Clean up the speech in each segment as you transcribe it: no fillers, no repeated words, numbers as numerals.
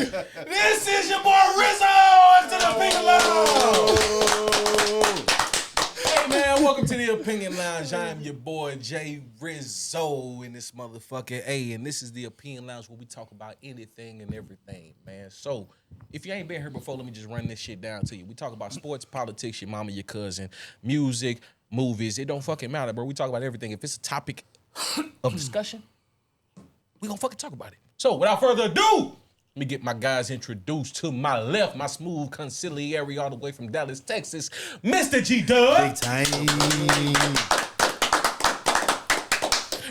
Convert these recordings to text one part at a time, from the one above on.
This is your boy Rizzo to the Opinion Lounge. Hey man, welcome to the Opinion Lounge. I am your boy Jay Rizzo in this motherfucker. Hey, and this is the Opinion Lounge where we talk about anything and everything, man. So, if you ain't been here before, let me just run this shit down to you. We talk about sports, politics, your mama, your cousin, music, movies. It don't fucking matter, bro. We talk about everything. If it's a topic of discussion, we gonna fucking talk about it. So, without further ado, let me get my guys introduced. To my left, my smooth conciliary all the way from Dallas, Texas, Mr. G-Dub. Big time.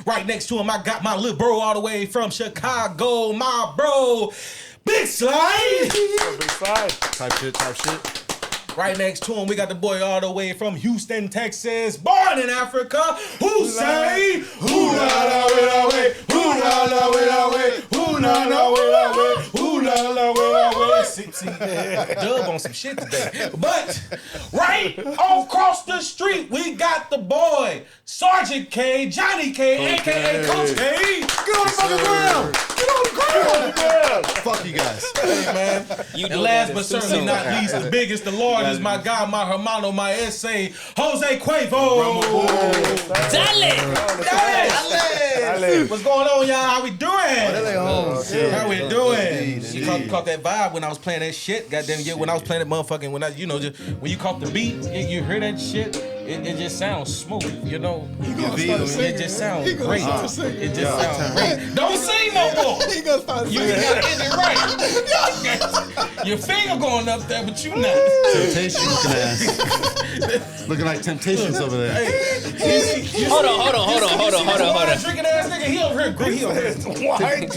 Right next to him, I got my little bro all the way from Chicago, my bro, Big Slide. Big Slide. Type shit. Right next to him, we got the boy all the way from Houston, Texas, born in Africa, Hussein. Hoo-la-la-way-la-way, hoo-la-la-way-la-way, hoo-la-la-way-la-way, hoo-la-la-way-la-way. See, Dub on some shit today. But right across the street, we got the boy, Sergeant K, Johnny K, a.k.a. Coach K. Get on the fucking ground. Get on the ground. Fuck you guys. Hey, man. And last but certainly not least, the biggest, the largest, my guy, my hermano, my essay, Jose Cuervo. Dale. What's going on, y'all? How we doing? How we doing? You caught that vibe when I was playing that shit? Goddamn, yeah, when I was playing that motherfucking, just when you caught the beat, you hear that shit, it just sounds smooth, you know? It just sounds great. It just sounds great. Don't sing no more. He gonna start You singing. gotta end it right. Your finger going up there, but you not. Temptation looking ass. Looking like Temptations over there. Hold on. Drinking ass nigga, he over here great. He over here. Why drinking?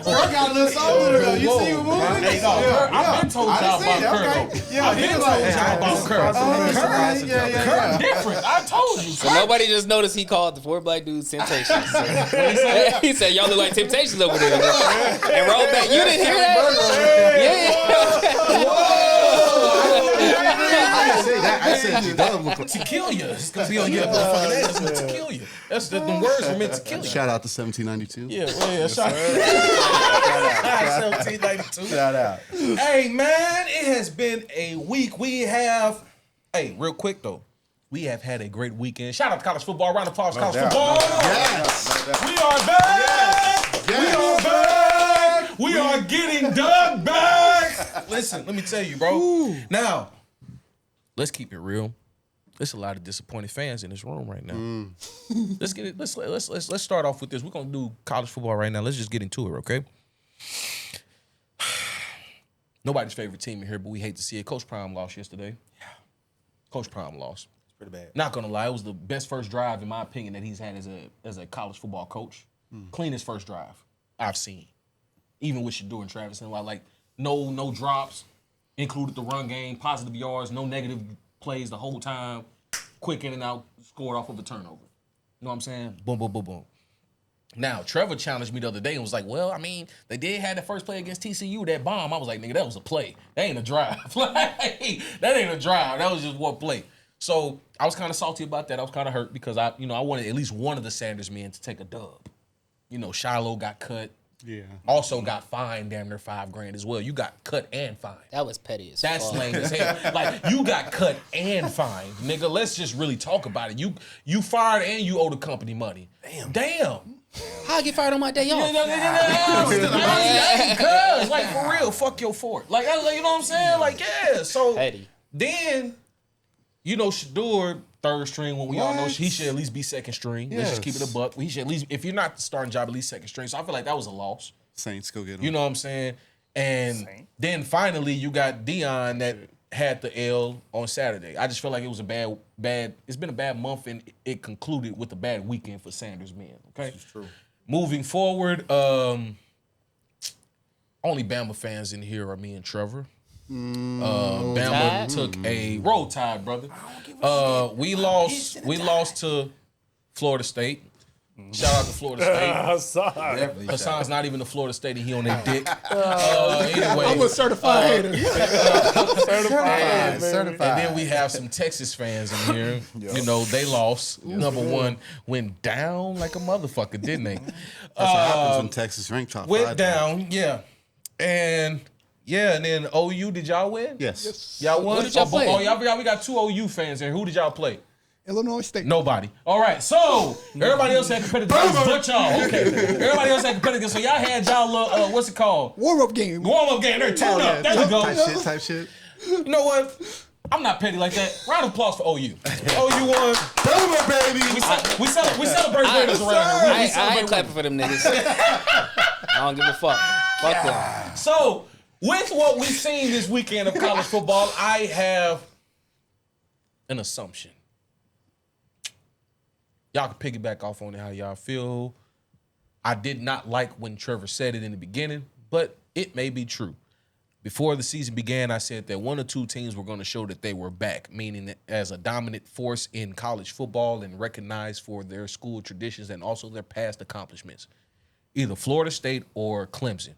Girl got a little soul in her though. You see him moving? Hey, no, I've been told y'all about Kurt. Yeah, I've been told y'all about Kurt. Kurt different. I told you. So nobody just noticed he called the four black dudes Temptations. He said, y'all look like Temptations over there. And rolled back. You didn't hear that? I said G-Dub look like. To kill you. It's gonna be on your motherfucking ass. To kill you. That's the words were meant to kill you. Shout out to 1792. Yeah, shout out. 1792. Shout out. Hey, man, it has been a week. Real quick, though. We have had a great weekend. Shout out to college football. Round of applause, college football. Yes. We are back. Yes. We are back. We are getting Doug back. Listen, let me tell you, bro. Now, let's keep it real. There's a lot of disappointed fans in this room right now. Let's get it. Let's start off with this. We're gonna do college football right now. Let's just get into it, okay? Nobody's favorite team in here, but we hate to see it. Coach Prime lost yesterday. Yeah. Coach Prime lost. It's pretty bad. Not gonna lie, it was the best first drive, in my opinion, that he's had as a college football coach. Cleanest first drive I've seen. Even with Shador and Travis and like no drops, included the run game, positive yards, no negative plays the whole time, quick in and out, scored off of a turnover. You know what I'm saying? Boom, boom, boom, boom. Now, Trevor challenged me the other day and was like, well, I mean, they did have the first play against TCU, that bomb. I was like, nigga, that was a play. That ain't a drive. That ain't a drive. That was just one play. So I was kind of salty about that. I was kind of hurt because I wanted at least one of the Sanders men to take a dub. You know, Shiloh got cut. Yeah. Also got fined damn near $5,000 as well. You got cut and fined. That was petty as That's fuck. lame as hell. Like, you got cut and fined. Nigga, let's just really talk about it. You fired and you owe the company money. Damn. How I get fired on my day off? Cuz, like, for real, fuck your fort. Like, you know what I'm saying? Like, yeah. So Petty. then, Shador, third string, when we all know he should at least be second string. Let's just keep it a buck. He should at least, if you're not the starting job, at least second string. So I feel like that was a loss. Saints go get him. You know what I'm saying? And then finally you got Dion that had the L on Saturday. I just feel like it was a bad, it's been a bad month and it concluded with a bad weekend for Sanders men, okay? This is true. Moving forward, only Bama fans in here are me and Trevor. Bama took a roll tide, brother. We lost to Florida State. Shout out to Florida State. Hassan. Hassan's not even the Florida State, and he on their dick. Anyway, I'm a certified hater. Certified. and then we have some Texas fans in here. You know, they lost. Number one went down like a motherfucker, didn't they? That's what happens when Texas ranked top 5. Went down, yeah. And then OU, did y'all win? Yes. Y'all won? Who did y'all play? Oh, we got 2 OU fans here. Who did y'all play? Illinois State. Nobody. All right, so everybody else had competitive games but y'all. Okay. Everybody else had competitive games. So y'all had y'all little, what's it called? Warm-up game. Warm-up game. There, tune up. There we go. Type shit. You know what? I'm not petty like that. Round of applause for OU. OU won. Boomer, baby. We celebrate winners around here. I ain't clapping for them niggas. I don't give a fuck. Fuck them. So, with what we've seen this weekend of college football, I have an assumption. Y'all can piggyback off on it how y'all feel. I did not like when Trevor said it in the beginning, but it may be true. Before the season began, I said that 1 or 2 teams were going to show that they were back, meaning that as a dominant force in college football and recognized for their school traditions and also their past accomplishments. Either Florida State or Clemson.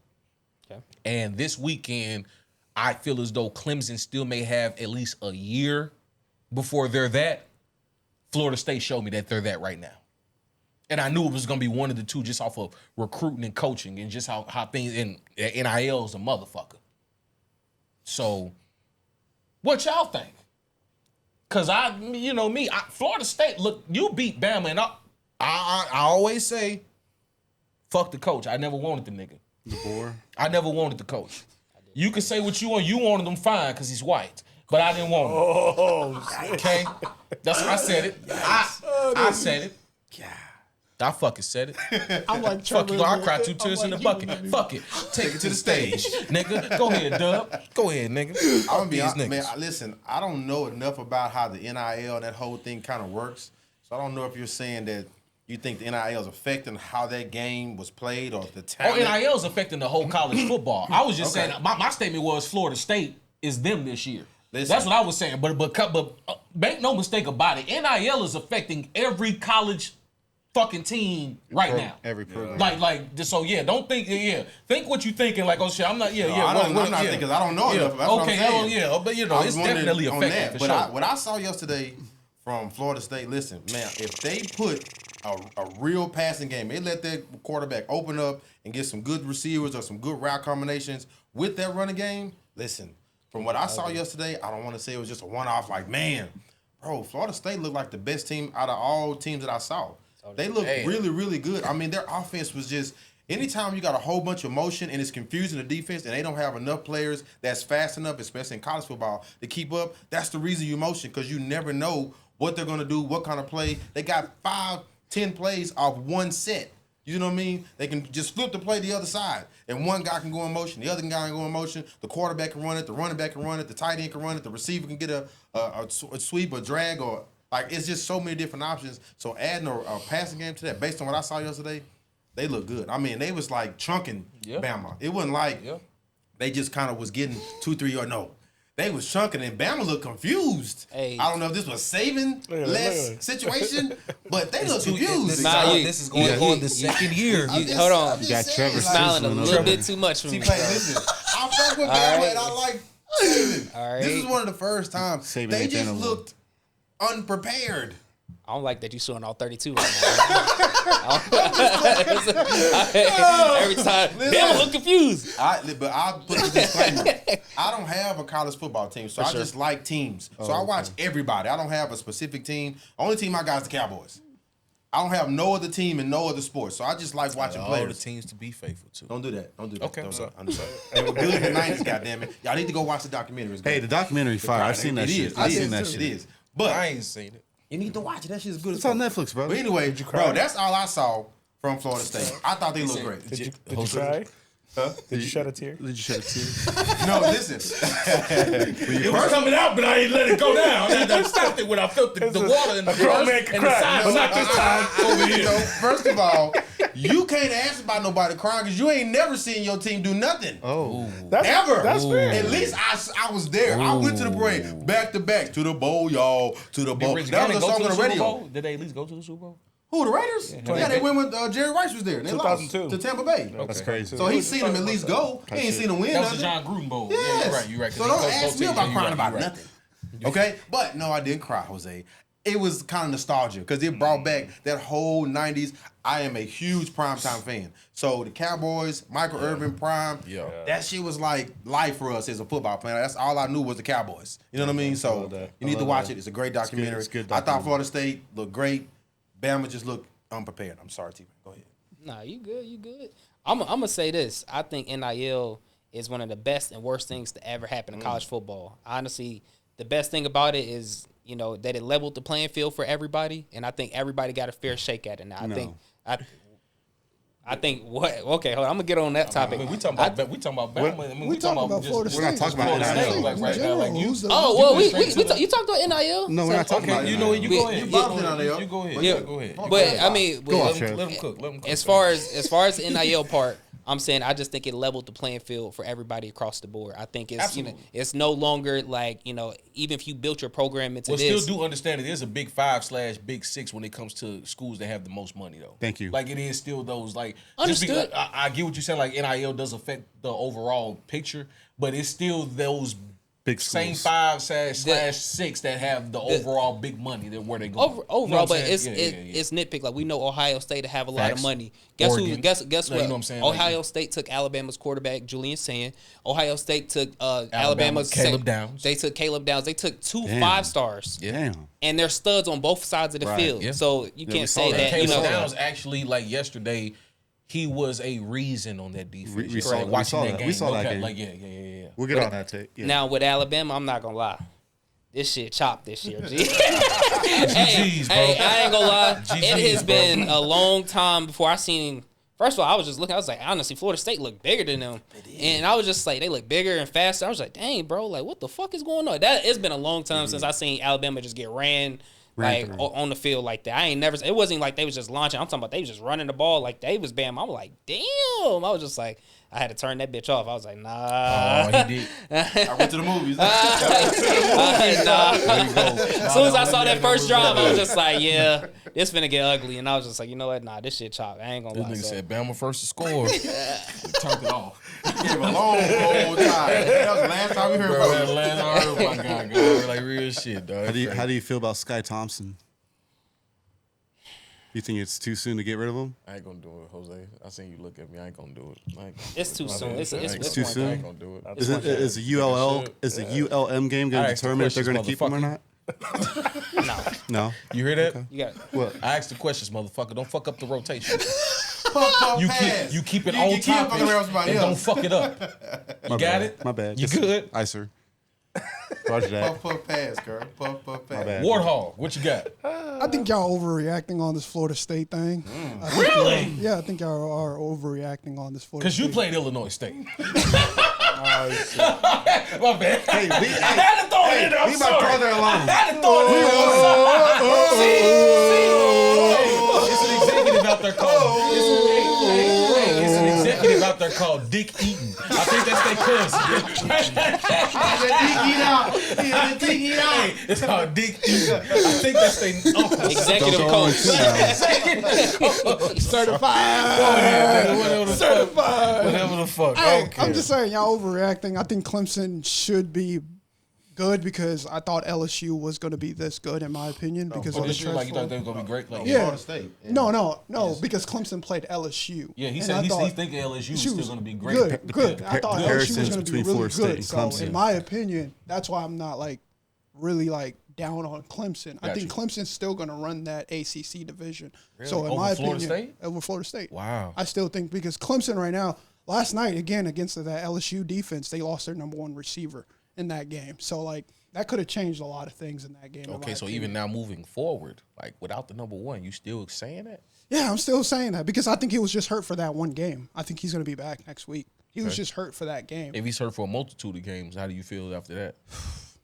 Okay. And this weekend, I feel as though Clemson still may have at least a year before they're that. Florida State showed me that they're that right now. And I knew it was going to be one of the two just off of recruiting and coaching and just how things in NIL is a motherfucker. So, what y'all think? Because Florida State, look, you beat Bama, and I always say, fuck the coach. I never wanted the nigga. The bore. I never wanted the coach. You can say what you want. You wanted him fine because he's white. But I didn't want him. Oh, Okay? That's what I said it. I said it. I fucking said it. I'm like, Fuck you. I cried 2 I'm tears in the like, bucket. Fuck it. Take it to the stage. Nigga, go ahead, Dub. Go ahead, nigga. I'm gonna be These honest, niggas. man. Listen, I don't know enough about how the NIL and that whole thing kind of works, so I don't know if you're saying that you think the NIL is affecting how that game was played or the talent. NIL is affecting the whole college football. I was just Okay. saying, my statement was Florida State is them this year. Listen. That's what I was saying. But make no mistake about it. NIL is affecting every college fucking team right now. Every program. Don't think, think what you thinking, like, oh shit, I'm not, I'm not thinking because I don't know enough. That's what I'm saying. But I was it's wondering definitely on affecting that. for But sure. what I saw yesterday from Florida State, listen, man, if they put a real passing game, they let their quarterback open up and get some good receivers or some good route combinations with that running game, listen, from what I saw yesterday, I don't want to say it was just a one-off, like, man, bro, Florida State looked like the best team out of all teams that I saw. They looked really, really good. I mean, their offense was just, anytime you got a whole bunch of motion and it's confusing the defense and they don't have enough players that's fast enough, especially in college football, to keep up, that's the reason you motion, because you never know what they're going to do, what kind of play. They got 5-10 plays off one set. You know what I mean? They can just flip the play the other side, and one guy can go in motion, the other guy can go in motion, the quarterback can run it, the running back can run it, the tight end can run it, the receiver can get a sweep, a drag, or like, it's just so many different options. So adding a passing game to that, based on what I saw yesterday, they look good. I mean, they was like chunking Bama. It wasn't like they just kind of was getting 2-3 or no. They was chunking, and Bama looked confused. Hey. I don't know if this was saving less situation, but they look confused. This is going on the second year. Hold on. You got Trevor Smiling a Sizzling little over bit there. too much for me. See, listen, I fuck with Bama, and I like Saban. All right. This is one of the first times Saban they ain't just been a- looked unprepared. I don't like that you're showing all 32 right now. Every time. They look confused. But I'll put the disclaimer. I don't have a college football team, so I just like teams. So I watch everybody. I don't have a specific team. Only team I got is the Cowboys. I don't have no other team in no other sport, so I just like watching All players. the teams to be faithful to. Don't do that. Don't do that. Okay, Don't I'm do sorry. that. I'm sorry. They were good in the 90s, goddammit. Y'all need to go watch the documentaries. Hey, the documentary fire. I've seen that shit. I've seen that It shit. is. But I ain't seen it. you need to watch it. That shit's good. It's as on fuck. Netflix, bro. But anyway, bro, that's all I saw from Florida State. I thought they looked great. Did you cry? Huh? Did you shed a tear? Did you shed a tear? No, listen. It was coming out, but I ain't let it go down. I stopped it when I felt the water in the grown man first can and the cry, side. but not this time. Over here. So, first of all, you can't ask about nobody crying because you ain't never seen your team do nothing. Oh. Ever. That's fair. At least I was there. I went to the break, back to back, to the bowl, y'all, to the bowl. Did Rich That Gannon was a go song to on the the Super radio. Bowl? Did they at least go to the Super Bowl? Who, the Raiders? Yeah, they went when Jerry Rice was there. And they lost 2002. to Tampa Bay. That's crazy. So he's seen him at least go. He ain't seen him win That was the nothing. John Gruden Bowl. Yes. Yeah, you're right. So don't ask me about crying about nothing. Okay? But no, I didn't cry, Jose. It was kind of nostalgia because it brought back that whole 90s. I am a huge primetime fan. So the Cowboys, Michael Irvin, Prime, that shit was like life for us as a football fan. That's all I knew was the Cowboys. You know what I mean? So you need to watch it. It's a great documentary. It's good I thought Florida State looked great. Bama just looked unprepared. I'm sorry, T. Go ahead. Nah, you good. You good. I'm gonna say this. I think NIL is one of the best and worst things to ever happen in college football. Honestly, the best thing about it is, you know, that it leveled the playing field for everybody, and I think everybody got a fair shake at it now. I think what? Okay, hold on. I'm gonna get on that topic. We talking about Bama. I mean, we talking about Florida We're not State. talking about NIL. like right now. Like you. Oh well, you talked about NIL. No, we're not talking about You NIL. know what? You go ahead. You both in on there. You go ahead. Yeah. Go ahead. But I mean, Go off, Sheriff. Let him cook. as far as the NIL part, I'm saying I just think it leveled the playing field for everybody across the board. I think it's it's no longer like, even if you built your program into this. Still do understand it is a big 5/big 6 when it comes to schools that have the most money though. Thank you. Like it is still those like. Understood. I get what you're saying. Like NIL does affect the overall picture, but it's still those Big same schools. 5/6 that have the overall big money that where they go. Overall, You know what but I'm it's saying? it's nitpick. Like we know Ohio State to have a lot of Facts. money. Guess who? Oregon. Guess Like, what? you know what I'm saying? Ohio Like- State took Alabama's quarterback Julian Sand. Ohio State took Alabama's Caleb Downs. They took Caleb Downs. They took two Damn. 5-stars. Damn. And they're studs on both sides of the field. Yeah. So you we can't saw say that. that. Caleb You know, Downs actually like yesterday. He was a reason on that defense. We saw Right, that. We watching saw that that. game. We saw no that cap. game. Like yeah. We'll get on that take. Yeah. now with Alabama, I'm not gonna lie. This shit chopped this year, G. hey, bro. I ain't gonna lie. GGs, It has bro. been a long time before I seen. First of all, I was just looking. I was like, honestly, Florida State looked bigger than them, and I was just like, they look bigger and faster. I was like, dang, bro, like what the fuck is going on? That it's been a long time since I seen Alabama just get ran like through. on the field like that. I ain't never. It wasn't like they was just launching. I'm talking about they was just running the ball like they was Bam. I'm like, damn. I was just like, I had to turn that bitch off. I was like, nah. Oh, he did. I went to the movies. Nah. As soon as I saw that first drive, I was just like, yeah, it's finna get ugly. And I was just like, you know what? Nah, this shit chopped. I ain't gonna This lie. nigga So. said Bama first to score. Turned it off. Gave a long old time. That was the last time we heard Bro, about that it. last I heard, my God, like real shit, dog. How do you feel about Sky Thompson? You think it's too soon to get rid of him? I ain't gonna do it, Jose. I seen you look at me. I ain't gonna do it. I ain't gonna It's do too it. soon. It's too one soon? I thing. ain't gonna do it. Is the ULM game going I to asked the determine if they're questions, going to keep him or not? No. No. You hear that? You got What? I asked the questions, motherfucker. Don't fuck up the rotation. You You keep it You on keep topic fucking around with somebody and don't else. fuck it up. You got it? My bad. You good? Aye, sir. Roger that. Puff pass, girl. Puff pass. bad. Warthog, what you got? I think y'all overreacting on this Florida State thing. Really? Yeah, I think y'all are overreacting on this Florida Because you State. played Illinois State. My bad. Hey, I had to throw it in there. I'm leave my sorry. brother alone. I had to throw it in there. It's an executive out there called. It's an executive out there called Dick Eaton. I think that's their cousin. It's called Dick Eaton. I think that's their uncle. executive Don't go on coach. too now. Certified. Whatever the fuck. Hey, Okay. I'm just saying, y'all overreacting. I think Clemson should be good because I thought LSU was going to be this good, in my opinion. Because For of the this year, like you thought transfer. they were gonna be great. Like, Yeah. Florida State. No, because Clemson played LSU. Yeah, he And said I he's thought thinking LSU was she still gonna be great. Good. I thought LSU was Comparisons going to be between really Florida State good. and So, Clemson. in my opinion, that's why I'm not really down on Clemson. I think Clemson's still going to run that ACC division. So in Over my Florida opinion, State? over Florida State. Wow. I still think because Clemson right now, last night again against that LSU defense, they lost their number one receiver in that game. So that could have changed a lot of things in that game. in Okay, my so opinion. even now moving forward, like without the number one, you still saying that? Yeah, I'm still saying that because I think he was just hurt for that one game. I think he's going to be back next week. He was just hurt for that game. If he's hurt for a multitude of games, how do you feel after that?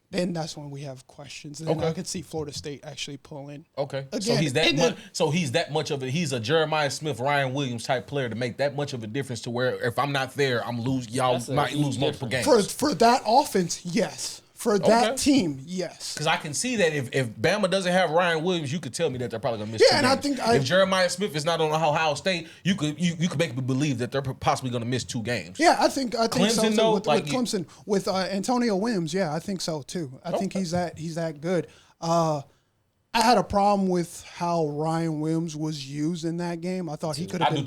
Then that's when we have questions. Then I could see Florida State actually pulling. Okay, so Again, he's that and much. then- So he's that much of a. He's a Jeremiah Smith, Ryan Williams type player to make that much of a difference to where if I'm not there, I'm lose. Y'all That's a might huge lose multiple difference. games. For that offense, yes. For that team, yes. Because I can see that if Bama doesn't have Ryan Williams, you could tell me that they're probably gonna miss. Yeah, and games. I think if Jeremiah Smith is not on Ohio State, you could make me believe that they're possibly gonna miss 2 games. Yeah, I think Clemson, so too. though, with Clemson, with Antonio Williams, yeah, I think so too. I think he's that good. I had a problem with how Ryan Williams was used in that game. I thought he could have been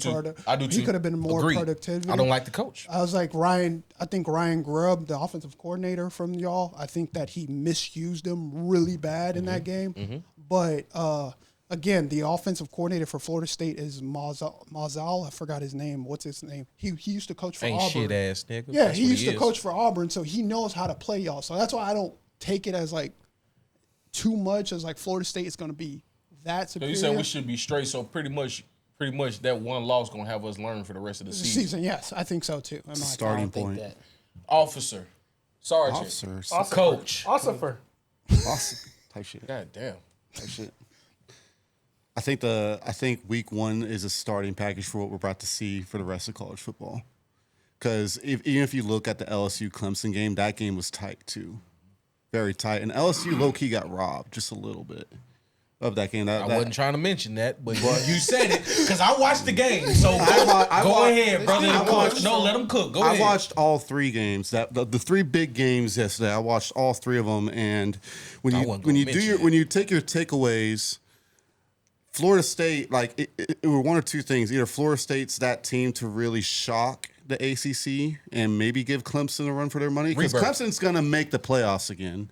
He could have been more productive. I don't like the coach. I was like I think Ryan Grubb, the offensive coordinator from y'all, I think that he misused him really bad in that game. But again, the offensive coordinator for Florida State is Mazal. I forgot his name. What's his name? He used to coach for Auburn. Shit ass nigga. Yeah, That's he what used to coach for Auburn, so he knows how to play y'all. So that's why I don't take it as like too much as like Florida State is going to be that superior. So you said we should be straight. So pretty much that one loss going to have us learn for the rest of the season. Yes, I think so too. Starting point. Officer, sergeant, coach, Ossifer. Awesome. Type shit. God damn. Type shit. I think week 1 is a starting package for what we're about to see for the rest of college football. Because even if you look at the LSU Clemson game, that game was tight too. Very tight. And LSU low-key got robbed just a little bit of that game. I wasn't trying to mention that, but you said it because I watched the game. So go ahead, brother. Let them cook. Go ahead. I watched all 3 games. The 3 big games yesterday. I watched all 3 of them. And when you take your takeaways, Florida State, like it were one or two things. Either Florida State's that team to really shock the ACC and maybe give Clemson a run for their money, because Clemson's going to make the playoffs again.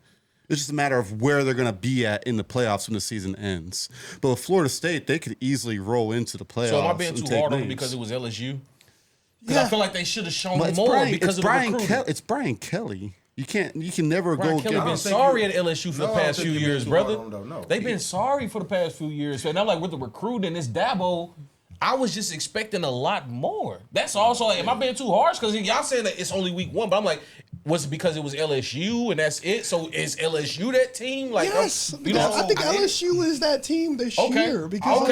It's just a matter of where they're going to be at in the playoffs when the season ends. But with Florida State, they could easily roll into the playoffs. So am I being too hard on them because it was LSU? Because I feel like they should have shown more because of the recruiting. It's Brian Kelly. You can never Brian go Kelly been sorry at LSU for the past few years, brother. They've been sorry for the past few years. And I'm like, with the recruiting, this Dabo, I was just expecting a lot more. That's also, am I being too harsh? Because y'all saying that it's only week 1, but I'm like, was it because it was LSU and that's it? So is LSU that team? Like, yes, I think LSU is that team this year. Because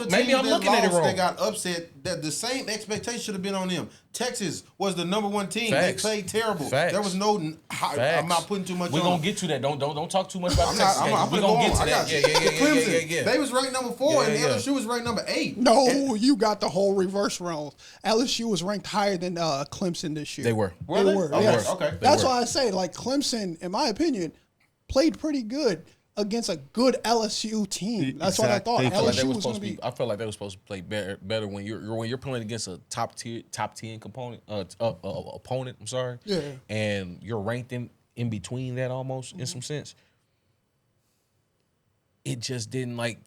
maybe I'm looking at it wrong. They got upset. That the same expectation should have been on them. Texas was the #1 team. Facts. They played terrible. Facts. There was no. I'm not putting too much. We're gonna get to that. Don't talk too much about Texas. We're gonna get to that. Yeah. They was ranked #4 and LSU was ranked #8. No, you got the whole reverse roles. LSU was ranked higher than Clemson this year. They were. They were. Yes. Okay. That's why I say, like, Clemson, in my opinion, played pretty good against a good LSU team. That's what I thought. LSU was going to be. I felt like they were supposed to play better when you're playing against a top 10 opponent. I'm sorry. Yeah. And you're ranked in between that almost in some sense. It just didn't like.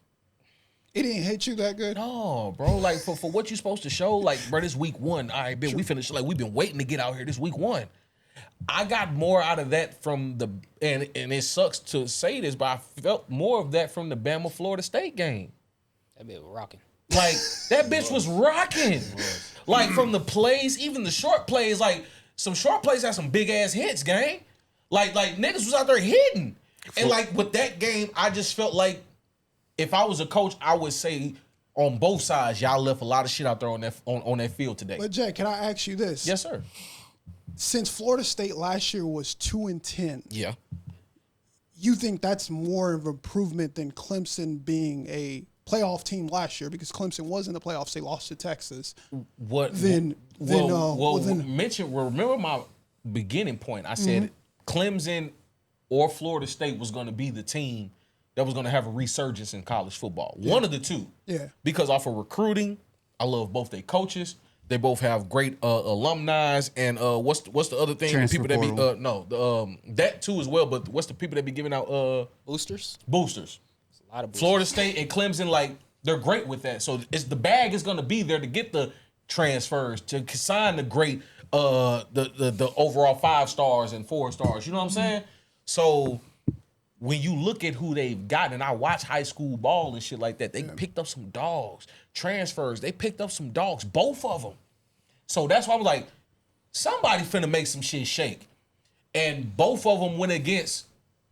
It didn't hit you that good. No, bro. Like for what you're supposed to show, like, bro, this week 1. All right, man, we finished. Like, we've been waiting to get out here this week 1. I got more out of that from and it sucks to say this, but I felt more of that from the Bama Florida State game. That bitch was rocking. Like, that bitch was rocking. Like, from the plays, even the short plays, like, some short plays had some big ass hits, gang. Like niggas was out there hitting. And like with that game, I just felt like if I was a coach, I would say on both sides, y'all left a lot of shit out there on that field today. But Jay, can I ask you this? Yes, sir. Since Florida State last year was 2-10, yeah, you think that's more of an improvement than Clemson being a playoff team last year, because Clemson was in the playoffs, they lost to Texas. Remember my beginning point. I said Clemson or Florida State was going to be the team that was going to have a resurgence in college football. Yeah. One of the two. Yeah. Because off of recruiting, I love both their coaches. They both have great alumni, and what's the other thing? Transfer people that be that too as well. But what's the people that be giving out boosters? Boosters. A lot of boosters. Florida State and Clemson, like, they're great with that. So the bag is going to be there to get the transfers, to sign the great the overall 5 stars and 4 stars. You know what I'm saying? So when you look at who they've got, and I watch high school ball and shit like that, they picked up some dogs. Transfers, they picked up some dogs, both of them. So that's why I was like, somebody finna make some shit shake. And both of them went against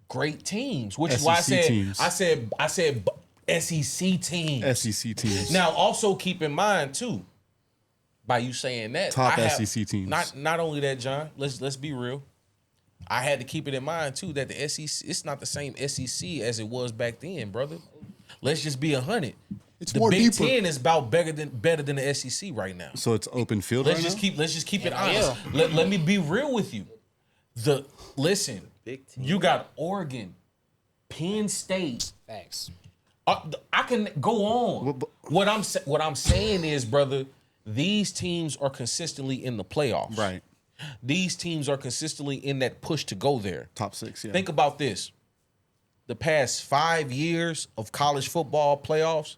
great teams, which is why I said SEC teams. SEC teams. Now, also keep in mind too, by you saying that, top SEC teams. Not only that, John. Let's be real. I had to keep it in mind too that the SEC, it's not the same SEC as it was back then, brother. Let's just be 100. It's the more Big deeper. Ten is about better than the SEC right now. So it's open field Let's right just now? keep it honest. Let me be real with you. Listen, you got Oregon, Penn State. Facts. I can go on. What I'm saying is, brother, these teams are consistently in the playoffs. Right. These teams are consistently in that push to go there. Top 6, yeah. Think about this. The past 5 years of college football playoffs,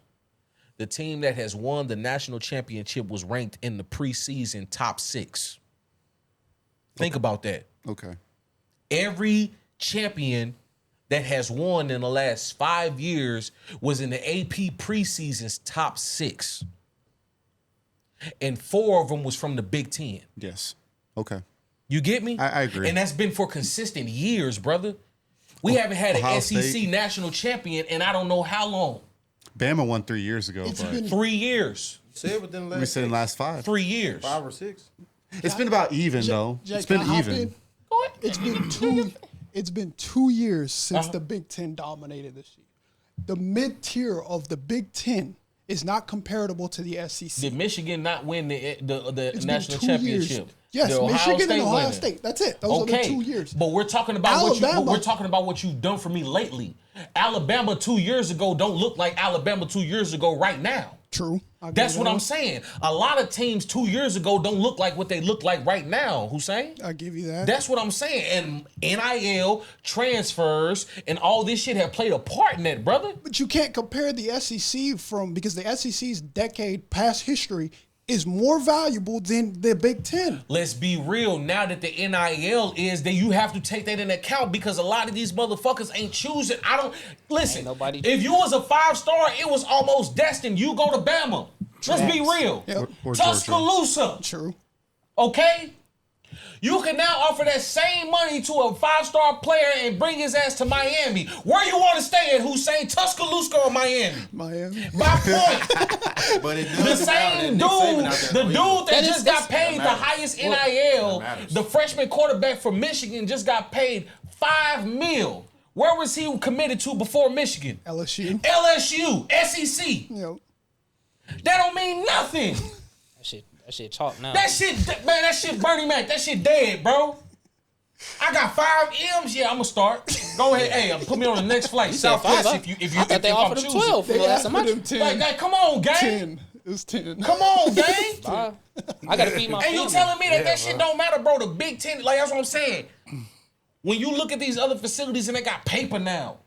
the team that has won the national championship was ranked in the preseason top 6. Think about that. Okay. Every champion that has won in the last 5 years was in the AP preseason's top 6. And 4 of them was from the Big Ten. Yes. Okay. You get me? I agree. And that's been for consistent years, brother. We haven't had an Ohio SEC State. national champion in I don't know how long. Bama won 3 years ago, It's but been 3 years. Said within the we last said in the last 5. 3 years. 5 or 6. It's been about even, though. Jay, It's been can I hop even. in? It's been 2. It's been 2 years since the Big Ten dominated this year. The mid tier of the Big Ten is not comparable to the SEC. Did Michigan not win the It's been national 2 championship? years. Yes, Did Ohio Michigan State and Ohio win it? State. That's it. Those are the 2 years. But we're talking about Alabama. what you've done for me lately. Alabama 2 years ago don't look like Alabama 2 years ago right now. True. I agree That's with what that. I'm saying. A lot of teams 2 years ago don't look like what they look like right now, Hussein. I give you that. That's what I'm saying. And NIL, transfers, and all this shit have played a part in that, brother. But you can't compare the SEC because the SEC's decade past history is more valuable than the Big Ten. Let's be real. Now that the NIL is, then you have to take that into account because a lot of these motherfuckers ain't choosing. I don't listen. Ain't nobody- If you was a 5-star, it was almost destined. You go to Bama. Let's be real. Yep. Or Tuscaloosa. True. Okay? You can now offer that same money to a 5-star player and bring his ass to Miami. Where you want to stay at, Hussein? Tuscaloosa or Miami? Miami. My point. But it The doesn't matter same that dude, Nick Saban out there the no dude either. that That just is- got paid the matters. highest That NIL, matters. the freshman quarterback from Michigan just got paid $5 million. Where was he committed to before Michigan? LSU. LSU, SEC. Yep. That don't mean nothing. That shit chalk now. That shit, man, that shit Bernie Mac, that shit dead, bro. I got 5 M's. Yeah, I'm gonna start. Go ahead, hey, put me on the next flight. Southwest, if you, I thought they if offered I'm him choosing. 12 for the They last offered time. him 10. Like, come on, gang. 10. It was 10. Come on, gang. I gotta feed my And you family. telling me that shit don't matter, bro? The Big Ten, like that's what I'm saying. When you look at these other facilities and they got paper now,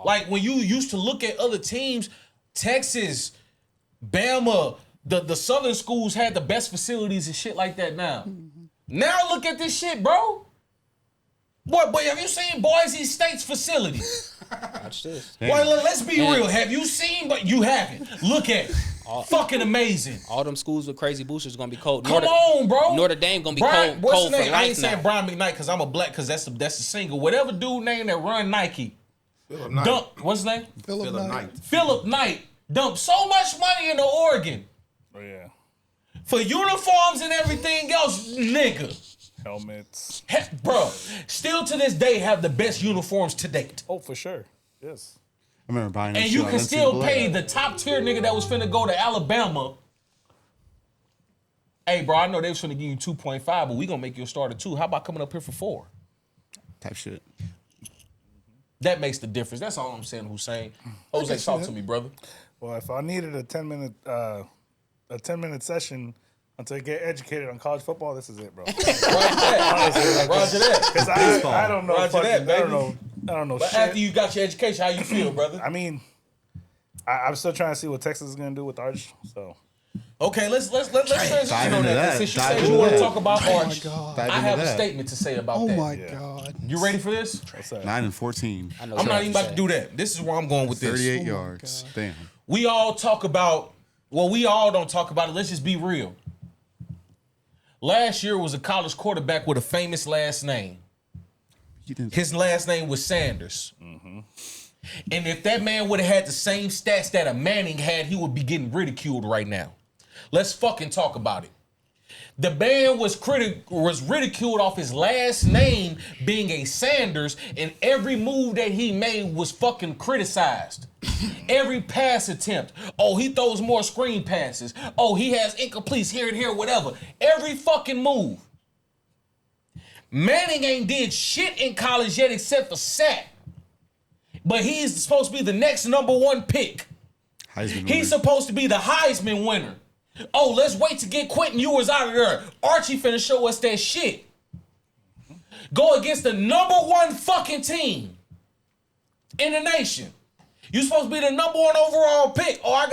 like when you used to look at other teams, Texas, Bama, the Southern schools had the best facilities and shit like that now. Now look at this shit, bro. Boy, have you seen Boise State's facility? Watch this. Boy, let's be real. Have you seen? But you haven't. Look at it. Fucking amazing. All them schools with crazy boosters gonna be cold. Come on, bro. Notre Dame gonna be Brian, cold what's for his name? I ain't life saying now. Brian McKnight because I'm a black because that's the single. Whatever dude name that run Nike. Philip Knight. Dump. What's his name? Philip Philip Knight. Knight. Philip Knight. Dumped so much money into Oregon Oh yeah. for uniforms and everything else, nigga. Helmets. Heck, bro, still to this day have the best uniforms to date. Oh, for sure. Yes. I remember buying that And shit you on can still NCAA. pay the top tier nigga that was finna go to Alabama. Hey, bro, I know they was finna give you 2.5, but we gonna make you a starter 2. How about coming up here for 4? type shit. That makes the difference. That's all I'm saying, Hussein. Jose, talk to me, brother. Well, if I needed a 10-minute session until I get educated on college football, this is it, bro. Roger that. Because I don't know. Roger that, fucking, I don't baby. know. I don't know But shit. after you got your education, how you feel, brother? I mean, I'm still trying to see what Texas is gonna do with Arch. So Okay, let's transition Dive on into that. that. Since you Dive said into you want to that. talk about Arch, God. Dive I into have a that. statement to say about Oh that. my God. You ready for this? what's that? 9-14, I know I'm what not you even about say. to do that. This is where I'm going with this. 38 yards. Damn. We all talk about, well, we all don't talk about it. Let's just be real. Last year was a college quarterback with a famous last name. You didn't. His last name was Sanders. And if that man would have had the same stats that a Manning had, he would be getting ridiculed right now. Let's fucking talk about it. The man was ridiculed off his last name being a Sanders, and every move that he made was fucking criticized. Every pass attempt. Oh, he throws more screen passes. Oh, he has incompletes here and here, whatever. Every fucking move. Manning ain't did shit in college yet except for sack. But he's supposed to be the next number 1 pick. He's supposed to be the Heisman winner. Oh, let's wait to get Quentin Ewers out of there. Archie finna show us that shit. Go against the number 1 fucking team in the nation. You supposed to be the number 1 overall pick. I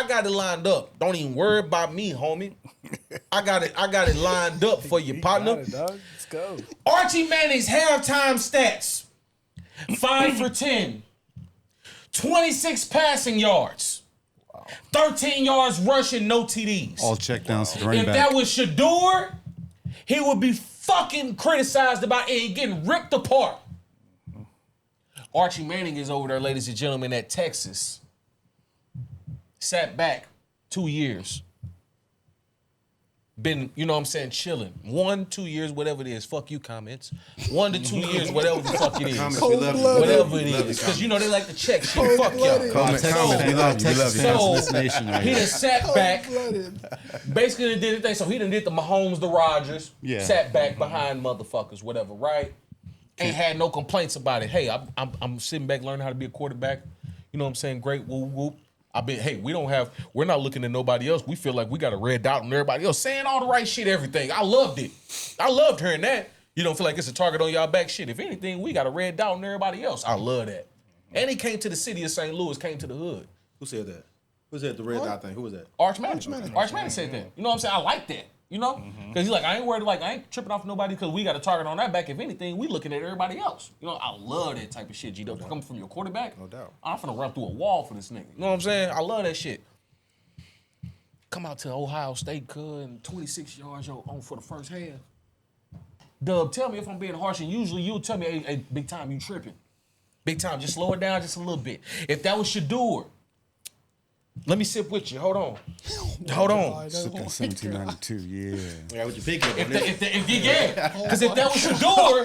got it lined up. Don't even worry about me, homie. I got it lined up for you, partner. Got it, dog. Let's go. Archie Manning's halftime stats: 5 for 10, 26 passing yards. 13 yards rushing, no TDs. All checkdowns to the running If back. that was Shador, he would be fucking criticized about it, getting ripped apart. Archie Manning is over there, ladies and gentlemen, at Texas. Sat back 2 years. Been, you know what I'm saying, chilling. 1, 2 years, whatever it is. Fuck you, comments. 1 to 2 years, whatever the fuck it is. Whatever it is. Because, you know, they like to check shit. Fuck y'all. Comments, we love you. So, this nation right he here. done sat back. Basically, did the thing. So, he done did the Mahomes, the Rodgers. Yeah. Sat back behind motherfuckers, whatever, right? Ain't had no complaints about it. Hey, I'm sitting back learning how to be a quarterback. You know what I'm saying? Great, whoop, whoop. We're not looking at nobody else. We feel like we got a red dot on everybody else, saying all the right shit, everything. I loved it. I loved hearing that. You don't feel like it's a target on y'all back shit. If anything, we got a red dot on everybody else. I love that. And he came to the city of St. Louis, came to the hood. Who said that? Who said the red dot thing? Who was that? Arch Manning. Arch Manning said that. You know what I'm saying? I like that. You know? Because he's like, I ain't worried, like, I ain't tripping off nobody because we got a target on our back. If anything, we looking at everybody else. You know, I love that type of shit, G. Coming from your quarterback. No doubt. I'm finna run through a wall for this nigga. You know what I'm saying? I love that shit. Come out to Ohio State, and 26 yards on for the first half. Dub, tell me if I'm being harsh, and usually you'll tell me, hey, big time, you tripping. Big time, just slow it down just a little bit. If that was Shador, let me sit with you. Hold on. Hold on. 1792, yeah. Yeah, what you picking up on Because if that was Shador,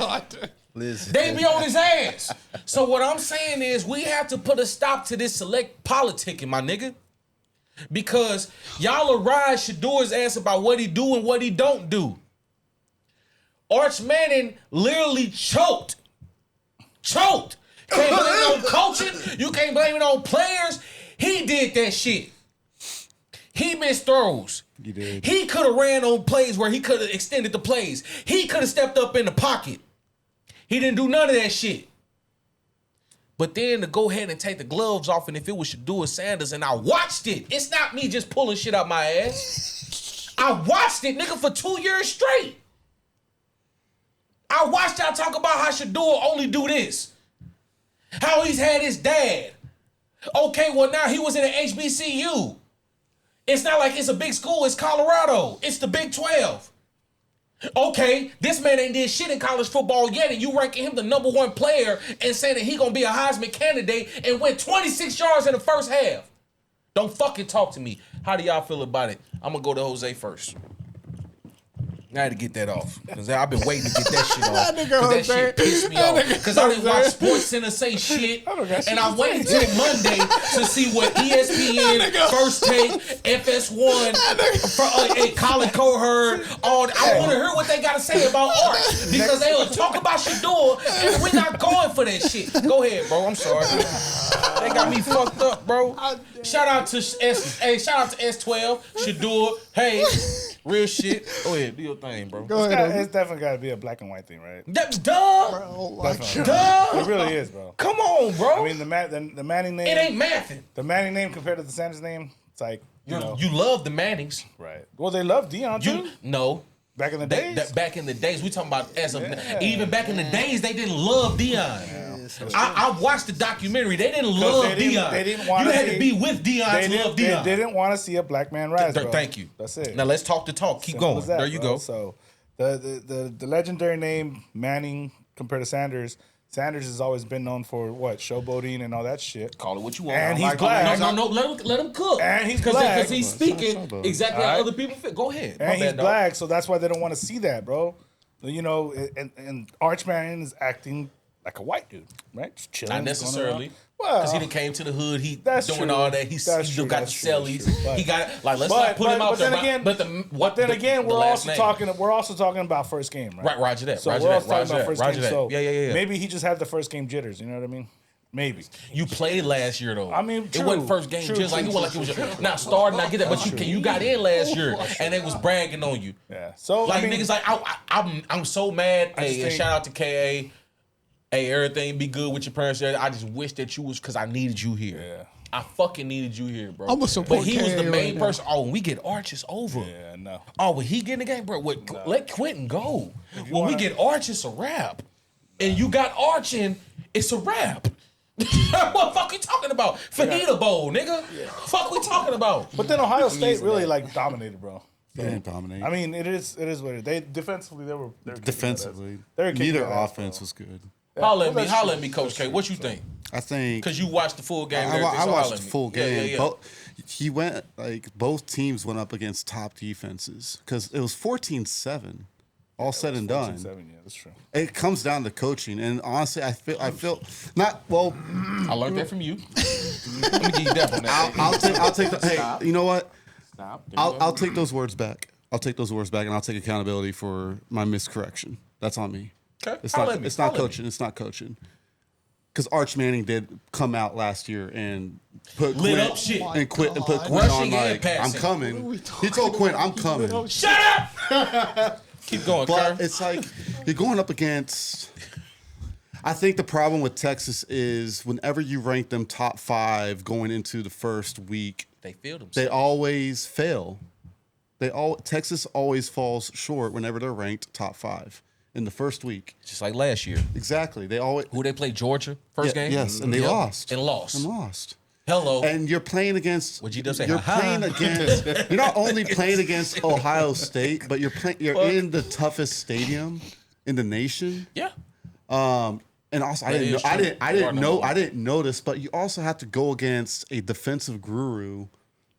Listen. they be on his ass. So what I'm saying is we have to put a stop to this select politicking, my nigga. Because y'all will ride Shador's ass about what he do and what he don't do. Arch Manning literally choked. Can't blame it on coaching. You can't blame it on players. He did that shit. He missed throws. He did. He could have ran on plays where he could have extended the plays. He could have stepped up in the pocket. He didn't do none of that shit. But then to go ahead and take the gloves off, and if it was Shador Sanders, and I watched it. It's not me just pulling shit out my ass. I watched it, nigga, for 2 years straight. I watched y'all talk about how Shador only do this. How he's had his dad. Okay, well now he was in an HBCU. It's not like it's a big school, it's Colorado. It's the Big 12. Okay, this man ain't did shit in college football yet, and you ranking him the number 1 player and saying that he gonna be a Heisman candidate and went 26 yards in the first half. Don't fucking talk to me. How do y'all feel about it? I'm gonna go to Jose first. I had to get that off because I've been waiting to get that shit off. Because that shit pissed me off. Because I didn't watch Sports Center say shit, and I waited till Monday to see what ESPN, First Take, FS1, Colin Coherd, all. I want to hear what they got to say about Arch because they will talk about Shador, and we're not going for that shit. Go ahead, bro. I'm sorry. They got me fucked up, bro. Shout out to S12, Shador. Hey. Real shit. Go ahead, do your thing, bro. It's definitely got to be a black and white thing, right? That's dumb. It really is, bro. Come on, bro. I mean, the Manning name. It ain't mathing. The Manning name compared to the Sanders name, it's like, you know. You love the Mannings. Right. Well, they love Deion, too. No. Back in the days? Back in the days. We talking about even back in the days, they didn't love Deion. I watched the documentary. They didn't love Deion. They didn't want you had to be with Deion to love Deion. They didn't want to see a black man rise, bro. Thank you. That's it. Now let's talk the talk. Keep going. There you go. So the legendary name Manning compared to Sanders Sanders has always been known for what, showboating and all that shit. Call it what you want. And I he's like black. No, let him cook. And he's black. Because he's speaking exactly how All right. other people feel. Go ahead. And he's black, so that's why they don't want to see that, bro. You know, and Archman is acting like a white dude, right? Just chilling. Not necessarily. Well, Because he done came to the hood. He that's doing true. all that. He got the cellies. He got let's not put him out there. But then again, we're also talking about first game, right? Right, Roger that. So Roger we're that. also talking about Roger first that. game. Roger So that. Yeah. maybe he just had the first game jitters. You know what I mean? Maybe. You played last year though. I mean, it true, wasn't first game. true, Just like it true, was like it was not starting. I get that, but you got in last year, and they was bragging on you. Yeah. So Like I mean, niggas, like I'm so mad. Hey, and think- shout out to KA. Hey, everything be good with your parents. I just wish that you was because I needed you here. Yeah. I fucking needed you here, bro. I'ma support But he was the KA main right person. Oh, when we get Arch, it's over. Yeah, no. Oh, when he get in the game, bro, let Quentin go. When we get Arch, it's a wrap. And you got Arch in, it's a wrap. What the fuck we talking about? Fajita Bowl, nigga. Fuck we talking about? But then Ohio State really like dominated, bro. They didn't dominate. I mean, it is what it is. They defensively they were Defensively, They're kicking neither their ass, offense bro. was good. Holla that's at true. me, Coach K. What you think? I think Because you watched the full game. and I everything, so watched holla the at me. full game. Yeah. He went both teams went up against top defenses because it was 14-7, all said and done. 14-7, yeah, that's true. It comes down to coaching, and honestly, I feel not well. I learned that from you. Let me give you that on that. I'll take the. Stop. Hey, you know what? Stop. There you go. I'll take those words back. I'll take those words back, and I'll take accountability for my miscorrection. That's on me. Okay. It's Holla not. at me. It's not Holla at me. coaching. It's not coaching. Because Arch Manning did come out last year and put Lit Quinn, up shit. and quit and put Quinn Rushing on and like passing. I'm coming. He told Quinn I'm coming. Shut up! Keep going, But Kerr. it's like you're going up against. I think the problem with Texas is whenever you rank them top 5 going into the first week, They feel themselves. they always fail. Texas always falls short whenever they're ranked top 5 in the first week. Just like last year. Exactly. They always Who they played? Georgia? First game? Yes, and they Yep. lost. And lost. And lost. Hello. And you're playing against. What'd you just say? You're Ha-ha. playing against. You're not only playing against Ohio State, but you're in the toughest stadium in the nation. Yeah. And also, That is true. I You are number one. didn't notice, but you also have to go against a defensive guru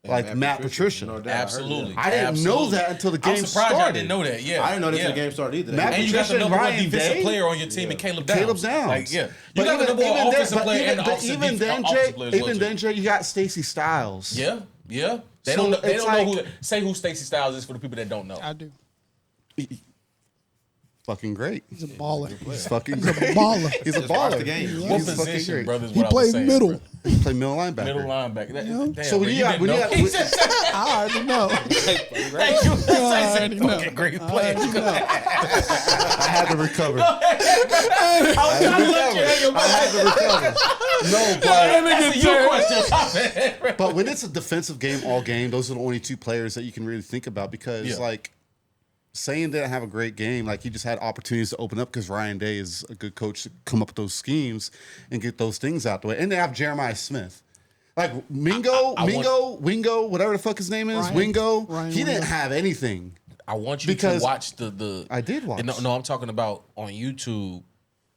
like Matt Patricia. No doubt. Absolutely. I didn't know that until the game I'm surprised started. I didn't know that. Yeah. I didn't know this yeah. when the game started either. Matt And you got the Patricia and number one Ryan defensive Day? player on your team, and Caleb Downs. Caleb Downs. Like, yeah. You But got the number one even offensive player and the but offensive even then, offensive player as well, even too. then, Jay, you got Stacey Styles. Yeah. Yeah. They So don't know, they it's don't know like- say who Stacey Styles is for the people that don't know. I do. Fucking great. He's a baller. He's fucking He's a great. baller. He's a Just watch baller. the game. What He's fucking position, great. brother? Is He what I was played saying, middle. bro. He played middle linebacker. Middle linebacker. Damn, So bro, when you didn't know. he got, I already know. Thank you. I already know. Fucking great player. I had to recover. I was trying to let you hang your I had to recover. No, but That's your question. but when it's a defensive game all game, those are the only 2 players that you can really think about because Yeah. like Sane didn't have a great game. Like he just had opportunities to open up because Ryan Day is a good coach to come up with those schemes and get those things out the way. And they have Jeremiah Smith. Like Wingo, whatever the fuck his name is, Ryan Wingo. Wingo. He didn't have anything. I want you Because to watch the. I did watch. No, I'm talking about on YouTube.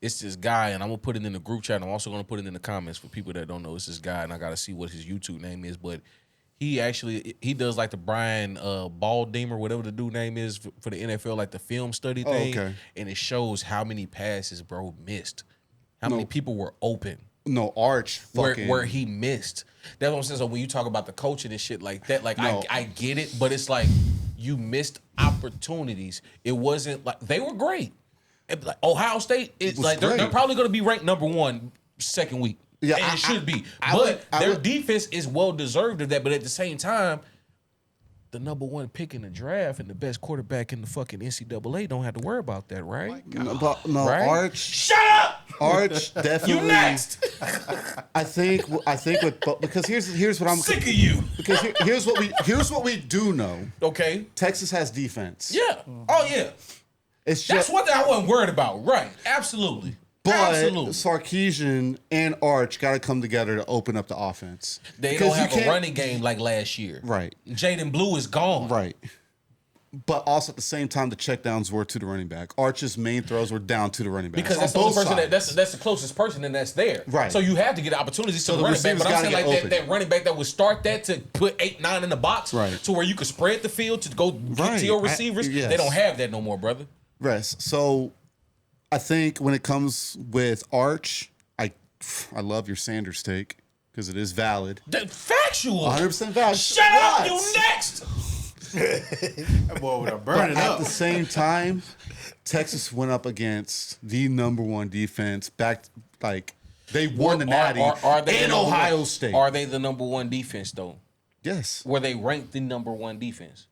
It's this guy, and I'm gonna put it in the group chat. And I'm also gonna put it in the comments for people that don't know. It's this guy, and I gotta see what his YouTube name is. But he does like the Brian Baldimer, whatever the dude name is for the NFL, like the film study thing. okay. And it shows how many passes bro missed, how many people were open. No, Arch fucking Where he missed. That's what I'm saying. So when you talk about the coaching and shit like that, like No. I get it, but it's like you missed opportunities. It wasn't like they were great. Like Ohio State is was like they're great. probably going to be ranked number 1 second week. Yeah, and I- it should be. I But would- I their would- defense is well deserved of that. But at the same time, the number 1 pick in the draft and the best quarterback in the fucking NCAA don't have to worry about that, right? no, Right? Arch. Shut up! Arch definitely. You next. I think with because here's what I'm Sick of you. because here's what we do know. Okay. Texas has defense. Yeah. Oh yeah. It's That's just one thing I wasn't worried about. Right. Absolutely. but Absolutely. Sarkisian and Arch got to come together to open up the offense. They Because don't you have a can't- running game like last year. Right. Jaden Blue is gone. Right. But also at the same time, the checkdowns were to the running back. Arch's main throws were down to the running back. Because that's the only person that's the closest person and that's there. Right. So you have to get opportunities to the running back. But I'm saying like that running back that would start that to put 8, 9 in the box to where you could spread the field to go get to your receivers. They don't have that no more, brother. Rest. So I think when it comes with Arch, I love your Sanders take because it is valid. Factual. 100% valid. Shut up, you next. That boy would have burned it At up. the same time, Texas went up against the number one defense. They won the Natty in Ohio State. Are they the number one defense though? Yes. Were they ranked the number one defense?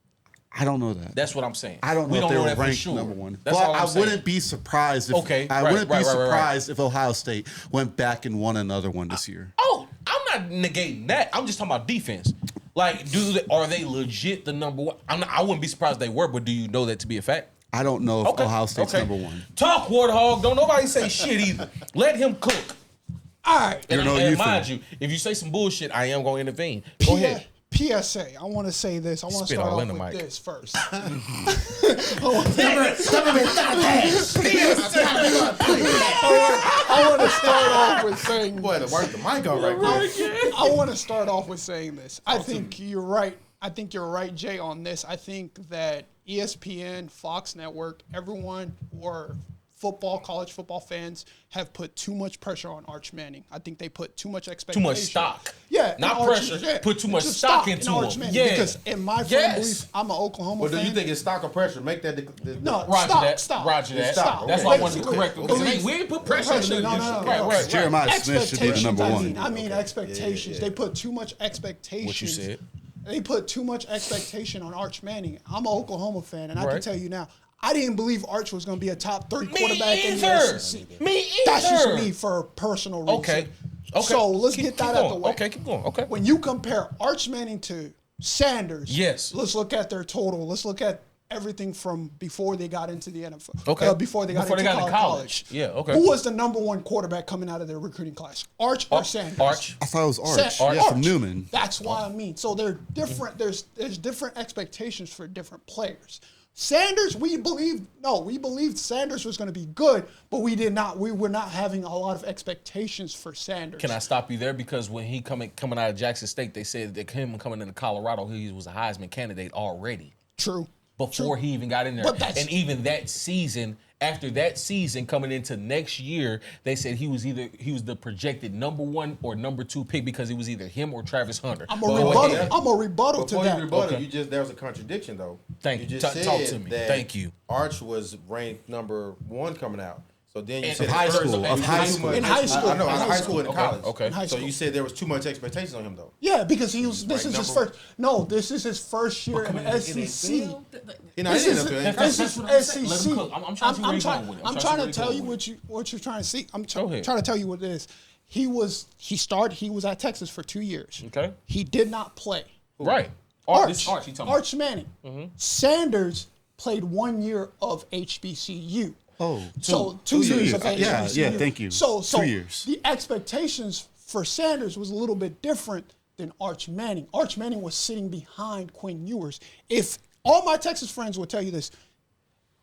I don't know that. That's what I'm saying. I don't know if they were ranked number one. But I wouldn't be surprised if if Ohio State went back and won another one this year. Oh, I'm not negating that. I'm just talking about defense. Like, are they legit the number one? I wouldn't be surprised they were, but do you know that to be a fact? I don't know if Ohio State's number one. Talk, Warthog. Don't nobody say shit either. Let him cook. All right. And mind you, if you say some bullshit, I am going to intervene. Go ahead. PSA. I want to say this. I want to start off with this first. I want to start off with saying Boy, to work the mic on right quick. I want to start off with saying this. I think you're right. I think you're right, Jay, on this. I think that ESPN, Fox Network, everyone or college football fans have put too much pressure on Arch Manning. I think they put too much expectation. Too much stock. Yeah. Not pressure. Yeah. Put too much stock into Arch him. Manning. Yeah. Because in my firm belief, I'm an Oklahoma fan. But do you think it's stock or pressure? Make that. No, Roger that. Stop. That's why I wanted to correct him. We didn't put pressure on the No. Right. Jeremiah Smith should be the number one. I mean expectations. Yeah. They put too much expectations. What you said. They put too much expectation on Arch Manning. I'm an Oklahoma fan, and I can tell you now, I didn't believe Arch was going to be a top 3 quarterback in the SEC. Me either. That's just me for personal reasons. Okay. So let's get that out of the way. Okay, keep going. Okay. When you compare Arch Manning to Sanders, yes, let's look at their total. Let's look at everything from before they got into the NFL. Okay. Before they got into college. Yeah, okay. Who was the number one quarterback coming out of their recruiting class? Arch or Sanders? Arch. I thought it was Arch. Arch. From Newman. That's what I mean. So they're different. There's different expectations for different players. Sanders, we believed Sanders was going to be good, but we were not having a lot of expectations for Sanders. Can I stop you there? Because when he coming out of Jackson State, they said that him coming into Colorado, he was a Heisman candidate already. True. Before he even got in there. And even that season, after that season coming into next year, they said he was the projected number 1 or number 2 pick because it was either him or Travis Hunter. I'm a rebuttal to that. Before you rebuttal, there was a contradiction though. Thank you. You just Talk to me. Thank you. Arch was ranked number 1 coming out. So then you said in high school. In high school. I know, in high school and college. Okay. So you said there was too much expectations on him though. Yeah, because this is his first year in the SEC. This is SEC. I'm trying to see where you're going with it. I'm trying to tell you what you're trying to see. I'm trying to tell you what it is. He was at Texas for 2 years. Okay. He did not play. Right. Arch Manning. Mm-hmm. Sanders played 1 year of HBCU. Oh, so 2 years of HBCU. Yeah, thank you. So 2 years. The expectations for Sanders was a little bit different than Arch Manning. Arch Manning was sitting behind Quinn Ewers. If all my Texas friends would tell you this,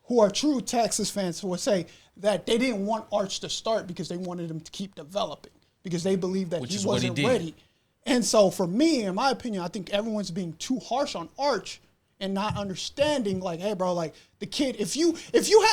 who are true Texas fans, would say that they didn't want Arch to start because they wanted him to keep developing because they believed that he wasn't ready. And so for me, in my opinion, I think everyone's being too harsh on Arch and not understanding, like, hey, bro, like the kid, if you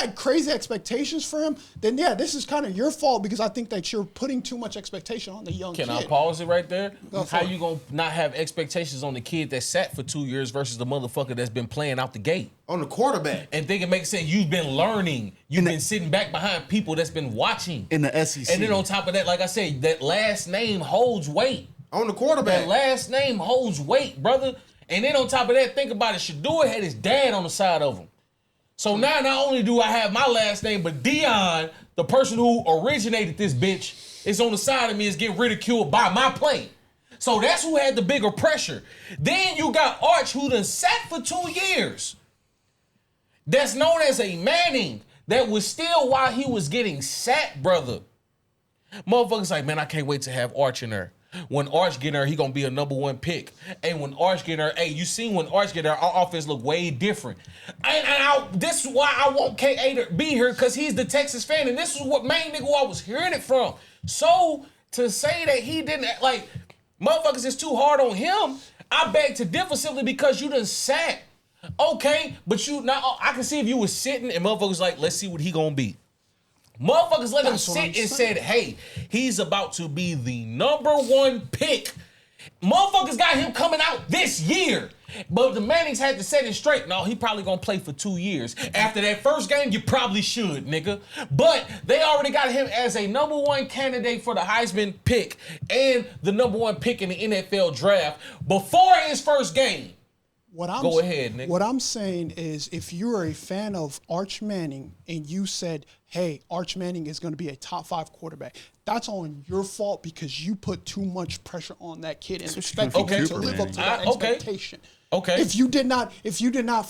had crazy expectations for him, then yeah, this is kind of your fault because I think that you're putting too much expectation on the young kid. Can I pause it right there? How you gonna not have expectations on the kid that sat for 2 years versus the motherfucker that's been playing out the gate? On the quarterback. And think it makes sense. You've been learning. You've been sitting back behind people that's been watching. In the SEC. And then on top of that, like I said, that last name holds weight. On the quarterback. That last name holds weight, brother. And then on top of that, think about it. Shador had his dad on the side of him. So now not only do I have my last name, but Dion, the person who originated this bitch, is on the side of me, is getting ridiculed by my play. So that's who had the bigger pressure. Then you got Arch, who done sat for 2 years. That's known as a Manning. That was still while he was getting sat, brother. Motherfuckers like, man, I can't wait to have Arch in there. When Arch get there, he gonna be a number 1 pick. And when Arch get there, hey, you seen when Arch get there, our offense look way different. This is why I want KA to be here, because he's the Texas fan, and this is what main nigga I was hearing it from. So to say that he didn't, like, motherfuckers is too hard on him, I beg to differ simply because you done sat. Okay, but you now I can see if you was sitting and motherfuckers like, let's see what he gonna be. Motherfuckers let him sit and said, hey, he's about to be the number 1 pick. Motherfuckers got him coming out this year. But the Mannings had to set it straight. No, he probably gonna play for 2 years. After that first game, you probably should, nigga. But they already got him as a number 1 candidate for the Heisman pick and the number 1 pick in the NFL draft before his first game. Go ahead, nigga. What I'm saying is, if you're a fan of Arch Manning and you said, hey, Arch Manning is going to be a top 5 quarterback, that's on your fault because you put too much pressure on that kid and expected him to live up to that expectation. Okay. If you did not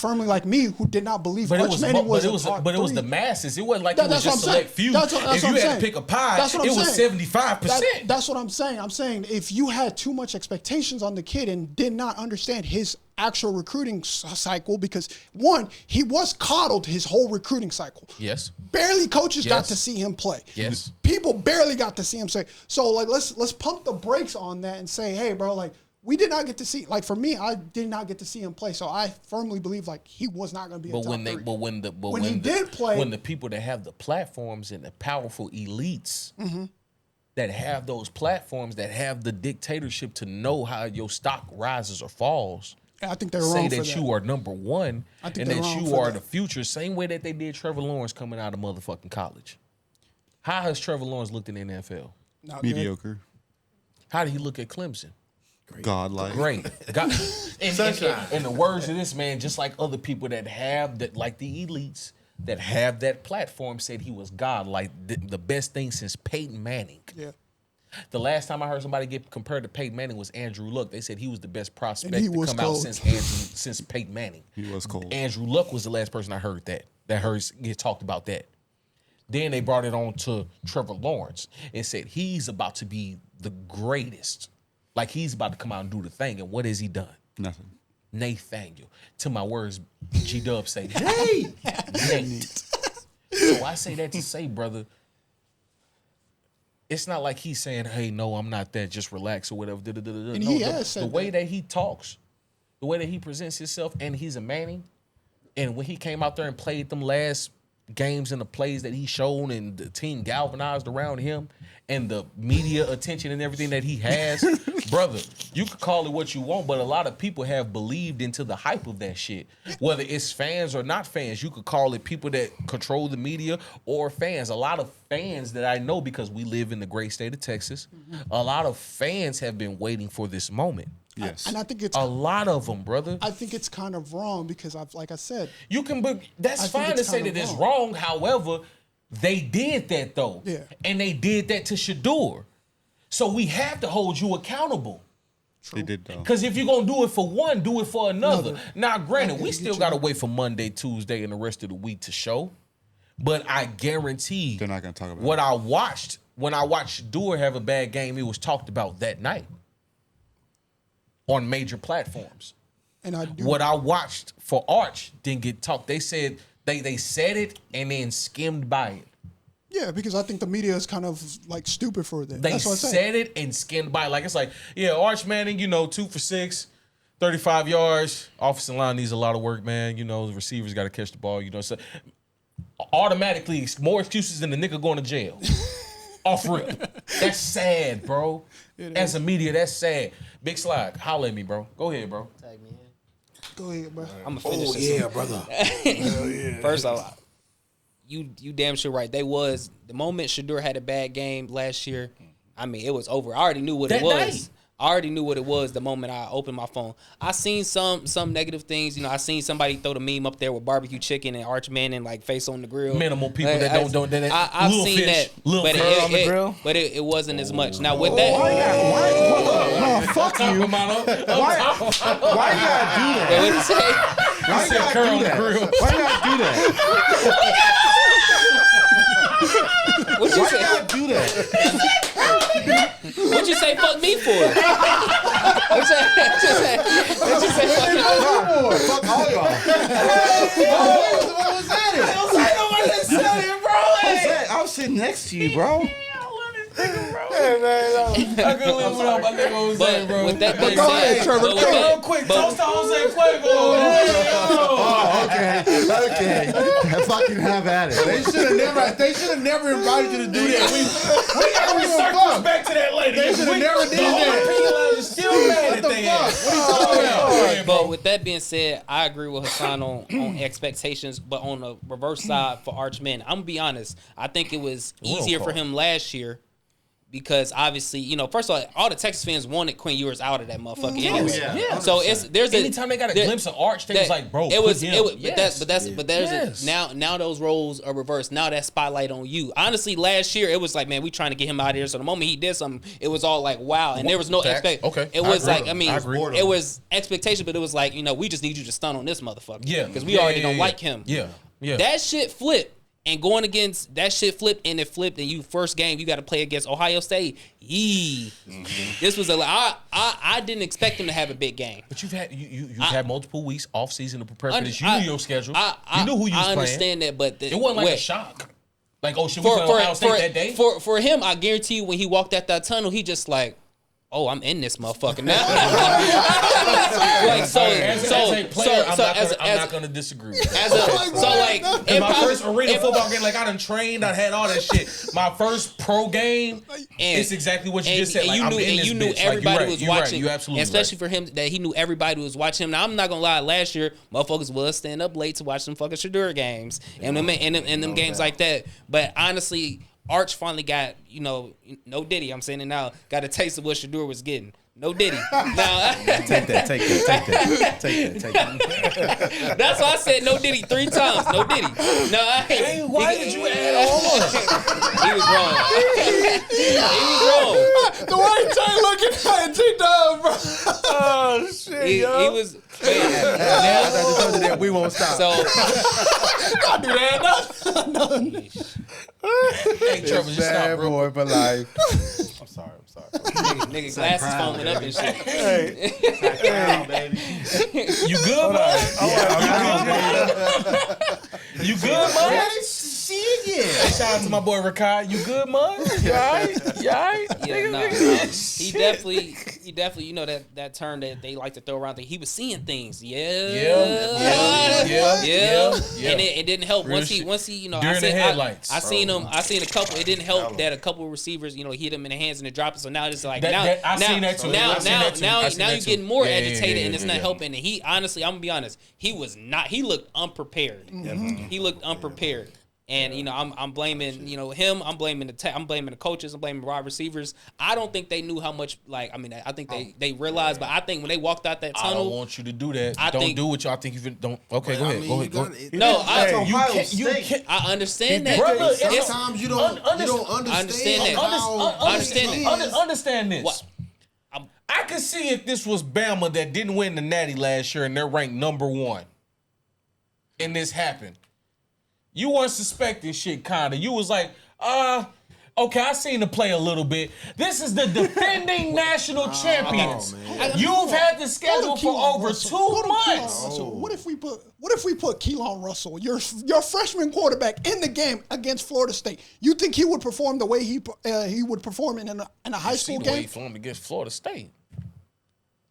firmly like me, who did not believe Arch Manning was a top 3. It was the masses. It wasn't like it was just select few. If you had to pick a pie, it was 75%. That's what I'm saying. I'm saying if you had too much expectations on the kid and did not understand his actual recruiting cycle, because one, he was coddled his whole recruiting cycle. Yes. Barely coaches got to see him play. Yes. People barely got to see him say. So like let's pump the brakes on that and say, hey, bro, like, we did not get to see, like, for me, I did not get to see him play. So I firmly believe like he was not going to be a top 3. When he did play, when the people that have the platforms and the powerful elites that have those platforms, that have the dictatorship to know how your stock rises or falls, I think they're wrong say for that you are number 1 and that you are the that. future, same way that they did Trevor Lawrence coming out of motherfucking college. How has Trevor Lawrence looked in the NFL? Not mediocre. How did he look at Clemson? Godlike. Great. God, in the words of this man, just like other people that have that, like the elites that have that platform, said he was godlike, the best thing since Peyton Manning. Yeah. The last time I heard somebody get compared to Peyton Manning was Andrew Luck. They said he was the best prospect to come cold. out since Peyton Manning. He was cold. Andrew Luck was the last person I heard get talked about that. Then they brought it on to Trevor Lawrence and said he's about to be the greatest. Like he's about to come out and do the thing. And what has he done? Nothing. Nathaniel. To my words, G-Dub say, hey, Nate. So I say that to say, brother, it's not like he's saying, hey, no, I'm not that, just relax or whatever. And he has said the way that he talks, the way that he presents himself, and he's a Manning, and when he came out there and played them last games and the plays that he showed and the team galvanized around him and the media attention and everything that he has, brother, you could call it what you want, but a lot of people have believed into the hype of that shit. Whether it's fans or not fans, you could call it people that control the media or fans. A lot of fans that I know, because we live in the great state of Texas, a lot of fans have been waiting for this moment. Yes. And I think it's a lot of them, brother. I think it's kind of wrong because like I said, you can, but that's fine to say that it's wrong. However, they did that though. Yeah. And they did that to Shador. So we have to hold you accountable. They did though. Because if you're going to do it for one, do it for another. Now, granted, we still got to wait for Monday, Tuesday, and the rest of the week to show. But I guarantee they're not going to talk about what I watched. When I watched Shador have a bad game, it was talked about that night on major platforms. And what I watched for Arch didn't get talked. They said they said it and then skimmed by it. Yeah, because I think the media is kind of like stupid for that. They said it and skimmed by it. Like it's like, yeah, Arch Manning, 2 for 6, 35 yards. Offensive line needs a lot of work, man. The receivers got to catch the ball. So automatically more excuses than the nigga going to jail. Off rip. That's sad, bro. As a media, that's sad. Big Slide, holla at me, bro. Go ahead, bro. Tag me in. Go ahead, bro. I'm gonna finish this. brother. First off, you damn sure right. The moment Shador had a bad game last year, I mean, it was over. I already knew what it was. Night. I already knew what it was the moment I opened my phone. I seen some negative things. I seen somebody throw the meme up there with barbecue chicken and Arch Manning like face on the grill. Minimal people that don't. I've seen fish, that, little but on the grill. But it wasn't as much. Now with that, fuck you. Why you gotta do that? what did he say? Why you gotta do that? Why you gotta do that? What you Why say? you gotta do that? What you say? Fuck me. me for? What you say? Fuck all y'all. What was that? I was sitting next to you, bro. I couldn't live without my nigga Jose, bro. With that being Go ahead, said, Trevor. Real quick, toast to Jose Fuego. Okay. If I can have at it. They should have never invited you to do that. We gotta research back to that lady. They should have never did that. Still mad at they ass. What are you talking about? but with that being said, I agree with Hassan on expectations, but on the reverse side for Archman, I'm gonna be honest. I think it was easier for him last year. Because obviously, you know, first of all the Texas fans wanted Quinn Ewers out of that motherfucker. Anyway. Yeah. So anytime they got a glimpse of Arch, they was like, bro, now those roles are reversed. Now that spotlight on you. Honestly, last year it was like, man, we trying to get him out of here. So the moment he did something, it was all like, wow, and there was no expectation. Okay, it was like, I mean, it was expectation, but it was like, you know, we just need you to stun on this motherfucker. Yeah, because we already don't like him. Yeah. That shit flipped. And going against that shit flipped, and you first game you got to play against Ohio State. This was I didn't expect him to have a big game. But you've had multiple weeks off season to prepare for this. You knew your schedule. You knew who you was playing. I understand that, but it wasn't like a shock. Like, oh, should we play Ohio State that day? For him, I guarantee you, when he walked out that tunnel, he just like, oh, I'm in this motherfucker now. I'm not gonna disagree with that. In my first arena football game, like I done trained, I had all that shit. My first pro game, it's exactly what you just said. Like, you knew everybody was watching. You absolutely especially for him, that he knew everybody was watching him. Now I'm not gonna lie, last year motherfuckers was staying up late to watch some fucking Shadur games and them games like that. But honestly, Arch finally got, you know, no Diddy, I'm saying it now, got a taste of what Shadur was getting. No Diddy. Now, Take that. that's why I said no Diddy 3 times. No Diddy. No, why did you add on? He was wrong. The way Jay looking at T-Dub, bro. Oh, shit, He was... We won't stop. So... Don't do that. No. Hey, Trevor, just stop, Bad bro. boy for life. I'm sorry. Nigga glasses foaming up and shit. You good, man? You good, man? Shout out to my boy Rakai. You good, man? You alright? Yeah, no. He definitely, you know, that term that they like to throw around. He was seeing things. Yeah. And it didn't help once he, you know, during the headlights. I seen a couple. It didn't help that a couple of receivers, you know, hit him in the hands and it dropped. So now it's like now you're getting more agitated and it's not helping. And he honestly, I'm gonna be honest, he looked unprepared. He looked unprepared. And you know, I'm blaming, you know, him. I'm blaming the coaches. I'm blaming wide receivers. I don't think they knew how much. Like, I mean, I think they realized, but I think when they walked out that tunnel, I don't want you to do that. I do what y'all think you don't. Okay, go ahead. Go ahead. No, You can't. I understand that. Brother, Sometimes you don't understand. Understand this. I could see if this was Bama that didn't win the Natty last year and they're ranked number 1, and this happened. You weren't suspecting shit, kinda. You was like, okay, I seen the play a little bit. This is the defending national champions. You've had the schedule for over 2 months. What if we put Keelan Russell, your freshman quarterback, in the game against Florida State? You think he would perform the way he would perform in a high school the way game? he performed against Florida State.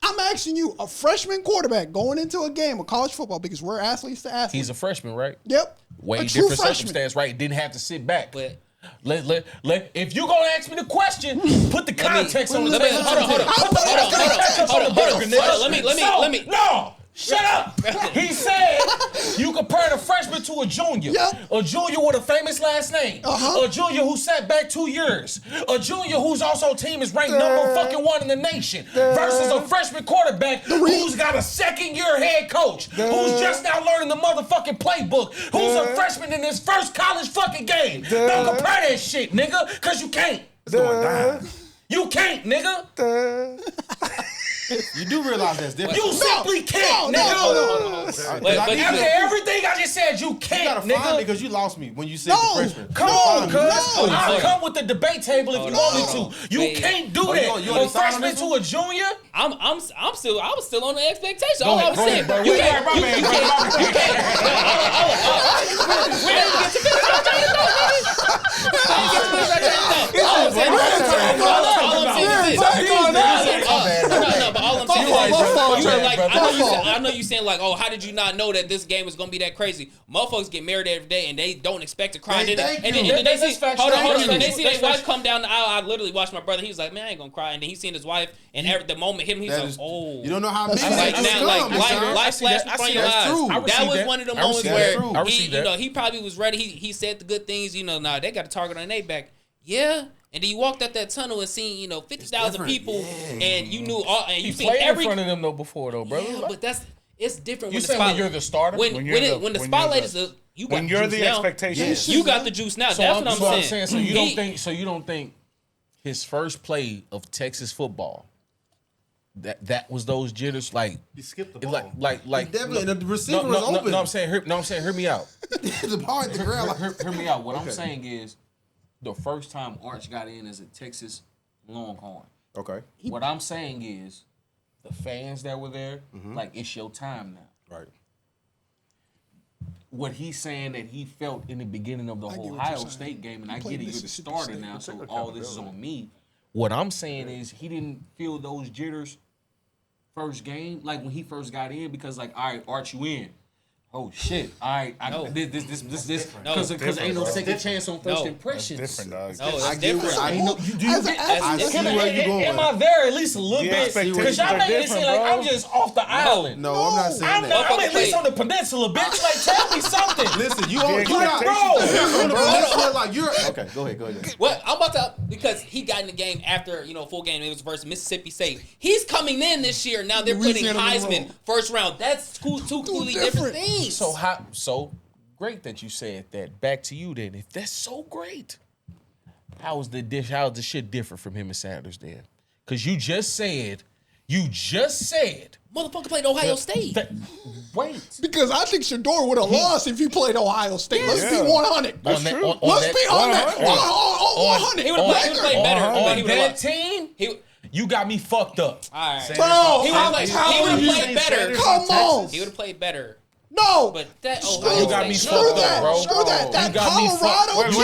I'm asking you, a freshman quarterback going into a game of college football, because we're athletes to athletes. He's a freshman, right? Yep. Way different circumstance, right? Didn't have to sit back. But if you gonna ask me the question, put the context on the table. Let me. No. Shut up! He said you compare the freshman to a junior. Yep. A junior with a famous last name. A junior who sat back 2 years. A junior whose also team is ranked number fucking 1 in the nation. Versus a freshman quarterback who's got a 2nd-year head coach. Who's just now learning the motherfucking playbook. Who's a freshman in his first college fucking game. Don't compare that shit, nigga, cause you can't. It's going down. You can't, nigga. You do realize that's different. You simply can't, nigga. No. After everything I just said, you You can't, gotta find nigga. me because you lost me when you said the freshman. Come on, cuz. no. I'll come with the debate table if you want me to. You Wait. can't do Oh, that. you From decide on freshman this to a junior. I was still on the expectation. All I was Go saying, ahead, bro. you Wait, can't. my man, bro. We didn't get to finish our train of thought, nigga. We didn't get to finish our train of thought. All I'm saying is but all I'm saying is I know you saying like, oh, how did you not know that this game was gonna be that crazy? Motherfuckers get married every day and they don't expect to cry. And then they see, hold on, and they see their wife come down the aisle. I literally watched my brother. He was like, man, I ain't gonna cry. And then he seen his wife, and the moment he's like, oh. You don't know how many Like now, life flashed in front of your eyes. That was one of the moments where he probably was ready. He said the good things. Nah, they got a target on their back. Yeah. And then you walked out that tunnel and seen 50,000 people, and you knew all. And you seen every in front of them though before though, brother. Yeah, but it's different. You saying when you're the starter? When the spotlight is you got when you're the expectation. You got the juice now. That's what I'm saying. So you don't think his first play of Texas football that was those jitters like He skipped the ball. like Definitely, the receiver was open. No, I'm saying hear me out. The ball hit the ground. Hear me out. What I'm saying is the first time Arch got in as a Texas Longhorn. Okay. What I'm saying is the fans that were there, like it's your time now. Right. What he's saying that he felt in the beginning of the get what Ohio you're saying. State game, and He I played get it, you're the Mississippi starter State. now, We'll so take all this is on me. What I'm saying is he didn't feel those jitters first game, like when he first got in, because like, all right, Arch, you in. Oh shit! All right, this, because ain't no second chance on first impressions. Different, dog. No, it's I get different. what I know. You do you get I see where you going. Am I there at least a little bit? expectations Because y'all are making it seem different, like bro. I'm just off the island. No, I'm not saying I'm that. at least on the peninsula, bitch. Like, tell me something. Listen, you Yeah, not expectations bro. are different, Like you're okay. Go ahead. Well, I'm about to because he got in the game after full game. It was versus Mississippi State. He's coming in this year. Now they're putting Louisiana Heisman Monroe. first round. That's two completely different things. So great that you said that. Back to you then. If that's so great, how is the shit different from him and Sanders then? Because you just said Motherfucker played Ohio State. wait. Because I think Shador would have lost if he played Ohio State. Let's be 100. That's true. Let's be on that. 100. He would have played better. On that team, you got me fucked up. All right. Bro, He I'm would have telling you. played better. Come on. He would have played better. No. But that You got me State- fucked up, bro. Screw that. That You got me Colorado fucked- team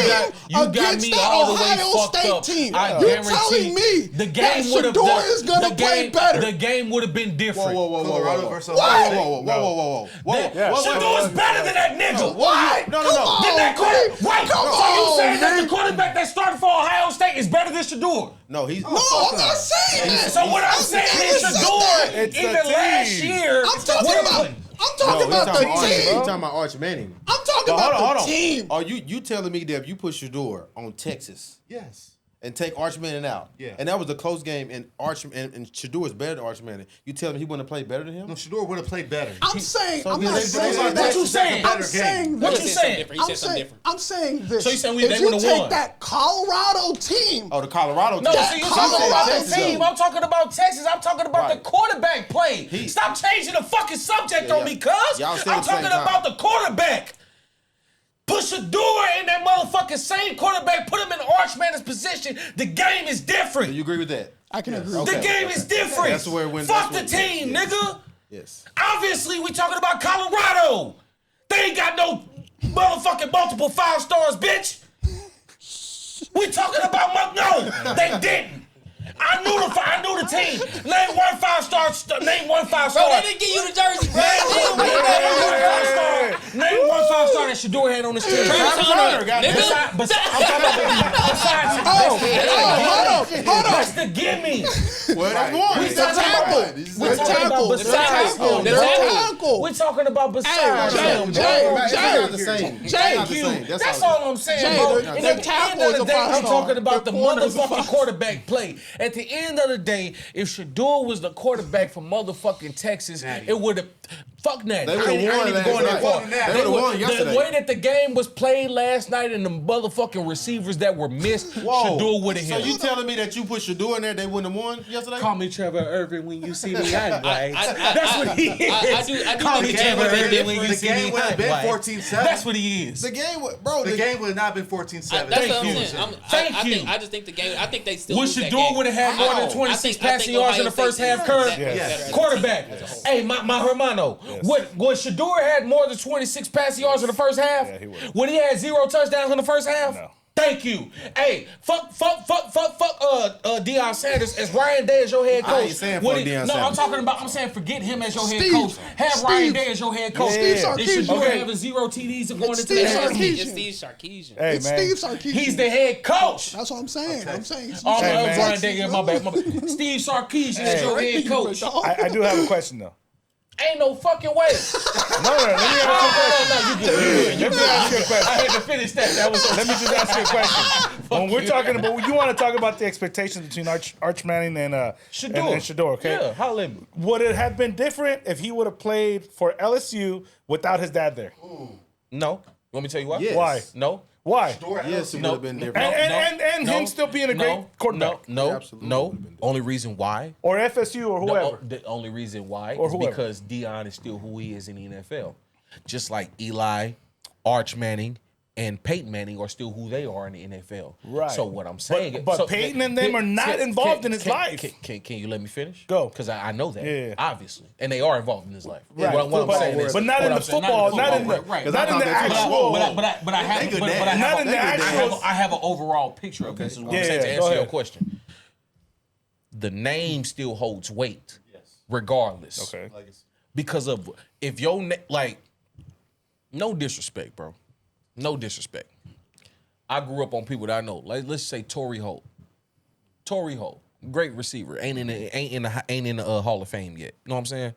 you got against me that all the way Ohio fucked State up. team. I You're guarantee telling me the game that would have Shador is going to play better. The game would have been different. Colorado versus Whoa. Shador's better than that nigga. What? No. Did that quarterback? Wait. Come So you on, saying that man. the quarterback that started for Ohio State is better than Shador? No, he's No, I'm not saying that. So what I'm saying is Shador, It's even the last team. year, I'm talking about the He's team. talking about Arch Manning. I'm talking about the team. Are you telling me that if you put Shador on Texas Yes. and take Arch Manning out, Yeah. and that was a close game, and Shador is better than Arch Manning, you telling me he wouldn't have played better than him? No, Shador would have played better. I'm saying, I'm then not they- saying they- that. What you saying? I'm saying What this. you saying? He said something different. I'm saying this. So you saying if they you would've take won? that Colorado team, Oh, the Colorado No, team. so you're That talking about Colorado the team. I'm talking about Texas. I'm talking about the Right. quarterback play. Stop changing the fucking subject on me, cuz. Y'all said I'm at the same talking time. about the quarterback. Put Shador in that motherfucking same quarterback. Put him in Arch Manning's position. The game is different. You agree with that? I can agree. The game is different. That's where it went- Fuck that's the where- team, yes. nigga. Yes. Obviously, we talking about Colorado. They ain't got no motherfucking multiple 5 stars, bitch. We talking about no, they didn't. I knew the team. Name one 5-star. Name one 5-star. Bro, they didn't give you the jersey, bro. Name one 5-star that Shador had on his team. Hold on. That's the gimme. Well, that's one. We It's talking tackle. about besides him. The tackle. We're talking about besides him. Jay, It's not the same. It's not the Thank same. you. That's all I'm saying, Jay, bro. the And at the tackle end is of the a day, I'm 5-star. talking about the The corner is a motherfucking 5-star. quarterback play. At the end of the day, if Shador was the quarterback for motherfucking Texas, it would have. Fuck that. They would've I ain't won even last going that night. far. They would've won yesterday. The way that the game was played last night and the motherfucking receivers that were missed, Shador would have hit. So you telling me that you put Shador in there, they wouldn't have won yesterday? Call me Trevor Irvin when you see me. That's what he is. I do Call think me the game Trevor would've been Irvin when you different. The see me. game would have been 14-7. That's what he is. The game, bro. The game would have not been 14-7. That's what I'm Thank you. saying. Thank you. I just think the game. I think they still. Wish lose that Shador game. would have had more than 26 passing yards in the first half. Curve. Yes. Quarterback. Hey, my hermano. Would Shador had more than 26 passing yards in the first half? Yeah, he would. Would he had 0 touchdowns in the first half? No. Thank you. Hey, fuck, Deion Sanders as Ryan Day as your head coach. I ain't saying fuck Deion No, Sanders. I'm saying forget him as your head Steve. coach. Have Ryan Day as your head coach. Steve And Shador Sarkisian. having 0 TDs and going into Steve the Sarkisian. It's Steve Sarkisian. Hey, It's man. Steve Sarkisian. He's the head coach. That's what I'm saying. I'm saying. Oh, Hey, no, man. Ryan Day, my bad. Steve Sarkisian is your head coach. I do have a question, though. Ain't no fucking way. No, let me ask you a question. You good. Let me ask you a question. I had to finish that. That was Let me just ask you a question. When we're talking about, you want to talk about the expectations between Arch Manning and Shador, okay? Yeah, holla at me. Would it have been different if he would have played for LSU without his dad there? No. Want me to tell you why? Yes. Why? No. Why? Yes, it would No. have been different. And him still being a great quarterback. No. Absolutely No. would've been Only reason why. Or FSU or whoever. The only reason why Or is whoever. because Deion is still who he is in the NFL. Just like Eli, Arch Manning, and Peyton Manning are still who they are in the NFL. Right. So what I'm saying, But Peyton and them are not involved in his life. Can you let me finish? Go. Because I know that. Yeah. Obviously, and they are involved in his life. Right. What I'm saying is, But not in what the I'm saying- football, not in the right. not in the actual. But I have, good but dad. I have, Not in the actual- I have an overall picture of this. Is what I'm saying to go answer your ahead. question. The name still holds weight, regardless. Okay. Because of if your like, no disrespect, bro, no disrespect. I grew up on people that I know. Like, let's say Torrey Holt. Torrey Holt, great receiver, ain't in the Hall of Fame yet. You know what I'm saying?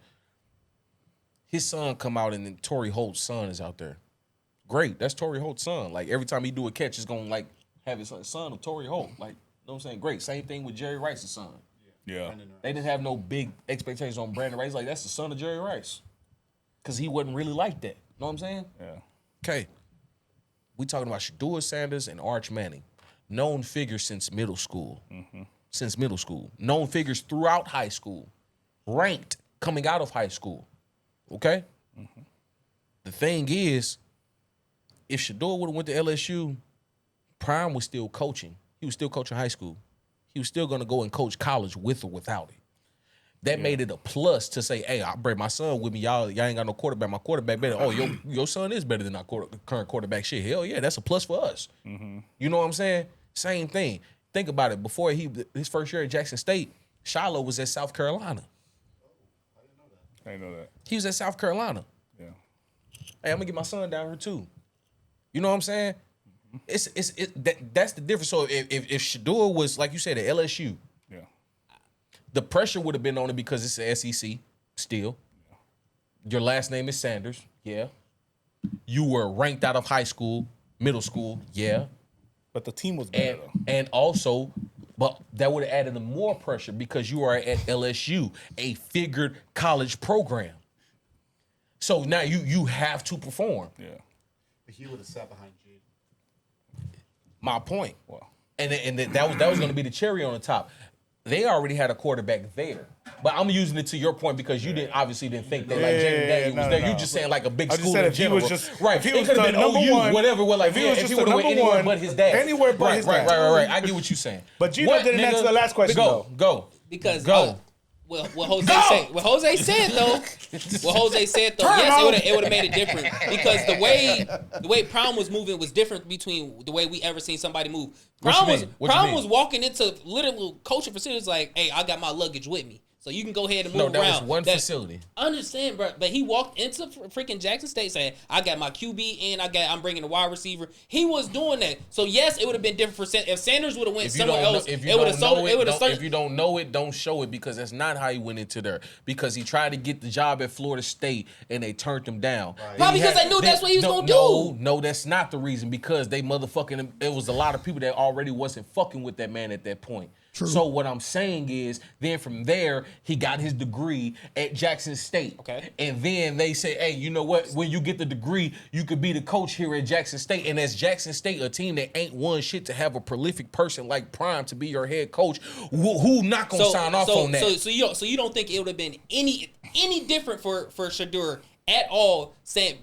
His son come out and then Torrey Holt's son is out there. Great, that's Torrey Holt's son. Like every time he do a catch, it's gonna like have his son of Torrey Holt. Like, you know what I'm saying? Great. Same thing with Jerry Rice's son. Yeah. They didn't have no big expectations on Brandon Rice. Like, that's the son of Jerry Rice. Because he wasn't really like that. You know what I'm saying? Yeah. Okay. We talking about Shador Sanders and Arch Manning. Known figures since middle school. Since middle school. Known figures throughout high school. Ranked coming out of high school. Okay? The thing is, if Shador would have went to LSU, Prime was still coaching. He was still coaching high school. He was still going to go and coach college with or without it. That made it a plus to say, hey, I bring my son with me. Y'all ain't got no quarterback. My quarterback better. Oh, your son is better than our current quarterback. Shit, hell yeah, that's a plus for us. You know what I'm saying? Same thing. Think about it. Before his first year at Jackson State, Shiloh was at South Carolina. I didn't know that. He was at South Carolina. Yeah. Hey, I'm gonna get my son down here too. You know what I'm saying? That's the difference. So if Shador was, like you said, at LSU, Yeah. the pressure would have been on it because it's the SEC still. Your last name is Sanders, yeah. You were ranked out of high school, middle school, yeah. But the team was better, though. And also, but that would have added more pressure because you are at LSU, a figured college program. So now you have to perform. Yeah. But he would have sat behind Jade. My point. Wow. And that was going to be the cherry on the top. They already had a quarterback there, but I'm using it to your point because you obviously didn't think that like Jaden Daniels was there. You just saying like a big I just school said in if he general. was just right. if he It was could have the been number OU, one, whatever. Like if he was just if he the would have went number anywhere one, but his dad. anywhere but his dad. Right. I get what you're saying. But Gino didn't answer the last question, though. Go. Because Go. What Jose said. What Jose said though. Yes, it would have made it different because the way Prime was moving was different between the way we ever seen somebody move. Prime was walking into literal coaching facilities like, "Hey, I got my luggage with me, so you can go ahead and move around." No, that was one facility. I understand, bro, but he walked into freaking Jackson State saying, "I got my QB and I'm bringing a wide receiver." He was doing that, so yes, it would have been different for if Sanders would have went somewhere else. If you don't know it, don't show it because that's not how he went into there. Because he tried to get the job at Florida State and they turned him down. Right. Probably because they knew that's what he was gonna do. No, that's not the reason. Because they it was a lot of people that already wasn't fucking with that man at that point. True. So what I'm saying is, then from there, he got his degree at Jackson State. Okay. And then they say, hey, you know what? When you get the degree, you could be the coach here at Jackson State. And as Jackson State, a team that ain't won shit, to have a prolific person like Prime to be your head coach, who not gonna sign off on that? So you don't think it would have been any different for Shedeur at all,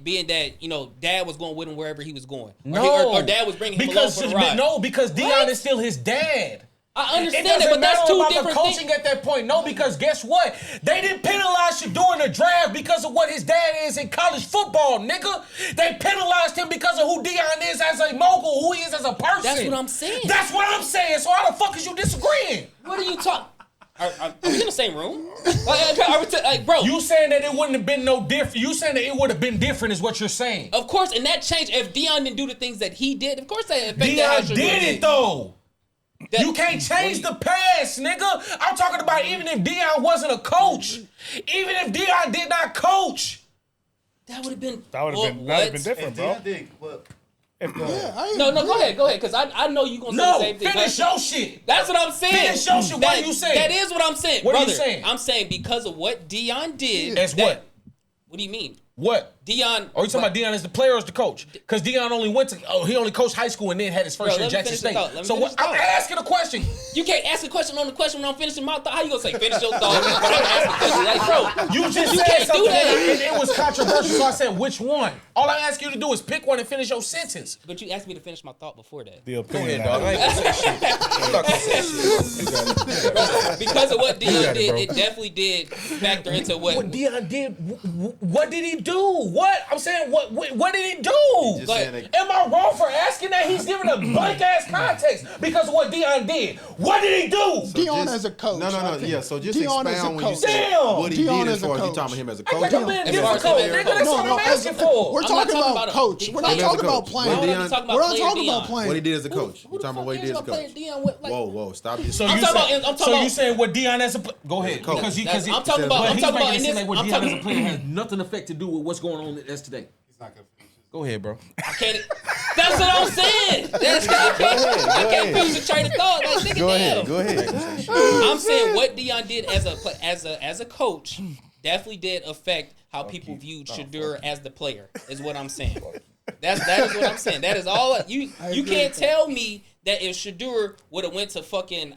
being that, you know, Dad was going with him wherever he was going? Or Dad was bringing him along for the ride? No, because Deion is still his dad. I understand it that, but that's two different the coaching things. at that point. No, because guess what? They didn't penalize Shedeur in the draft because of what his dad is in college football, nigga. They penalized him because of who Deion is as a mogul, who he is as a person. That's what I'm saying. That's what I'm saying. So how the fuck is you disagreeing? What are you talking? Are we in the same room? Bro. You saying that it wouldn't have been no different. You saying that it would have been different is what you're saying. Of course, and that changed. If Deion didn't do the things that he did, of course that affected how Deion did it though. You can't change the past, nigga. I'm talking about even if Deion wasn't a coach, even if Deion did not coach, that would have been different, bro. No, go ahead, because I know you gonna say the same thing. Finish your shit. That's what I'm saying. Finish your shit. What are you saying? That is what I'm saying. What brother, are you saying? I'm saying because of what Deion did. As what? What do you mean? What? Deion. Are you talking about Deion as the player or as the coach? Because Deion only he only coached high school and then had his first year at Jackson State. So what? I'm asking a question. You can't ask a question on the question when I'm finishing my thought. How you gonna say finish your thought? When I'm asking a question, like, bro, you just you said can't something do that. and it was controversial. So I said which one. All I ask you to do is pick one and finish your sentence. But you asked me to finish my thought before that. The opinion, dog. I ain't gonna say shit. I'm not gonna say shit. Because of what Deion did, it definitely did factor into what Deion did. What did he do? What? I'm saying, what did he do? Am I wrong for asking that? He's giving a blank ass context because of what Deion did. What did he do? Deion as a coach. No. Yeah, so just Deion as a expound when you coach. say Damn. what he Deion did as as a far as you coach. talking about him as a I coach. think I'm being difficult, nigga. That's what I'm asking for. We're I'm talking not talking about about coach. We're not Deion as a talking about coach. playing. What We're Deion- not talking We're about not playing talking about Deion. playing. What he did as a coach. Who You the talking about fuck what he did as a cares about coach. playing Deion with, like, Whoa, stop this. So I'm you talking say- about- I'm so talking you about- saying what Deion as a go ahead coach. because I'm talking about what in he's making this. it seem like what I'm Deion talking. as a player has nothing effect to do with what's going on as today. Go ahead, bro. I can't. That's what I'm saying. I can't finish the train of thought. Like, nigga, damn. Go ahead. I'm saying what Deion did as a coach definitely did affect how people viewed Shedeur as the player. Is what I'm saying. That is what I'm saying. That is all you can't tell me that if Shedeur would have went to fucking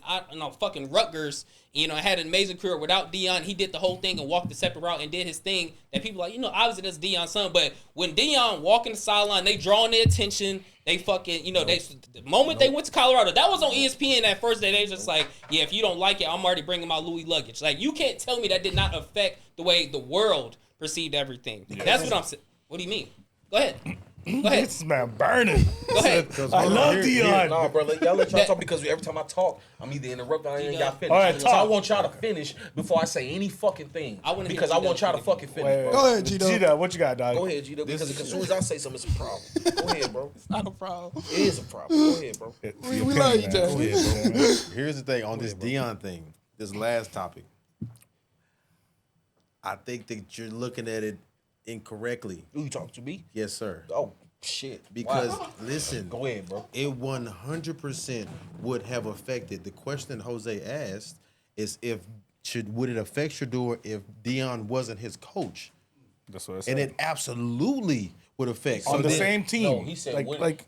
Rutgers, you know, had an amazing career without Deion, he did the whole thing and walked the separate route and did his thing. That people like, you know, obviously that's Deion's son, but when Deion walking the sideline, they drawing their attention. They fucking, you know, the moment they went to Colorado, that was on ESPN that first day. They just like, yeah, if you don't like it, I'm already bringing my Louis luggage. Like, you can't tell me that did not affect the way the world perceived everything. That's what I'm saying. What do you mean? Go ahead. Go ahead. This man burning. Go ahead. I love Deion. Nah, bro, y'all let y'all talk because every time I talk, I'm either interrupting or y'all finish. All right, so I talk. want y'all to finish before I say any fucking thing. I wanna hear because I G-Dub want y'all to finish. fucking finish, Wait, bro. Go ahead, G-Dub. G-Dub, what you got, dog? Go ahead, G-Dub, because as soon as I say something, it's a problem. Go ahead, bro. Not a problem. It is a problem. Go ahead, bro. We love you, Jack. Here's the thing on this Deion thing, this last topic. I think that you're looking at it incorrectly. Who you talking to me? Yes, sir. Oh, shit. Because Wow. listen, Go ahead, bro. it 100% would have affected. The question Jose asked is would it affect Shedeur if Deion wasn't his coach? That's what I said. And it absolutely would affect. on So the then- same team. No, he said like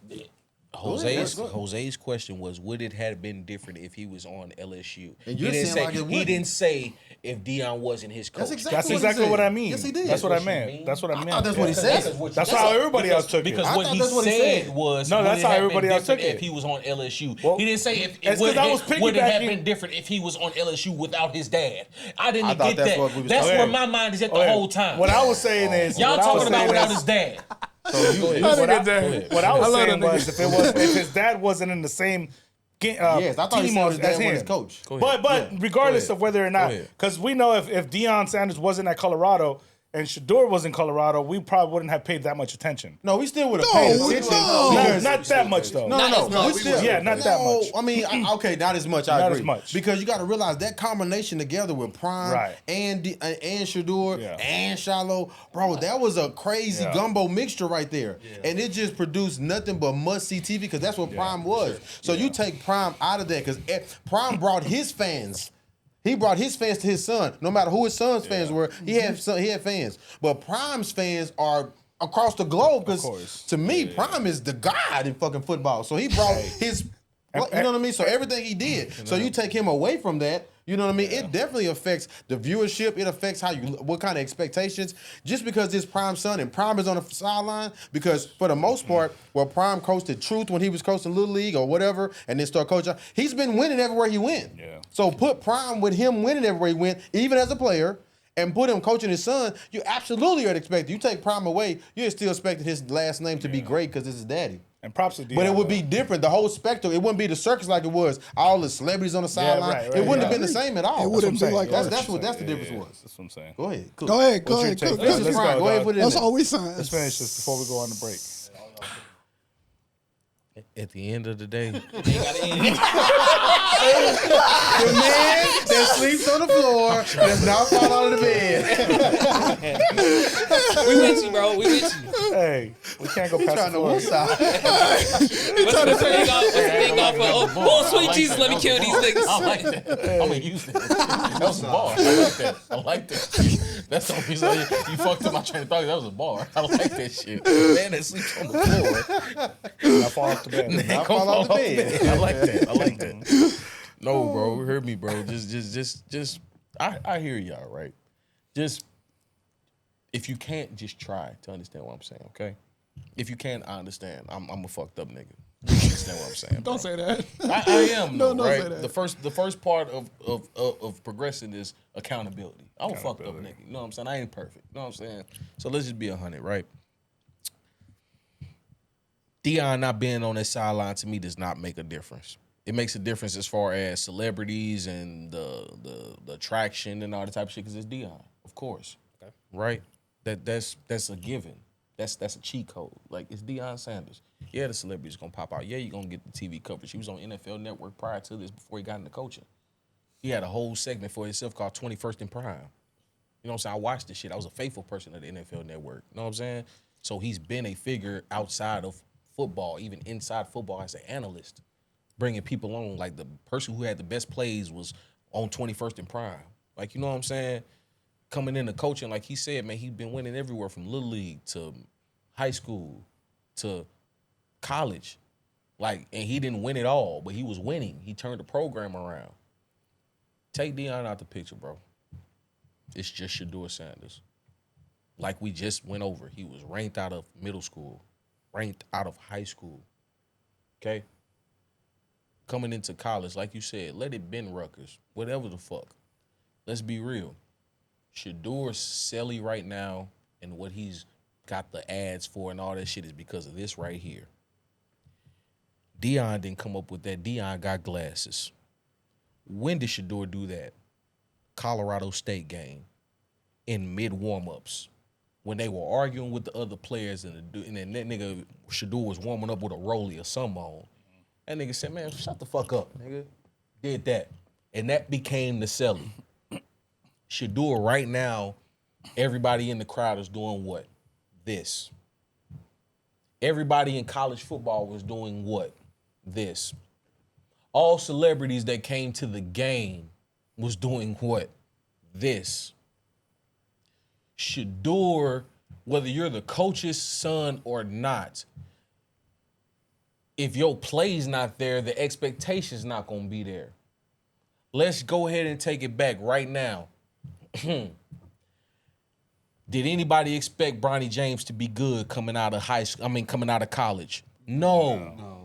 Jose's question was, would it have been different if he was on LSU? And you're saying like it he wouldn't. didn't say if Deion wasn't his coach. That's he exactly said. what I mean. Yes, he did. That's what I That's what you meant. mean? That's what I meant. thought that's what he Yeah. said. That's how everybody else took it. Because I what thought he that's what he said said. was, No, would that's it how have been everybody else different took it. if he was on LSU. Well, He didn't say if it's it 'cause I was would it have piggybacking- been different if he was on LSU without his dad. I didn't I thought get that's that. what we was That's talking where about. my mind is at the Okay. whole time. What I was saying is Y'all what I was talking about saying without is- his dad. What I was saying was if his dad wasn't in the same Yes, I thought he team said his dad as was him. his coach. But regardless Go of whether or not, ahead. because we know if Deion Sanders wasn't at Colorado, and Shador was in Colorado, we probably wouldn't have paid that much attention. No, we still would have paid attention. Not that much though. No, Not as much. Not that much. I mean, okay, not as much. I Not agree. as much. Because you got to realize that combination together with Prime and Shador and Shiloh, bro, that was a crazy gumbo mixture right there. And it just produced nothing but must-see TV because that's what Prime was. So you take Prime out of that because Prime brought his fans. He brought his fans to his son. No matter who his son's fans were, he had fans. But Prime's fans are across the globe because to me, Prime is the god in fucking football. So he brought his, you know what I mean? So everything he did. So you take him away from that, you know what I mean? It definitely affects the viewership. It affects what kind of expectations. Just because it's Prime's son and Prime is on the sideline, because for the most part, where Prime coached at Truth when he was coaching Little League or whatever, and then start coaching, he's been winning everywhere he went. Yeah. So put Prime with him winning everywhere he went, even as a player, and put him coaching his son, you absolutely are expected. You take Prime away, you're still expecting his last name to be great because it's his daddy. And props to Deion. But it would be different. The whole spectrum. It wouldn't be the circus like it was. All the celebrities on the sideline. It wouldn't have been the same at all. It wouldn't be like that's the difference was. That's what I'm saying. Go ahead. Cool. Go ahead. Let's go go ahead. Put it in That's there. all we signed. Let's finish this before we go on the break. At the end of the day, The man that sleeps on the floor does not fall out of the bed. We with you, bro. We with you. Hey, we can't go past the Trying to floor. one side. What's the thing off of? Oh, sweet Jesus, let me kill these niggas. I like that. I'm gonna use that. That was a bar. I like that. I like that. That's the only reason you fucked up my train of thought. That was a bar. I like that shit. Man that sleeps on the floor. Not fall off the bed. Not fall off the bed. I like that. I like that. No, bro. You heard me, bro. Just. I hear y'all, right? Just if you can't, just try to understand what I'm saying, okay? If you can't, I understand. I'm a fucked up nigga. You understand what I'm saying? Don't say that. I am. No, No, don't right? say that. The first part of progressing is accountability. I'm a fucked up nigga. You know what I'm saying? I ain't perfect. You know what I'm saying? So let's just be 100, right? Deion not being on that sideline to me does not make a difference. It makes a difference as far as celebrities and the attraction and all the type of shit because it's Deion, of course. Okay. Right? That's a given. That's a cheat code. Like it's Deion Sanders. Yeah, the celebrity's gonna pop out. Yeah, you're gonna get the TV coverage. He was on NFL Network prior to this before he got into coaching. He had a whole segment for himself called 21st in Prime. You know what I'm saying? I watched this shit. I was a faithful person of the NFL Network. You know what I'm saying? So he's been a figure outside of football, even inside football as an analyst, bringing people on. Like the person who had the best plays was on 21st in Prime. Like, you know what I'm saying? Coming into coaching, like he said, man, he's been winning everywhere from Little League to high school to college. Like, and he didn't win it all, but he was winning. He turned the program around. Take Deion out the picture, bro. It's just Shador Sanders. Like we just went over. He was ranked out of middle school, ranked out of high school. Okay? Coming into college, like you said, let it bend Rutgers. Whatever the fuck. Let's be real. Shador's silly right now, and what he's got the ads for and all that shit is because of this right here. Deion didn't come up with that. Deion got glasses. When did Shador do that? Colorado State game in mid warm-ups when they were arguing with the other players and then that nigga Shador was warming up with a rollie or something on. That nigga said, man, shut the fuck up, nigga. Did that. And that became the selling. Shador right now, everybody in the crowd is doing what? This. Everybody in college football was doing what? This. All celebrities that came to the game was doing what? This. Shador, whether you're the coach's son or not, if your play's not there, the expectation's not going to be there. Let's go ahead and take it back right now. Did anybody expect Bronny James to be good coming out of coming out of college? No.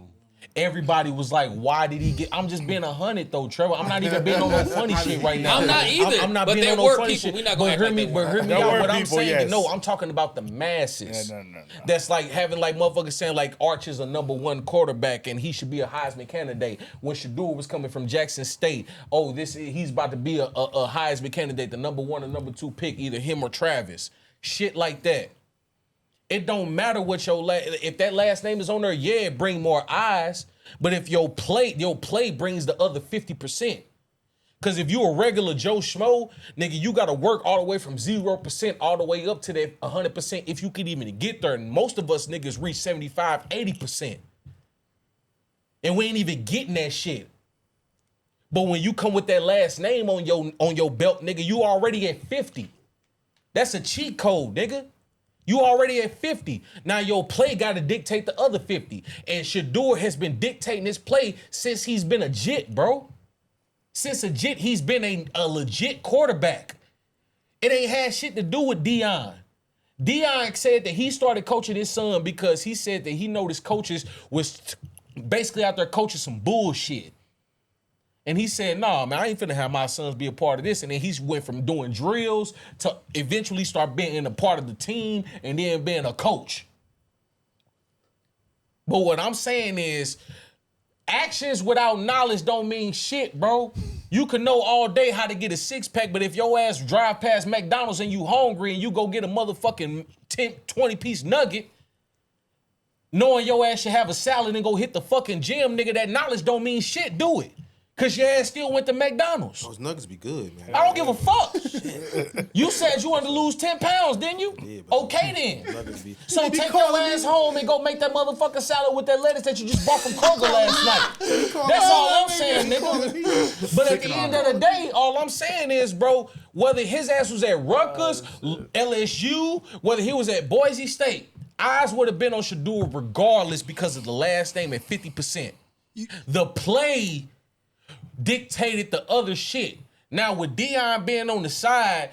Everybody was like, why did he get... I'm just being 100 though, Trevor. I'm not even being on no funny shit right now. I'm not either. I'm not but being there on no were funny people. shit. We're not going to hear me There out. were What I'm people, saying, yes. no, I'm talking about the masses. No. That's like having like motherfuckers saying like Arch is a number one quarterback and he should be a Heisman candidate. When Shador was coming from Jackson State, he's about to be a Heisman candidate, the number one or number two pick, either him or Travis. shit like that. It don't matter what if that last name is on there, yeah, it bring more eyes. But if your play brings the other 50%. Because if you a regular Joe Schmo, nigga, you got to work all the way from 0% all the way up to that 100% if you could even get there. And most of us niggas reach 75, 80%. And we ain't even getting that shit. But when you come with that last name on your belt, nigga, you already at 50. That's a cheat code, nigga. You already at 50. Now your play got to dictate the other 50. And Shedeur has been dictating his play since he's been a jit, bro. Since a jit, he's been a legit quarterback. It ain't had shit to do with Deion. Deion said that he started coaching his son because he said that he noticed coaches was basically out there coaching some bullshit. And he said, nah, man, I ain't finna have my sons be a part of this. And then he went from doing drills to eventually start being a part of the team and then being a coach. But what I'm saying is, actions without knowledge don't mean shit, bro. You can know all day how to get a six-pack, but if your ass drive past McDonald's and you hungry and you go get a motherfucking 10, 20-piece nugget, knowing your ass should have a salad and go hit the fucking gym, nigga, that knowledge don't mean shit, do it. Cause your ass still went to McDonald's. Those nuggets be good, man. I don't give a fuck. You said you wanted to lose 10 pounds, didn't you? Yeah, but okay then. Be, so take your ass home and go make that motherfucking salad with that lettuce that you just bought from Kroger last night. That's all I'm saying, nigga. But at the end of the day, all I'm saying is, bro, whether his ass was at Rutgers, LSU, whether he was at Boise State, eyes would have been on Shedeur regardless because of the last name at 50%. The play dictated the other shit. Now with Deion being on the side,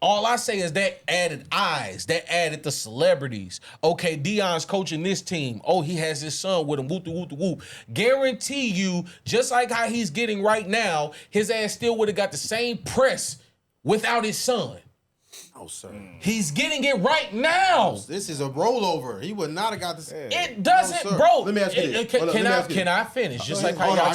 all I say is that added eyes, that added the celebrities. Okay, Deion's coaching this team. Oh, he has his son with him. Whoop, whoop, whoop. Guarantee you, just like how he's getting right now, his ass still would have got the same press without his son. Oh, sir. He's getting it right now. This is a rollover. He would not have got this. It doesn't, bro. Let me ask you this. Can I finish? Just like how y'all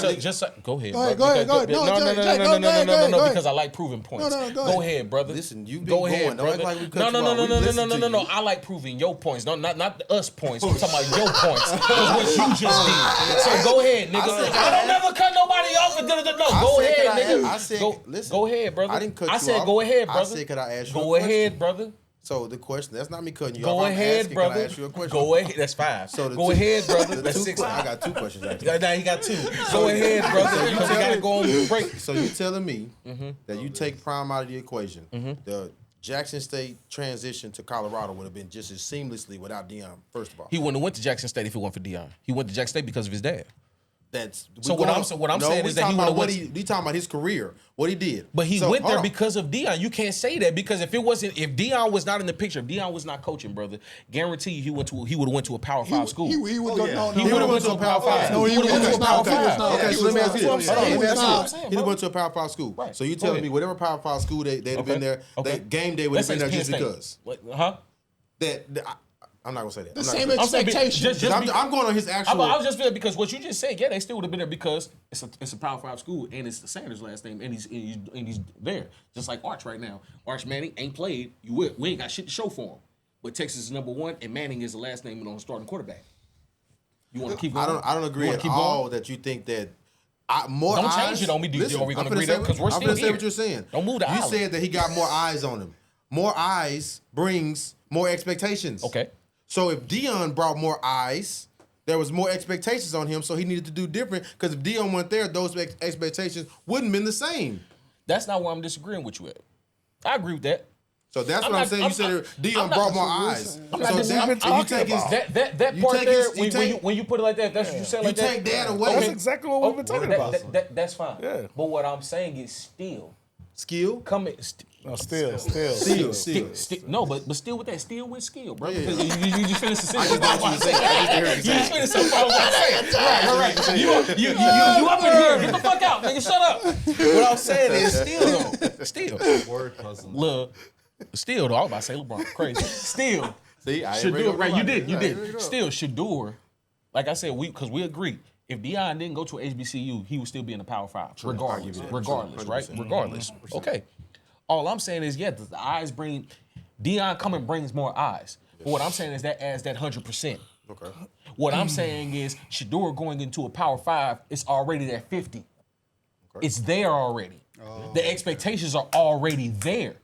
go ahead. Go ahead. No, because I like proving points. Go ahead, brother. Listen, you go ahead, brother. No. I like proving your points. No, not us points. I'm talking about your points. What you just did. So go ahead, nigga. I don't never cut nobody off. No, go ahead, nigga. I said, listen. Go ahead, brother. I didn't cut you off. I said, go ahead, brother. I said, could I ask you Go ahead, brother. So the question, that's not me cutting you off. Go ahead, brother. Can I ask you a question? Go ahead. That's 5. So go ahead, brother. That's 6. I got 2 questions. Now you got 2. Go ahead, brother. Because we got to go on break. So you telling me that you take Prime out of the equation, the Jackson State transition to Colorado would have been just as seamlessly without Deion, first of all. He wouldn't have went to Jackson State if it weren't for Deion. He went to Jackson State because of his dad. What I'm saying is that he would have went. We talking about his career, what he did. But he went there because of Deion. You can't say that because if Deion was not in the picture, if Deion was not coaching, brother, guarantee you he would have went to a Power 5 school. He would have went to a Power 5. No, he would have went to a Power 5. Okay, so let me ask you this. He went to a Power 5 school. Right. So you telling me whatever Power 5 school they'd have been there, that game day would have been there just because? Huh? I'm not gonna say that. The same expectations. I'm going on his actual. I was just feeling because what you just said, yeah, they still would have been there because it's a Power 5 school and it's the Sanders last name and he's there. Just like Arch right now. Arch Manning ain't played. We ain't got shit to show for him. But Texas is number 1 and Manning is the last name on the starting quarterback. You want to keep going? I don't agree at all that you think that. Don't eyes, change it on me. Are we going to agree there? Because we're still here. I'm going to say what you're saying. Don't move the You said that he got more eyes on him. More eyes brings more expectations. Okay. So if Deion brought more eyes, there was more expectations on him, so he needed to do different. Because if Deion went there, those expectations wouldn't have been the same. That's not where I'm disagreeing with you at. I agree with that. So that's what I'm saying. You said Deion brought more eyes. I'm not talking about that part there. When you put it like that, that's what you said. Like that. You take that away. That's exactly what we've been talking about. That's fine. Yeah. But what I'm saying is still skill. No, still. No, but still with that, still with skill, bro. Yeah. You just finished the sentence. You just finished the sentence. Right. You up in here? Get the fuck out, nigga. Shut up. What I'm saying is still. Word puzzle. Look, still though. I was about to say LeBron. Crazy. Still. See, I Shedeur, right? You did. Still, Shedeur. Like I said, because we agree. If Deion didn't go to HBCU, he would still be in the Power 5, regardless, right? Regardless. Okay. All I'm saying is, yeah, the eyes bring. Deion coming brings more eyes. But what I'm saying is that adds that 100%. Okay. What I'm saying is Shedeur going into a Power 5 is already at 50. Okay. It's there already. The expectations are already there.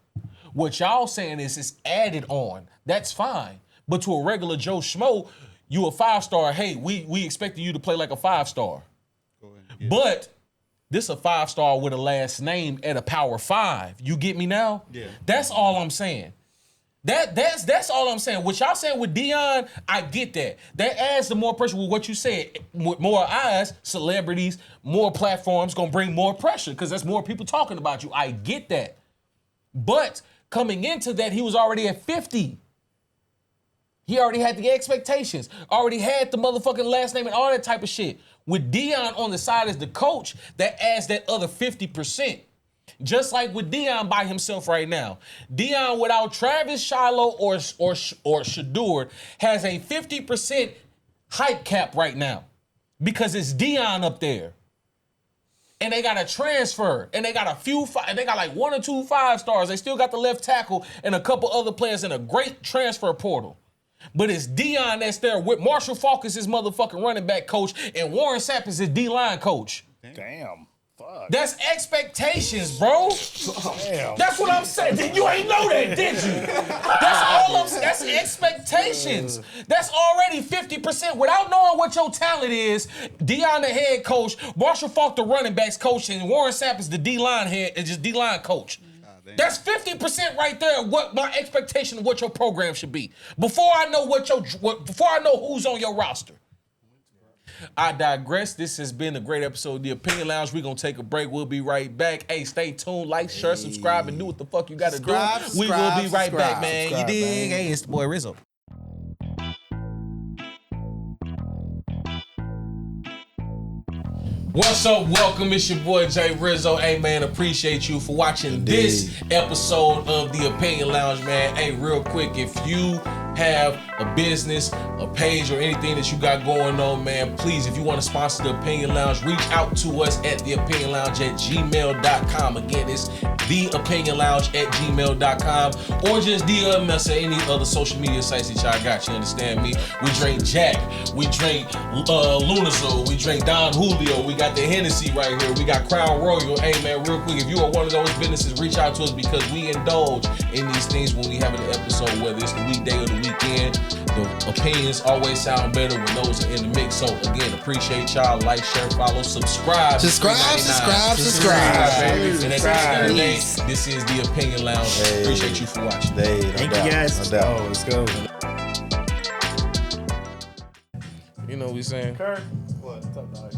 What y'all saying is it's added on. That's fine. But to a regular Joe Schmo, you a 5-star. Hey, we expected you to play like a 5-star. Yeah. But this a 5-star with a last name at a Power 5. You get me now? Yeah. That's all I'm saying. That's all I'm saying. What y'all saying with Deion, I get that. That adds the more pressure with what you said. With more eyes, celebrities, more platforms, gonna bring more pressure because there's more people talking about you. I get that. But coming into that, he was already at 50. He already had the expectations, already had the motherfucking last name and all that type of shit. With Deion on the side as the coach, that adds that other 50%. Just like with Deion by himself right now. Deion without Travis, Shiloh, or Shedeur has a 50% hype cap right now because it's Deion up there. And they got a transfer, and they got they got like 1 or 2 5-stars. They still got the left tackle and a couple other players in a great transfer portal. But it's Deion that's there with Marshall Faulk as his motherfucking running back coach and Warren Sapp is his D-line coach. Damn. Fuck. That's expectations, bro. Damn. That's what I'm saying. You ain't know that, did you? That's all I'm saying. That's expectations. That's already 50%. Without knowing what your talent is, Deion the head coach, Marshall Faulk the running backs coach, and Warren Sapp is the D-line head, is just D-line coach. That's 50% right there. What my expectation of what your program should be. Before I know before I know who's on your roster. I digress. This has been a great episode of The Opinion Lounge. We're going to take a break. We'll be right back. Hey, stay tuned. Like, share, subscribe, and do what the fuck you got to do. We will be right back, man. You dig? Hey, it's the boy Rizzo. What's up? Welcome. It's your boy Jay Rizzo. Hey, man, appreciate you for watching this episode of The Opinion Lounge, man. Hey, real quick, if you have a business, a page, or anything that you got going on, man, please, if you want to sponsor The Opinion Lounge, reach out to us at theopinionlounge@gmail.com. Again, it's theopinionlounge@gmail.com, or just DM us at any other social media sites that y'all got. You understand me? We drink Jack. We drink Lunazol. We drink Don Julio. We got the Hennessy right here. We got Crown Royal. Hey, man, real quick, if you are one of those businesses, reach out to us because we indulge in these things when we have an episode, whether it's the weekday or the weekend. The opinions always sound better when those are in the mix. So, again, appreciate y'all. Like, share, follow, subscribe. Subscribe. Baby. And at the end of the day, this is The Opinion Lounge. Hey. Appreciate you for watching. Thank you, guys. Oh, let's go. You know what we saying? Kirk. What's up, dog?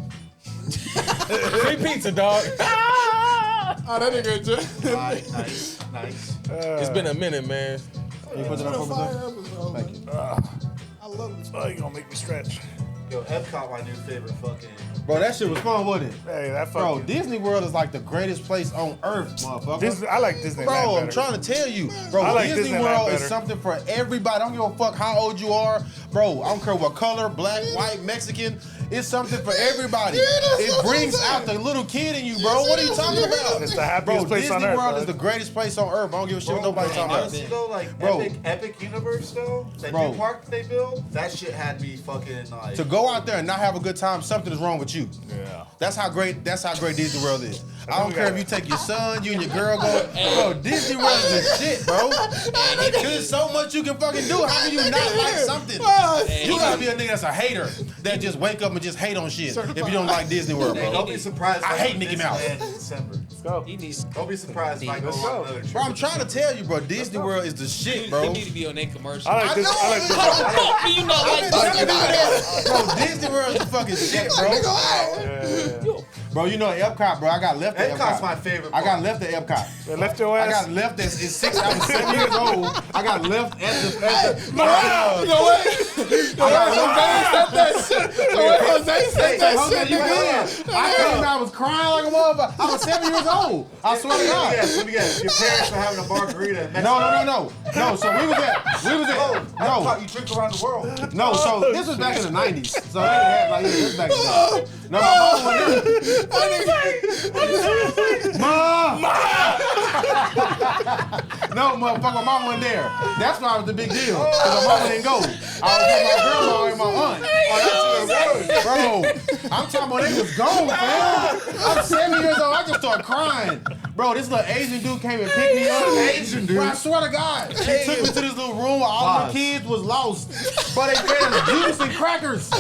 Free pizza, dog. Oh, that nigga just. Nice. It's been a minute, man. You put it up for me, sir? Thank you. I love this. Oh, you gonna make me stretch. Yo, Epcot, my new favorite fucking. Bro, that shit was fun, wasn't it? Hey, that Bro, fucking. Disney World is like the greatest place on earth, motherfucker. I like Disneyland. Bro, I'm better. trying to tell you. Bro, I like Disney Disneyland World is better. something for everybody. I don't give a fuck how old you are. Bro, I don't care what color, black, white, Mexican. It's something for everybody. It brings out the little kid in you, bro. What are you talking about? It's the happiest Bro, place Disney on earth. World bro. is the greatest place on earth. I don't give a shit what nobody's talking about. Honestly, though, like Bro. Epic Universe, though, that Bro. new park they built, that shit had me fucking like. To go out there and not have a good time, something is wrong with you. Yeah. That's how great Disney World is. I don't care if you take your son, you and your girl go. Bro, Disney World is the shit, bro. There's so much you can fucking do. How can you not like something? You gotta be a nigga that's a hater that just wake up and just hate on shit if you don't like Disney World, Hey, bro. don't be surprised. I if hate go Mickey to Mouse. Disneyland in December. Let's go. Don't be surprised if I go on another trip. Bro, I'm trying to tell you, bro. Disney World is the shit, bro. You need to be on that commercial. I like this. I like this. Fuck me, you know, like Bro, Disney World is the fucking shit, bro. Bro, you know Epcot, bro. I got left at Epcot. Epcot's my favorite I got park. left at Epcot. They left your I ass. got left at 6. I was 7 years old. I got left at the. You know what? Jose said that Jose, shit. you win. I came out, I was crying like a motherfucker. I was 7 years old. I swear to God. Let me guess. Your parents were having a margarita. at No. Mexico. No, so we was at. I No. thought you drink around the world. No, so this was back in the 90s. So they didn't have like this was back in the 90s. No, my mom went in. Mom! No, motherfucker, my mama wasn't there. That's why it was the big deal. Because my mama didn't go. I was with my grandma and my aunt. Bro, I'm talking about they was gone, man. I'm 7 years old. I just started crying. Bro, this little Asian dude came and picked me up. Asian dude? Bro, I swear to God. He took me to this little room where all the kids was lost. But they fed us juice and crackers. We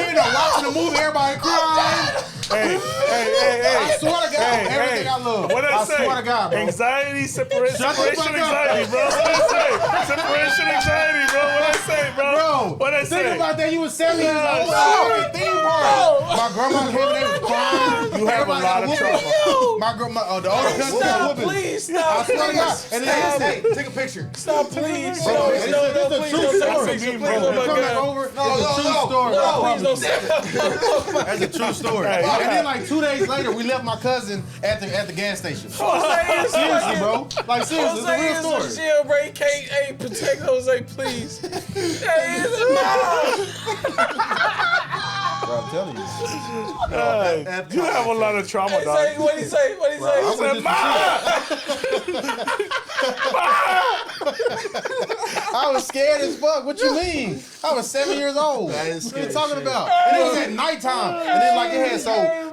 ended up watching the movie, everybody crying. Hey. I swear to God, everything I love. What I say? Swear to God, bro. Anxiety, separation Shut the fuck anxiety, up. bro. What I say? Separation anxiety, bro. What I say, bro? Bro, What I say? think about that. You was 7 years old. Fucking theme park. My grandma came and they was crying. You have a lot of trauma. My grandma, the older cousin got whooping. Please I stop. swear to God. And then Stop. hey, take a picture. Stop, please. Bro, No, it's no, a please true don't take a story. picture. Bro, Please, oh my come back God. over. It's a true story. I No, please promise don't you. say That's a true story. And then like 2 days later, we left my cousin at the gas station. Seriously, bro. Like seriously, it's a real Jose story. is a shield, bro. He can't, hey, protect Jose, please. Hey, it's a Bro, I'm telling you. You have a lot of trauma, Hey, dog. say, what he say? What he say? I wouldn't I was scared as fuck. What you mean? I was 7 years old. What are you talking about? And it was at nighttime. And then like it had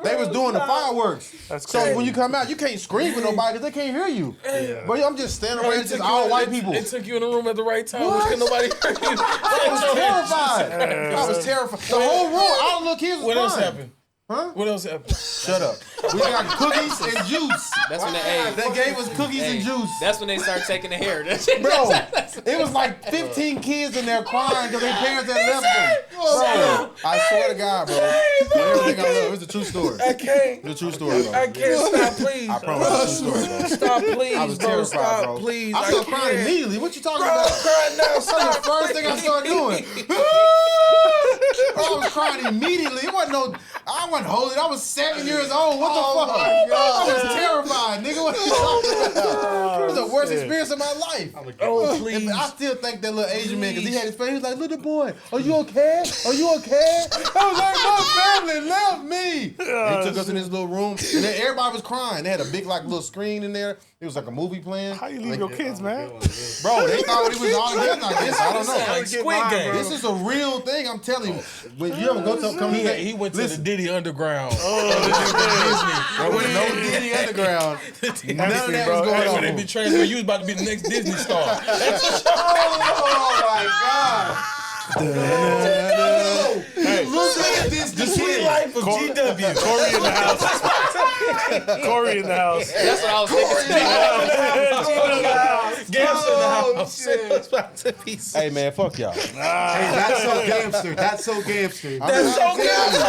they was doing the fireworks. That's So crazy. when you come out, you can't scream for nobody because they can't hear you. But I'm just standing around, it's just all white people. It took you in the room at the right time. Couldn't nobody hear you. I was terrified. I was terrified. The whole room, all the little kids was What else crying. happened? Huh? What else happened? Shut up. We got cookies and juice. That's when They gave us cookies and juice. That's when they start taking the hair. Bro, it was like 15 kids in there crying because their parents had left them. Bro, I swear to God, bro. Everything I love. It's a true story. I can't. It's a true story, bro. I can't. Stop, please. I promise it's a true story, bro. Stop, please, I was bro. terrified, Stop, bro. please. I started crying immediately. What you talking Bro, about? cry now. That's Stop. the first thing I started doing. Bro, I was crying immediately. It wasn't I wasn't holding. I was 7 years old. What the fuck? I was terrified, nigga. What you talking about? It was the worst experience of my life. Oh, And please. I still think that little Asian man, because he had his face, he was like, little boy, are you okay? Are you okay? I was like, my family left me. And he took us in this little room, and then everybody was crying. They had a big, like, little screen in there. It was like a movie playing. How you leave your kids, man? Bro, they thought it was all together, I guess. I don't know. Like Squid Game. This is a real thing, I'm telling you. When you ever go to come to He went to the Diddy Underground. There was no Disney Underground. None of that was going When they on. be transferred, you was about to be the next Disney star. Oh my God. Hey, Look at this. The sweet life of GW. Corey in the house. Corey in the house. That's what I was thinking. Gangster in the house. It's about to be so. Hey man, fuck y'all. Hey, that's so gamster. That's so gamster. That's so good.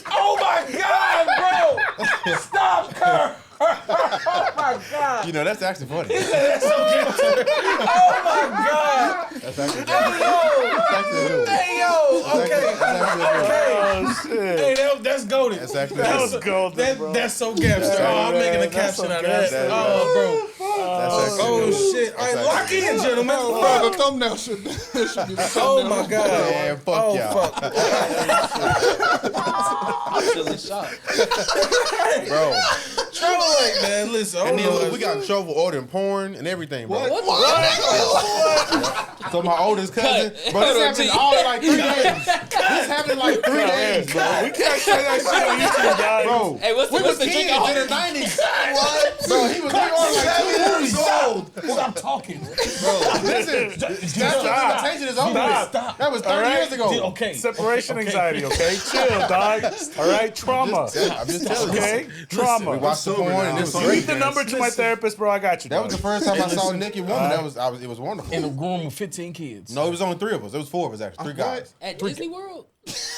Oh my God, bro. Stop, Kerr. Oh my God. You know that's actually funny. That's so good. Oh my God. That's actually Hey yo. Hey yo. Okay. Oh, shit. Hey, that's golden. That's actually That was golden, bro. That's so gangster. Oh, I'm making a That's caption so out of that. gangster, Oh, bro. That's Oh shit. All right, lock in, gentlemen. Bro, the thumbnail should be the Oh thumbnail. my God. Man, fuck y'all. Fuck. I'm still in shock. Bro. Trouble like, man. Listen, I And don't know. then we got in trouble ordering porn and everything, bro. What? So my oldest cousin, Cut. bro, this happened all in like 3 days. This happened in like 3 days, bro. We can't say that shit on YouTube, guys. Bro, Hey, what's we was the kids drink? in the 90s. What? Bro, he was on like 2 movies. Stop talking. Listen, statute of limitation is over. Stop. That was 30 years ago. Okay. Separation anxiety, okay? Chill, dog. All right? Trauma. I'm just telling you. Okay? We Trauma. watched the porn and this was Leave great. the number to my therapist, bro. I got you. That was the first time I saw a naked woman. It was wonderful. In a room with 15 kids. No, it was only 3 of us. It was 4 of us actually. 3 guys. At Disney World?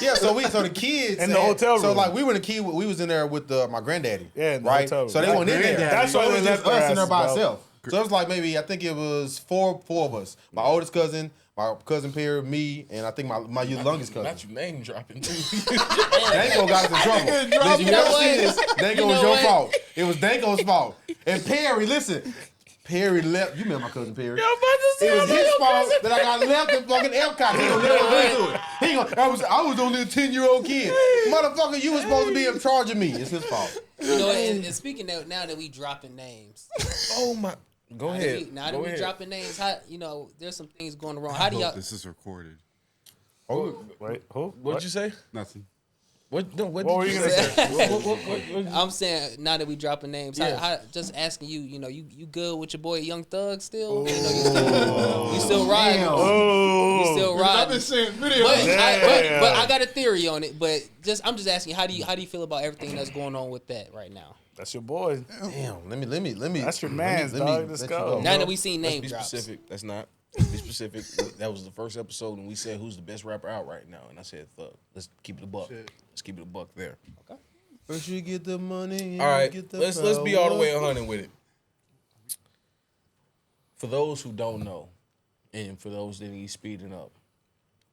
Yeah, so the kids In the hotel So room. like we were in the kid. We was in there with my granddaddy. Yeah, in the right. hotel room. So they My weren't in there. granddaddy. That's so why it they was left just us their in there by asses, bro. ourselves. So it was like maybe I think it was four of us. My oldest cousin, my cousin Perry, me, and I think my youngest cousin. Not you name dropping too. Danko got us in trouble. Listen, you never see this. Danko was your fault. It was Danko's fault. And Perry, listen. Perry left. You remember my cousin Perry? It was his fault that I got left in fucking Epcot. He gonna never do it. He gonna, I was only a 10-year-old kid. Motherfucker, you was supposed to be in charge of me. It's his fault. You know, and speaking of, now that we dropping names, Oh my. Go ahead. Now that we dropping names, how there's some things going wrong. How do y'all? This is recorded. Wait, who? What'd you say? Nothing. What What did were you you gonna say? say? I'm saying now that we dropping names, Yeah. how, just asking you, you good with your boy Young Thug still? You still riding? You still I've riding? been saying videos. But I got a theory on it. But I'm just asking, how do you feel about everything that's going on with that right now? That's your boy. Damn, let me. That's your man's, dog. Let's go. Now that we seen Let's name be drops. specific. That's not. Let's be specific. That was the first episode, and we said who's the best rapper out right now, and I said Thug. Let's keep it a buck. Let's keep it a buck there. Okay. First you get the money. All right, Get the let's be all the way power. 100 with it. For those who don't know, and for those that need speeding up,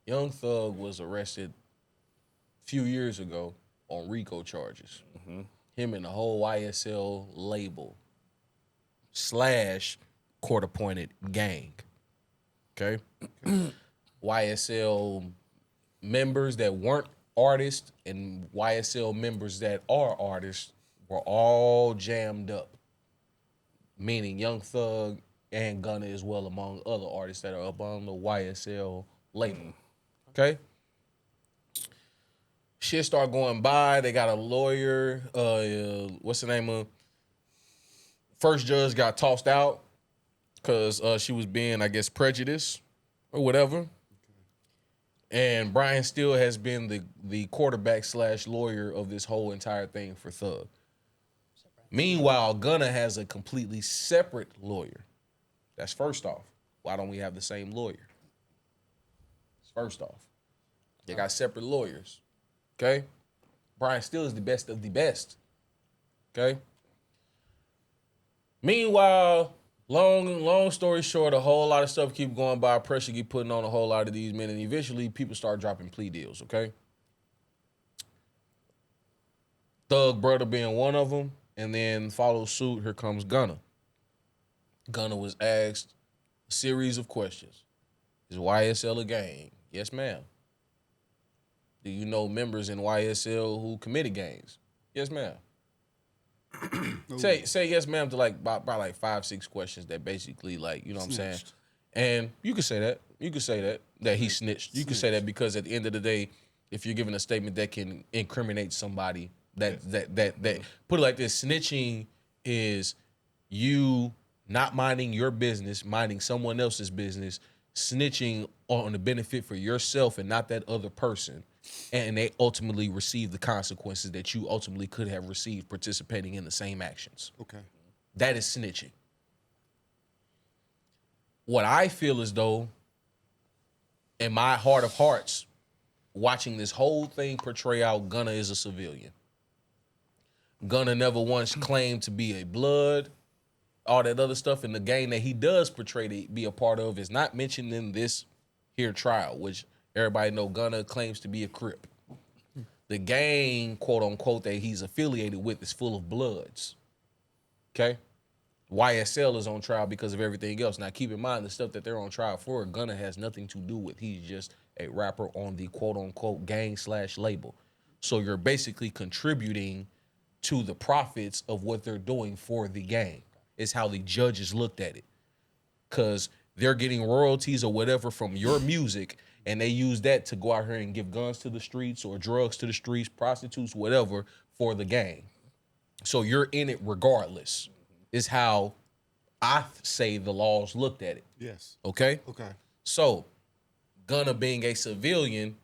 Young Thug was arrested a few years ago on RICO charges. Him and the whole YSL label / court-appointed gang. Okay? YSL members that weren't artists and YSL members that are artists were all jammed up. Meaning Young Thug and Gunna as well, among other artists that are up on the YSL label. Okay? Shit start going by. They got a lawyer. What's the name of? First judge got tossed out because she was being, I guess, prejudiced or whatever. And Brian Steele has been the quarterback / lawyer of this whole entire thing for Thug. Meanwhile, Gunna has a completely separate lawyer. That's first off. Why don't we have the same lawyer? First off. They got separate lawyers. Okay? Brian Steele is the best of the best. Okay? Meanwhile, long story short, a whole lot of stuff keep going by, pressure keep putting on a whole lot of these men, and eventually people start dropping plea deals, okay? Thug brother being one of them, and then follow suit, here comes Gunna. Gunna was asked a series of questions. Is YSL a gang? Yes, ma'am. Do you know members in YSL who committed gangs? Yes, ma'am. Say yes, ma'am, to like by like 5-6 questions that basically like, you know what I'm saying? And you could say that. You could say that he snitched. You could say that because at the end of the day, if you're giving a statement that can incriminate somebody, that put it like this, snitching is you not minding your business, minding someone else's business, snitching on the benefit for yourself and not that other person. And they ultimately receive the consequences that you ultimately could have received participating in the same actions. Okay. That is snitching. What I feel as though, in my heart of hearts, watching this whole thing portray out Gunna is a civilian. Gunna never once claimed to be a blood, all that other stuff, and the gang that he does portray to be a part of is not mentioned in this here trial, which everybody know Gunna claims to be a Crip. The gang, quote unquote, that he's affiliated with is full of bloods. Okay? YSL is on trial because of everything else. Now keep in mind the stuff that they're on trial for, Gunna has nothing to do with. He's just a rapper on the quote unquote gang / label. So you're basically contributing to the profits of what they're doing for the gang, is how the judges looked at it. Because they're getting royalties or whatever from your music, and they use that to go out here and give guns to the streets or drugs to the streets, prostitutes, whatever, for the gang. So you're in it regardless, is how I say the laws looked at it. Yes. Okay? Okay. So, Gunna being a civilian,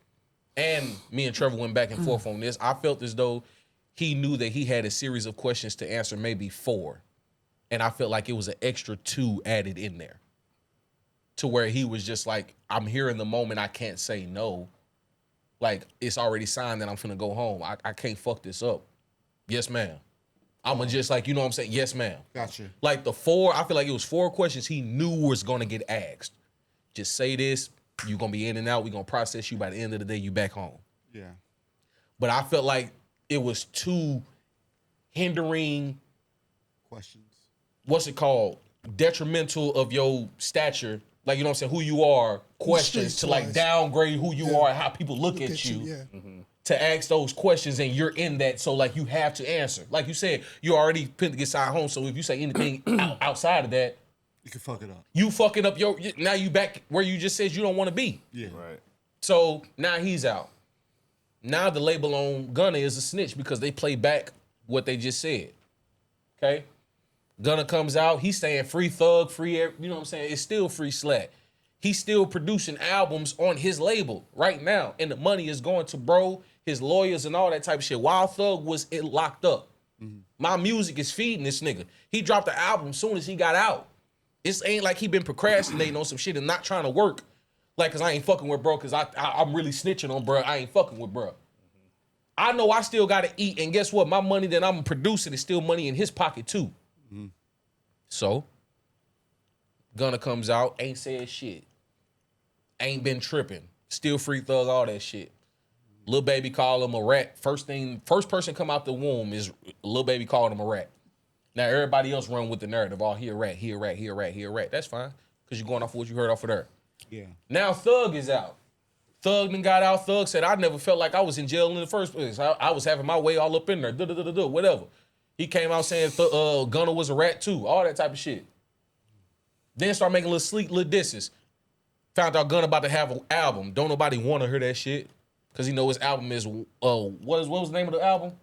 and me and Trevor went back and forth on this, I felt as though he knew that he had a series of questions to answer, maybe 4. And I felt like it was an extra 2 added in there. To where he was just like, I'm here in the moment, I can't say no. Like, it's already signed that I'm finna go home. I can't fuck this up. Yes, ma'am. I'ma just like, you know what I'm saying? Yes, ma'am. Gotcha. Like the 4, I feel like it was 4 questions he knew was gonna get asked. Just say this, you're gonna be in and out, we're gonna process you, by the end of the day, you back home. Yeah. But I felt like it was too hindering, Questions. what's it called? Detrimental of your stature. Like, you know what I'm saying? Who you are, questions to like Street-wise. downgrade who you are and how people look at you. Yeah. To ask those questions, and you're in that, so like you have to answer. Like you said, you already put to get signed home, so if you say anything outside of that, You can fuck it up. You fucking up now you back where you just said you don't want to be. Yeah. Right. So now he's out. Now the label on Gunna is a snitch because they play back what they just said. Okay? Gunna comes out, he's saying free Thug, free, you know what I'm saying? It's still free Slack. He's still producing albums on his label right now. And the money is going to bro, his lawyers and all that type of shit. While Thug was locked up. My music is feeding this nigga. He dropped the album as soon as he got out. It ain't like he been procrastinating on some shit and not trying to work. Like, cause I ain't fucking with bro, cause I'm really snitching on bro. I ain't fucking with bro. I know I still gotta eat, and guess what? My money that I'm producing is still money in his pocket too. So, Gunna comes out, ain't said shit. Ain't been tripping. Still free Thug, all that shit. Lil Baby call him a rat. First person come out the womb is Lil Baby calling him a rat. Now everybody else run with the narrative. Oh, he a rat, he a rat, he a rat, he a rat. That's fine, because you're going off of what you heard off of there. Yeah. Now Thug is out. Thug then got out. Thug said, I never felt like I was in jail in the first place. I was having my way all up in there. Whatever. He came out saying Gunna was a rat too. All that type of shit. Then start making little disses. Found out Gunna about to have an album. Don't nobody want to hear that shit. Because he know his album is, what was the name of the album?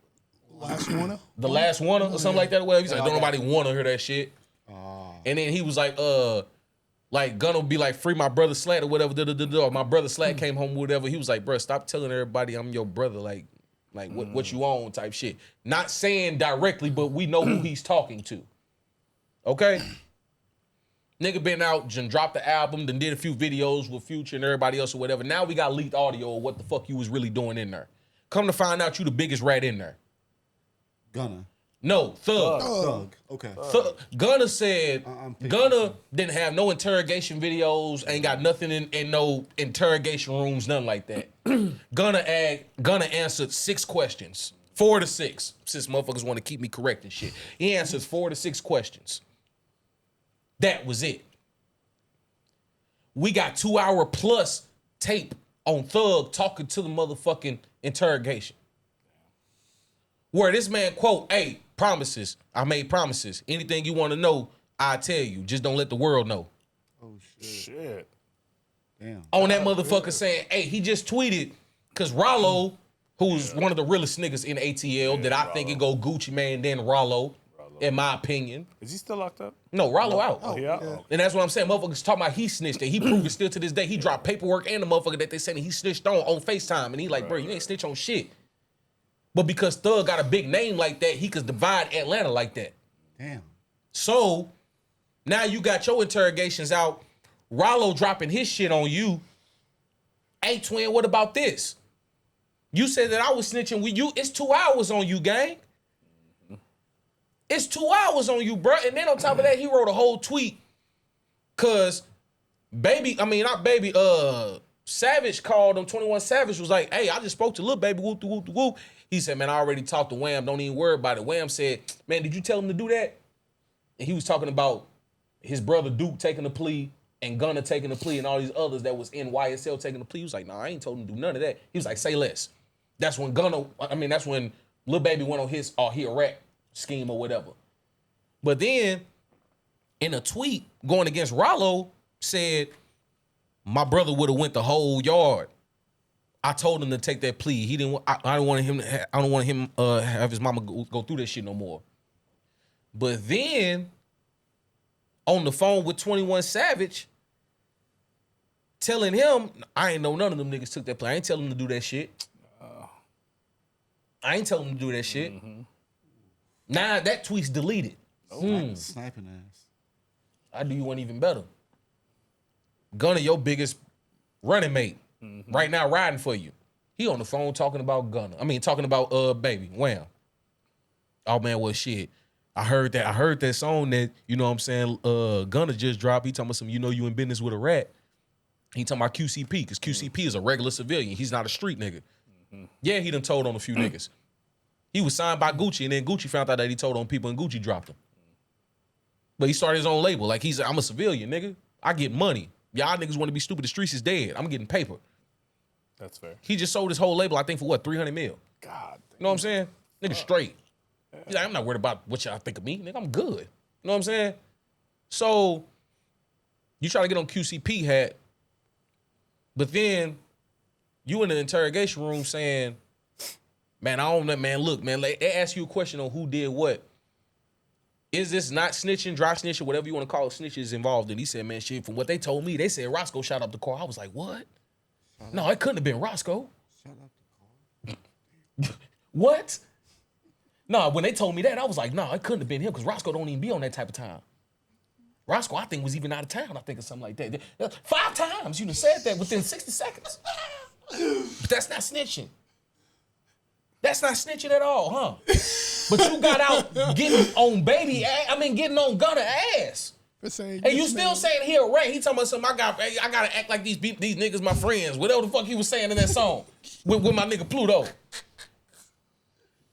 Last one. The Last One or something like that. Whatever. He's like, don't nobody want to hear that shit. And then he was like Gunna would be like, free my brother Slat or whatever. Or my brother Slat came home, whatever. He was like, bro, stop telling everybody I'm your brother. Like what you on type shit. Not saying directly, but we know who he's talking to. Okay? Nigga been out and dropped the album, then did a few videos with Future and everybody else or whatever. Now we got leaked audio of what the fuck you was really doing in there. Come to find out you the biggest rat in there. Gunna. No, Thug. Thug. Okay. Gunna said Gunna didn't have no interrogation videos, ain't got nothing in no interrogation rooms, nothing like that. Gunna answered 6 questions. 4 to 6. Since motherfuckers want to keep me correct and shit. He answers 4 to 6 questions. That was it. We got 2-hour plus tape on Thug talking to the motherfucking interrogation. Where this man quote, hey, promises. I made promises. Anything you want to know, I tell you. Just don't let the world know. Oh shit. Shit. Damn. On that motherfucker saying, hey, he just tweeted, because Rollo, who's one of the realest niggas in ATL, that I think it go Gucci Mane, then Rollo, in my opinion. Is he still locked up? No, Rollo out. Oh, yeah. Oh. And that's what I'm saying. Motherfuckers talking about he snitched. And he proved it still to this day. He dropped paperwork and the motherfucker that they said he snitched on FaceTime. And he like, bro, you ain't snitch on shit. But because Thug got a big name like that, he could divide Atlanta like that. Damn. So now you got your interrogations out. Rollo dropping his shit on you. Hey, twin, what about this? You said that I was snitching with you. It's 2 hours on you, gang. It's 2 hours on you, bro. And then on top of that, he wrote a whole tweet. Cause Savage called him. 21 Savage was like, hey, I just spoke to Lil Baby, whoop, whoop, whoop. He said, man, I already talked to Wham. Don't even worry about it. Wham said, man, did you tell him to do that? And he was talking about his brother Duke taking the plea and Gunna taking the plea and all these others that was in YSL taking the plea. He was like, nah, I ain't told him to do none of that. He was like, say less. That's when Lil Baby went on his, he a rat scheme or whatever. But then in a tweet going against Rollo said, my brother would have went the whole yard. I told him to take that plea. He didn't. I don't want him. I don't want him have his mama go through that shit no more. But then on the phone with 21 Savage, telling him I ain't know none of them niggas took that plea. I ain't telling him to do that shit. I ain't telling him to do that shit. Nah, that tweet's deleted. Sniping ass. I do you one even better. Gunna, your biggest running mate, right now riding for you. He on the phone talking about Gunna. Talking about Baby, Wham. Oh man, well shit. I heard that song that, you know what I'm saying, Gunna just dropped. He talking about some, you know you in business with a rat. He talking about QCP, because QCP is a regular civilian. He's not a street nigga. Yeah, he done told on a few niggas. He was signed by Gucci, and then Gucci found out that he told on people, and Gucci dropped him. But he started his own label. Like, I'm a civilian, nigga. I get money. Y'all niggas want to be stupid. The streets is dead. I'm getting paper. That's fair. He just sold his whole label, I think, for what, 300 mil? God. You know what I'm saying? Nigga straight. He's like, I'm not worried about what y'all think of me. Nigga, I'm good. You know what I'm saying? So You try to get on QCP hat, but then you in the interrogation room saying, man, I don't know, man, look, man, they ask you a question on who did what. Is this not snitching, dry snitching, whatever you want to call it, snitches involved? And he said, man, shit, from what they told me, they said Roscoe shot up the car. I was like, what? No, it couldn't have been Roscoe. Shut up the car. What? No, when they told me that, I was like, no, it couldn't have been him because Roscoe don't even be on that type of time. Roscoe, I think, was even out of town, I think, or something like that. 5 times you done said that within 60 seconds. But that's not snitching. That's not snitching at all, huh? But you got out getting on getting on Gunna ass. And you still saying he a rat. He talking about something, I gotta act like these niggas my friends. Whatever the fuck he was saying in that song with my nigga Pluto.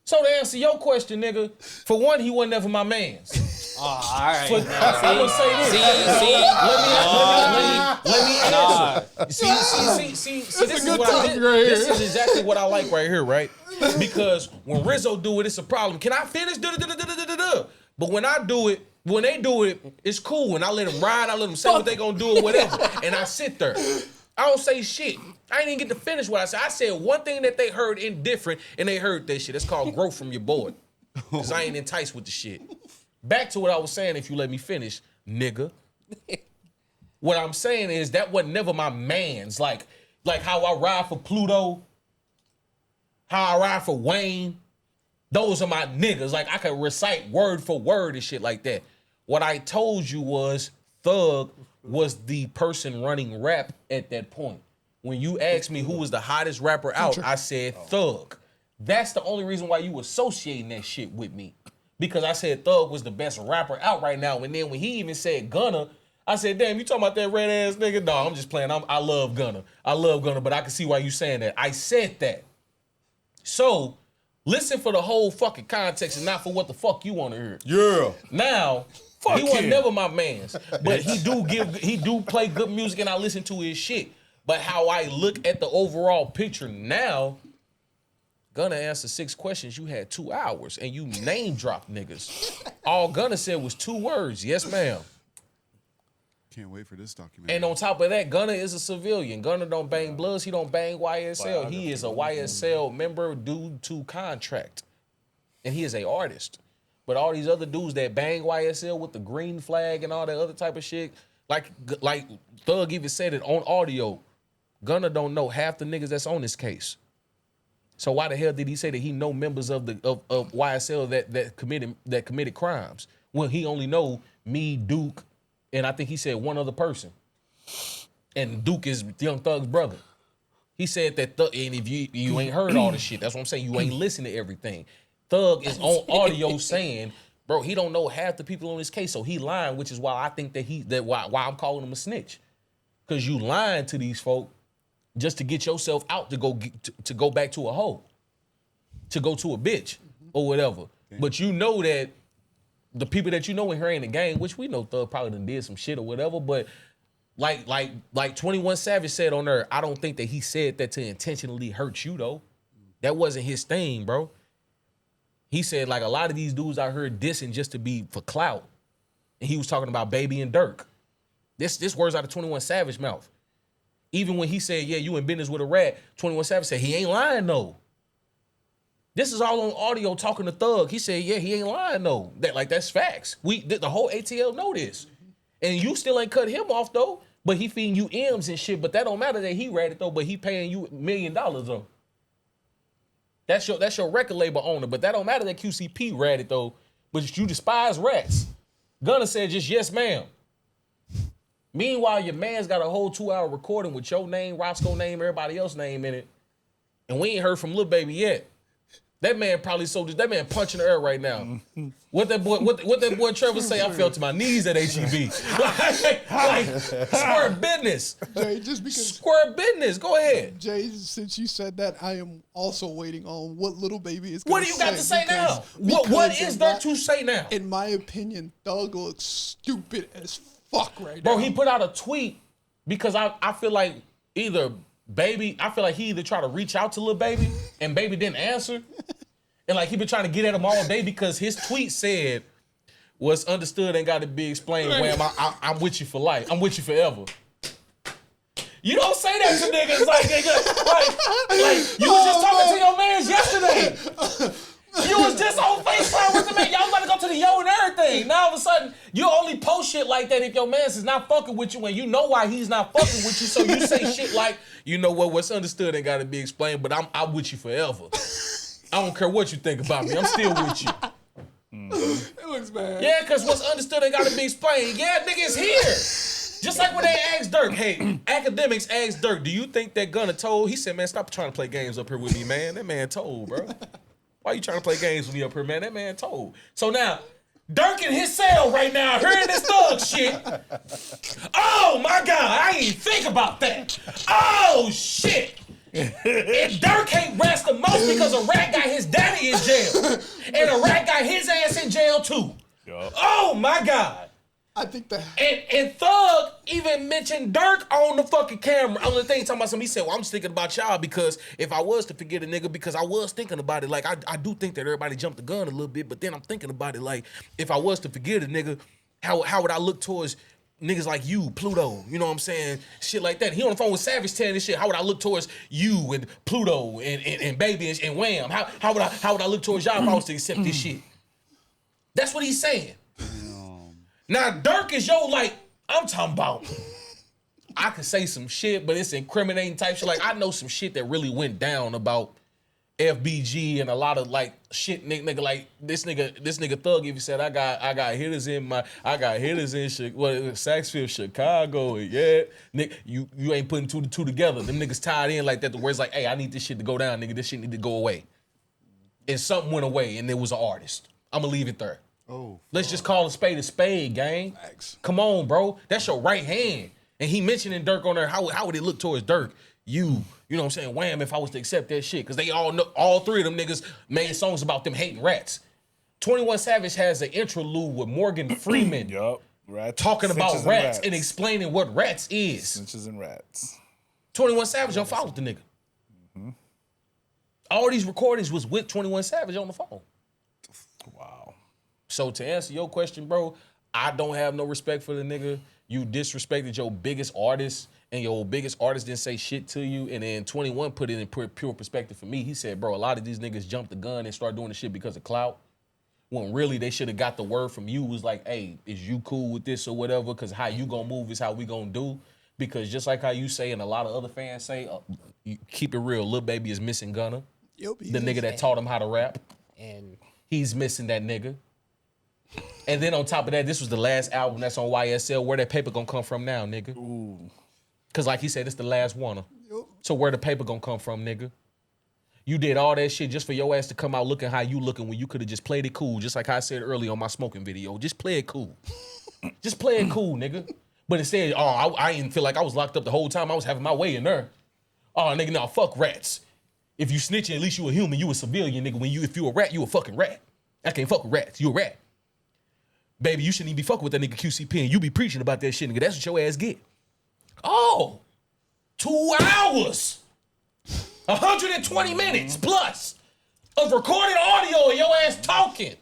So to answer your question, nigga, for one, he wasn't never my mans. Oh, all right. I'm gonna say this. Let me answer. See, this is exactly what I like right here, right? Because when Rizzo do it, it's a problem. Can I finish? But when I do it, when they do it, it's cool. And I let them ride, I let them say what they gonna do or whatever. And I sit there. I don't say shit. I ain't even get to finish what I said. I said one thing that they heard indifferent, and they heard that shit. It's called growth from your boy. Because I ain't enticed with the shit. Back to what I was saying, if you let me finish, nigga. What I'm saying is that wasn't never my mans. Like how I ride for Pluto, how I ride for Wayne. Those are my niggas. Like I could recite word for word and shit like that. What I told you was Thug was the person running rap at that point. When you asked me who was the hottest rapper out, I said Thug. That's the only reason why you associating that shit with me. Because I said Thug was the best rapper out right now. And then when he even said Gunna, I said, damn, you talking about that red ass nigga? No, I'm just playing. I love Gunna. I love Gunna, but I can see why you saying that. I said that. So listen for the whole fucking context and not for what the fuck you want to hear. Yeah. Now, he wasn't never my mans, but he do play good music and I listen to his shit. But how I look at the overall picture now, Gunna answered 6 questions. You had 2 hours and you name dropped niggas. All Gunna said was 2 words. Yes, ma'am. Can't wait for this documentary. And on top of that, Gunna is a civilian. Gunna don't bang Bloods. He don't bang YSL. He is a YSL member due to contract. And he is a artist. But all these other dudes that bang YSL with the green flag and all that other type of shit, like Thug even said it on audio, Gunna don't know half the niggas that's on this case. So why the hell did he say that he know members of YSL that committed crimes? Well, he only know me, Duke, and I think he said one other person. And Duke is Young Thug's brother. He said that and if you ain't heard all this shit, that's what I'm saying. You ain't listening to everything. Thug is on audio saying, bro, he don't know half the people on this case, so he lying, which is why I think why I'm calling him a snitch. Cause you lying to these folk just to get yourself out to go back to a hoe, to go to a bitch or whatever. Okay. But you know that the people that you know in here ain't a gang, which we know Thug probably done did some shit or whatever, but like 21 Savage said on there, I don't think that he said that to intentionally hurt you though. That wasn't his thing, bro. He said like a lot of these dudes out here dissing just to be for clout. And he was talking about Baby and Dirk. This words out of 21 Savage mouth. Even when he said, yeah, you in business with a rat, 21 Savage said, he ain't lying though. This is all on audio talking to Thug. He said, yeah, he ain't lying though. That's facts. The whole ATL know this. And you still ain't cut him off though, but he feeding you M's and shit, but that don't matter that he ratted though, but he paying you $1 million though. That's your record label owner, but that don't matter that QCP ratted though, but you despise rats. Gunna said just yes, ma'am. Meanwhile, your man's got a whole 2-hour recording with your name, Roscoe name, everybody else's name in it. And we ain't heard from Lil Baby yet. That man probably sold this. That man punching the air right now. What that boy Trevor say? I fell to my knees at HEB. like square business. Jay, just because square business. Go ahead. Jay, since you said that, I am also waiting on what Lil Baby is. What do you got to say now? What is there to say now? In my opinion, Thug looks stupid as fuck right now. Bro, he put out a tweet because I feel like either Baby, I feel like he either tried to reach out to Lil Baby and Baby didn't answer. And like he been trying to get at him all day because his tweet said, What's understood ain't got to be explained. Wham, I'm with you for life. I'm with you forever. You don't say that to niggas like nigga. You was just talking to your mans yesterday. You was just on FaceTime with the man. Y'all about to go to the yo and everything. Now all of a sudden, you only post shit like that if your mans is not fucking with you and you know why he's not fucking with you. So you say shit like, you know what, what's understood ain't got to be explained, but I'm with you forever. I don't care what you think about me. I'm still with you. It looks bad. Yeah, because what's understood ain't got to be explained. Yeah, nigga, it's here. Just like when they asked Dirk, hey, academics asked Dirk, do you think that Gunna told? He said, man, stop trying to play games up here with me, man. That man told, bro. Why you trying to play games with me up here, man? That man told. So now, Dirk in his cell right now, hearing this thug shit. Oh, my God, I ain't even think about that. Oh, shit. And Dirk hate rats the most because a rat got his daddy in jail. And a rat got his ass in jail, too. Yep. Oh, my God. I think that. And Thug even mentioned Dirk on the fucking camera. On the thing talking about something, he said, well, I'm just thinking about y'all because if I was to forget a nigga, because I was thinking about it, like I do think that everybody jumped the gun a little bit, but then I'm thinking about it, like if I was to forget a nigga, how would I look towards niggas like you, Pluto? You know what I'm saying? Shit like that. He on the phone with Savage telling this shit. How would I look towards you and Pluto and Baby and Wham? How would I look towards y'all if I was to accept this shit? That's what he's saying. Now, Dirk is I'm talking about, I could say some shit, but it's incriminating type shit. Like, I know some shit that really went down about FBG and a lot of, shit, nigga, like, this nigga Thug even said, I got hitters in Saxfield, Chicago, and yeah. Nigga, you ain't putting two to two together. Them niggas tied in like that, the words like, hey, I need this shit to go down, nigga. This shit need to go away. And something went away, and it was an artist. I'm gonna leave it there. Oh, let's just call a spade, gang. Thanks. Come on, bro. That's your right hand. And he mentioning Dirk on there. How would it look towards Dirk? You know what I'm saying? Wham, if I was to accept that shit. Because they all know, all three of them niggas made songs about them hating rats. 21 Savage has an interlude with Morgan Freeman. Yup. Rats. Talking about rats and explaining what rats is. Snitches and rats. 21 Savage don't follow the nigga. Mm-hmm. All these recordings was with 21 Savage on the phone. Wow. So to answer your question, bro, I don't have no respect for the nigga. You disrespected your biggest artist, and your biggest artist didn't say shit to you. And then 21 put it in pure perspective for me. He said, bro, a lot of these niggas jumped the gun and started doing the shit because of clout. When really they should have got the word from you was like, hey, is you cool with this or whatever? Because how you gonna move is how we gonna do. Because just like how you say and a lot of other fans say, you keep it real, Lil Baby is missing Gunna. Yep, the nigga that taught him how to rap. And he's missing that nigga. And then on top of that, this was the last album that's on YSL. Where that paper gonna come from now, nigga? Ooh. Cause like he said, it's the last one. Yep. So where the paper gonna come from, nigga? You did all that shit just for your ass to come out looking how you looking when you could have just played it cool. Just like I said earlier on my smoking video. Just play it cool. Just play it cool, nigga. But instead, I didn't feel like I was locked up the whole time. I was having my way in there. Oh, nigga, nah, fuck rats. If you snitching, at least you a human. You a civilian, nigga. If you a rat, you a fucking rat. I can't fuck with rats. You a rat. Baby, you shouldn't even be fucking with that nigga QCP and you be preaching about that shit, nigga. That's what your ass get. Oh, 2 hours, 120 minutes plus of recorded audio and your ass talking.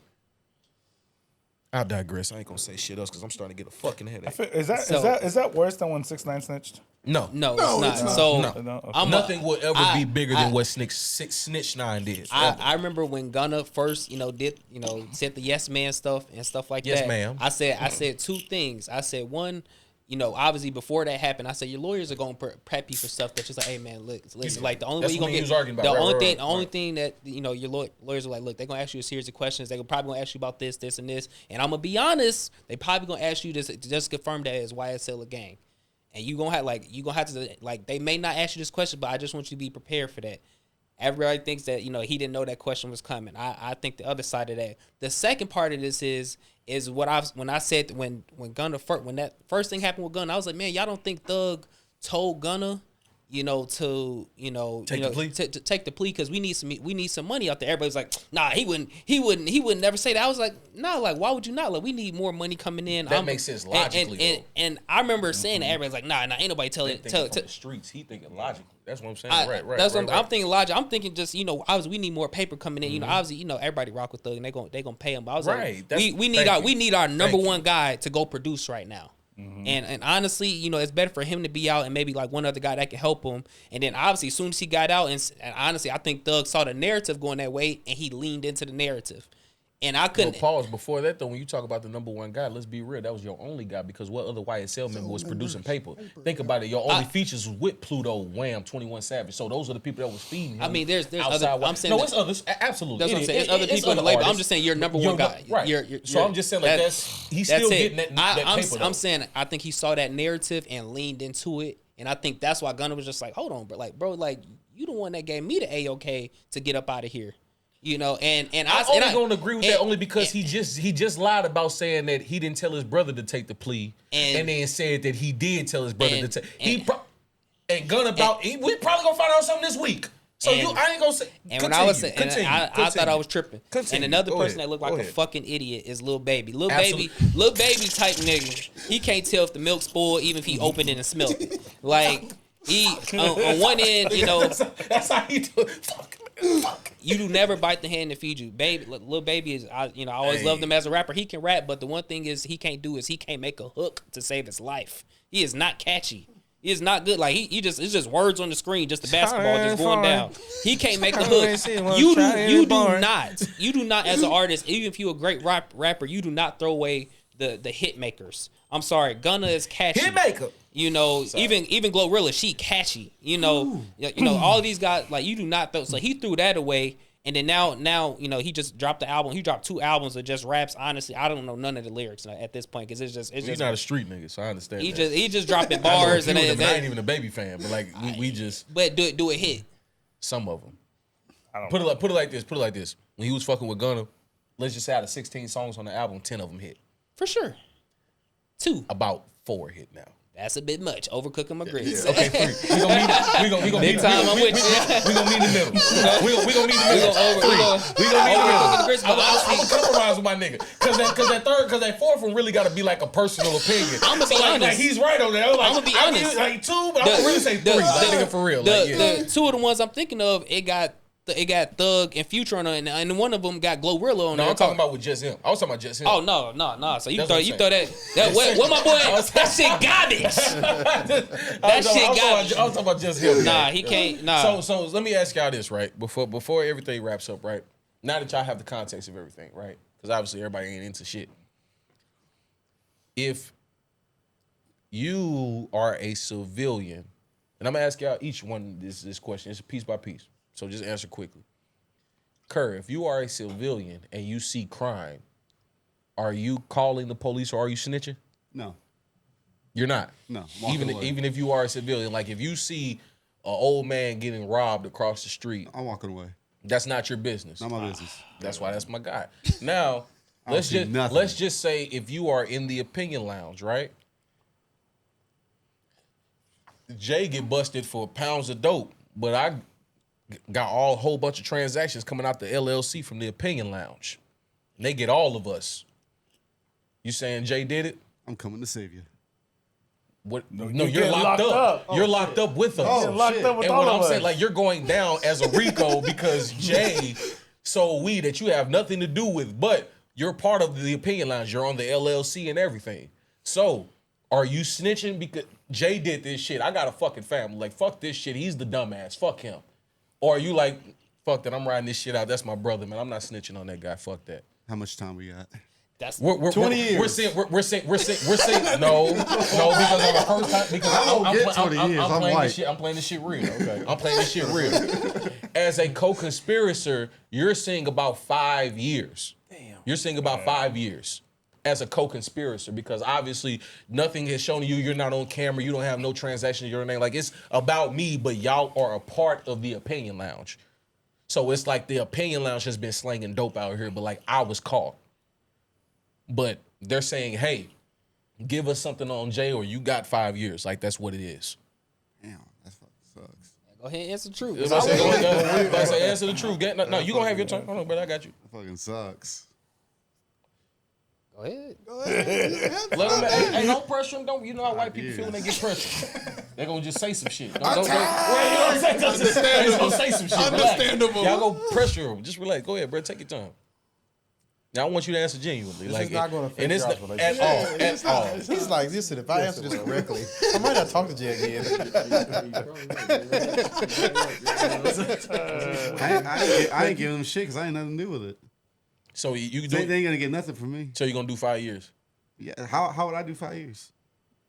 I digress. I ain't gonna say shit else because I'm starting to get a fucking headache. Is that worse than when 6ix9ine snitched? No, it's not. So nothing will ever be bigger than what Snitch 9 did. I remember when Gunna first, did said the Yes Man stuff and stuff like that. Yes, ma'am. I said two things. I said one, obviously before that happened, I said your lawyers are gonna prep you for stuff that's just like, hey man, listen, like the only way you gonna get the only thing that your lawyers are like, look, they're gonna ask you a series of questions. They're probably gonna ask you about this, this, and this, and I'm gonna be honest, they probably gonna ask you to just confirm that as YSL a gang. And you gonna have to they may not ask you this question, but I just want you to be prepared for that. Everybody thinks that he didn't know that question was coming. I think the other side of that. The second part of this is what I said when Gunna when that first thing happened with Gunna, I was like, man, y'all don't think Thug told Gunna to Take the plea? to take the plea because we need some money out there. Everybody's like, nah, he wouldn't never say that. I was like, no, like why would you not? Like we need more money coming in. That makes sense logically. And I remember saying that everybody's like, nah, ain't nobody telling the streets. He thinking logically. That's what I'm saying. Right. That's what I'm thinking. Logic. I'm thinking just obviously we need more paper coming in. Obviously everybody rock with Thug and they gonna pay him. But I was like, we need our number one guy to go produce right now. And honestly, it's better for him to be out and maybe like one other guy that can help him. And then obviously, as soon as he got out, and honestly, I think Thug saw the narrative going that way, and he leaned into the narrative. And I couldn't pause before that though. When you talk about the number one guy, let's be real. That was your only guy because what other YSL member was producing paper? Think about it. Your only features was with Pluto, Wham, 21 Savage. So those are the people that was feeding him. I mean, there's other. I'm saying it's others. Absolutely, that's what I'm saying. There's other people in the label. I'm just saying you're number one guy. Right. So I'm just saying like he's still getting that paper. I'm saying I think he saw that narrative and leaned into it, and I think that's why Gunna was just like, hold on, bro, like you the one that gave me the A-OK to get up out of here. And I'm gonna agree with that only because he just lied about saying that he didn't tell his brother to take the plea, and then said that he did tell his brother to take. We probably gonna find out something this week. So I ain't gonna say. And when I was saying, I thought I was tripping. Continue. And another person that looked like a fucking idiot is Lil Baby. Lil Baby type nigga. He can't tell if the milk's spoiled even if he opened it and smelled it. Like he on one end, that's how he do it. Fuck. You do never bite the hand that feeds you. Lil Baby is, I always loved him as a rapper. He can rap, but the one thing he can't make a hook to save his life. He is not catchy. He is not good. Like it's just words on the screen, just the basketball just going down. He can't make a hook. You do not as an artist, even if you're a great rapper, you do not throw away the hit makers. I'm sorry, Gunna is catchy. Hit maker. Even Glorilla, she catchy. All of these guys, like you do not throw. So he threw that away, and then now he just dropped the album. He dropped 2 albums of just raps. Honestly, I don't know none of the lyrics at this point because it's just he's not a street nigga, so I understand. He just dropping bars and I ain't even a Baby fan, but like we just. But do it hit. Some of them. Put it like this. When he was fucking with Gunna, let's just say out of 16 songs on the album, 10 of them hit. For sure. 2. About 4 hit now. That's a bit much. Overcooking my grits. Yeah. Okay, 3. We gonna big time. I'm with you. We gonna meet in the middle. We gonna meet in the middle. We gonna meet in the middle. I'm gonna compromise with my nigga, cause that 4th one really gotta be like a personal opinion. I'm gonna be honest. Like he's right on that. I'm gonna be honest. Like 2, but I'm gonna really say 3. That nigga for real. The 2 of the ones I'm thinking of, it got Thug and Future on it, and one of them got Glorilla on it. No, I'm talking about with just him. I was talking about just him. Oh no. So you throw that what my boy? That shit garbage. That shit garbage. I was talking about just him. Nah, he can't. Nah. So let me ask y'all this, right? Before everything wraps up, right? Now that y'all have the context of everything, right? Because obviously everybody ain't into shit. If you are a civilian, and I'm gonna ask y'all each one this question. It's piece by piece. So just answer quickly. Kerr, if you are a civilian and you see crime, are you calling the police or are you snitching? No. You're not? No. Even if you are a civilian, like if you see an old man getting robbed across the street. I'm walking away. That's not your business. Not my business. That's why that's my guy. Now, let's just say if you are in the opinion lounge, right? Jay get busted for pounds of dope, but I got a whole bunch of transactions coming out the LLC from the opinion lounge. And they get all of us. You saying Jay did it? I'm coming to save you. What? No, you're locked up. You're locked up with us. Locked up with and all what of I'm us. saying, like you're going down as a RICO because Jay sold weed that you have nothing to do with, but you're part of the opinion lounge. You're on the LLC and everything. So are you snitching because Jay did this shit? I got a fucking family. Like, fuck this shit. He's the dumbass. Fuck him. Or are you like, fuck that, I'm riding this shit out. That's my brother, man. I'm not snitching on that guy. Fuck that. How much time we got? That's 20 years. We're saying no, because on the first time, because I'm playing this shit. I'm playing this shit real. Okay, I'm playing this shit real. As a co-conspirator, you're seeing about 5 years. Damn. You're seeing about 5 years as a co-conspirator because obviously nothing has shown you. You're not on camera. You don't have no transaction in your name. Like it's about me, but y'all are a part of the opinion lounge. So it's like the opinion lounge has been slanging dope out here, but like I was caught. But they're saying, hey, give us something on Jay or you got 5 years. Like, that's what it is. Damn, that's fucked. So Go ahead and answer the truth. If I say answer the truth. No, you gonna have your turn. Hold on, brother. I got you. Fucking sucks. Go ahead. Let them. Hey, don't pressure them. Don't. You know how white people feel when they get pressure. They're gonna just say some shit. Don't say some shit. Understandable. Y'all go pressure them. Just relax. Go ahead, bro. Take your time. Now I want you to answer genuinely. This is not going to affect it's y'all's at all. At all. He's like, listen, if I answer this correctly, I might not talk to Jay again. I ain't giving them shit because I ain't nothing to do with it. So you do. They ain't gonna get nothing from me. So you gonna do 5 years? Yeah. How would I do 5 years?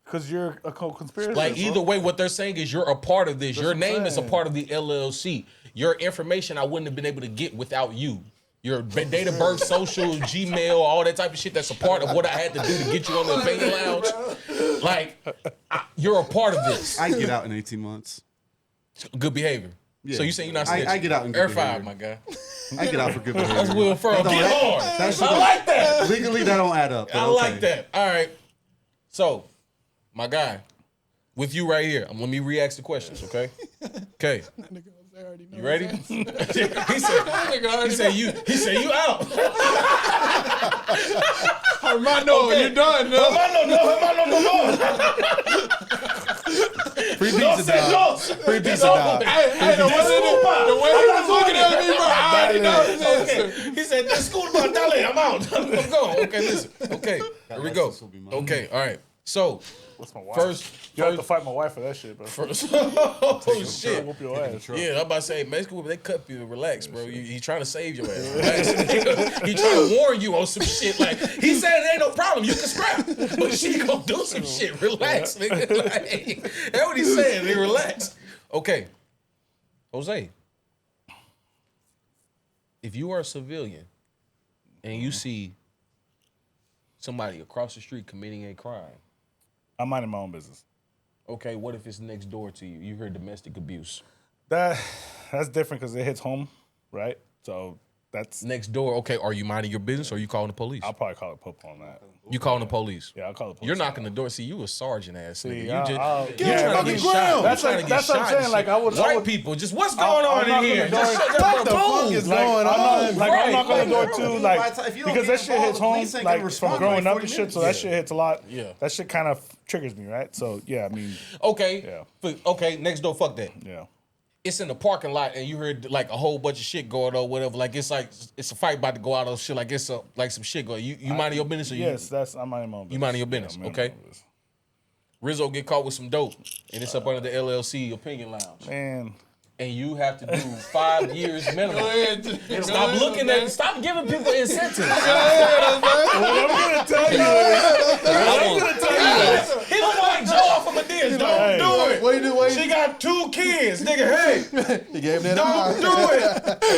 Because you're a co-conspirator. Like either way, what they're saying is you're a part of this. That's Your what I'm name is a saying. part of the LLC. Your information I wouldn't have been able to get without you. Your date of birth, social, Gmail, all that type of shit. That's a part of what I had to do to get you on the opinion lounge. Like you're a part of this. I get out in 18 months. Good behavior. Yeah. So you saying you're not snitching? I get out in good Air behavior. 5, my guy. I get out for good behavior. That's Will Ferrell. That Get don't- hard. that shit I don't- like that. Legally, that don't add up. but I okay. like that. All right. So, my guy, with you right here, let me re-ask the questions, okay? Okay. You ready? he said you out. Hermano, you're done. No. Free pizza dog. Free pizza dog. Hey, the way he was looking at me, bro, I already know his answer. He said, "This school about Dale. I'm out. I'm going." Okay, listen. Okay, here we go. Okay, all right. So, What's my wife? first, You have to fight my wife for that shit, bro. oh shit. Whoop your ass. Yeah, I'm about to say, Mexico, they cut you. Relax, bro. He trying to save your ass. Relax. He trying to warn you on some shit. Like he said, it ain't no problem. You can scrap, but she gonna do some shit. Relax, nigga. Like, that's what he's saying. Nigga, relax. Okay, Jose. If you are a civilian and you see somebody across the street committing a crime, I'm minding my own business. okay, what if it's next door to you? You heard domestic abuse. That's different because it hits home, right? So that's Next door, okay, are you minding your business or are you calling the police? I'll probably call it Pope on that. You calling the police? Yeah, I'll call the police. You're knocking the door. See, you a sergeant ass nigga. See, You I'll- just I'll- you Yeah, trying to fucking get ground. shot. That's You trying like- to get that's what I'm shot saying, and like, shit. I would- white people just what's going I'm on in knocking here? the door. Just shut What the the fuck fool. is Like, going I'm on? I'm knocking on the door Right. too, If you like don't because get that shit involved, hits the home, police ain't gonna like respond from for like growing up 40 and shit. minutes. So that shit hits a lot. Yeah. That shit kind of triggers me, right? So yeah, I mean, Okay, Yeah. okay, next door, fuck that. yeah. It's in the parking lot and you heard like a whole bunch of shit going on, whatever. Like it's a fight about to go out of shit. Like it's like some shit going. You minding your business or Yes, I'm minding my own business. you minding your business? Yeah, I'm minding Okay. my own business. Rizzo get caught with some dope and it's up under the LLC opinion lounge. Man, And you have to do 5 years minimum. Stop looking at. Stop giving people incentives. what I'm gonna tell you is, He look like Joe off of Medea. Don't Hey. do it. What you do? What you She got 2 kids, nigga. Hey, He gave him that don't eye. do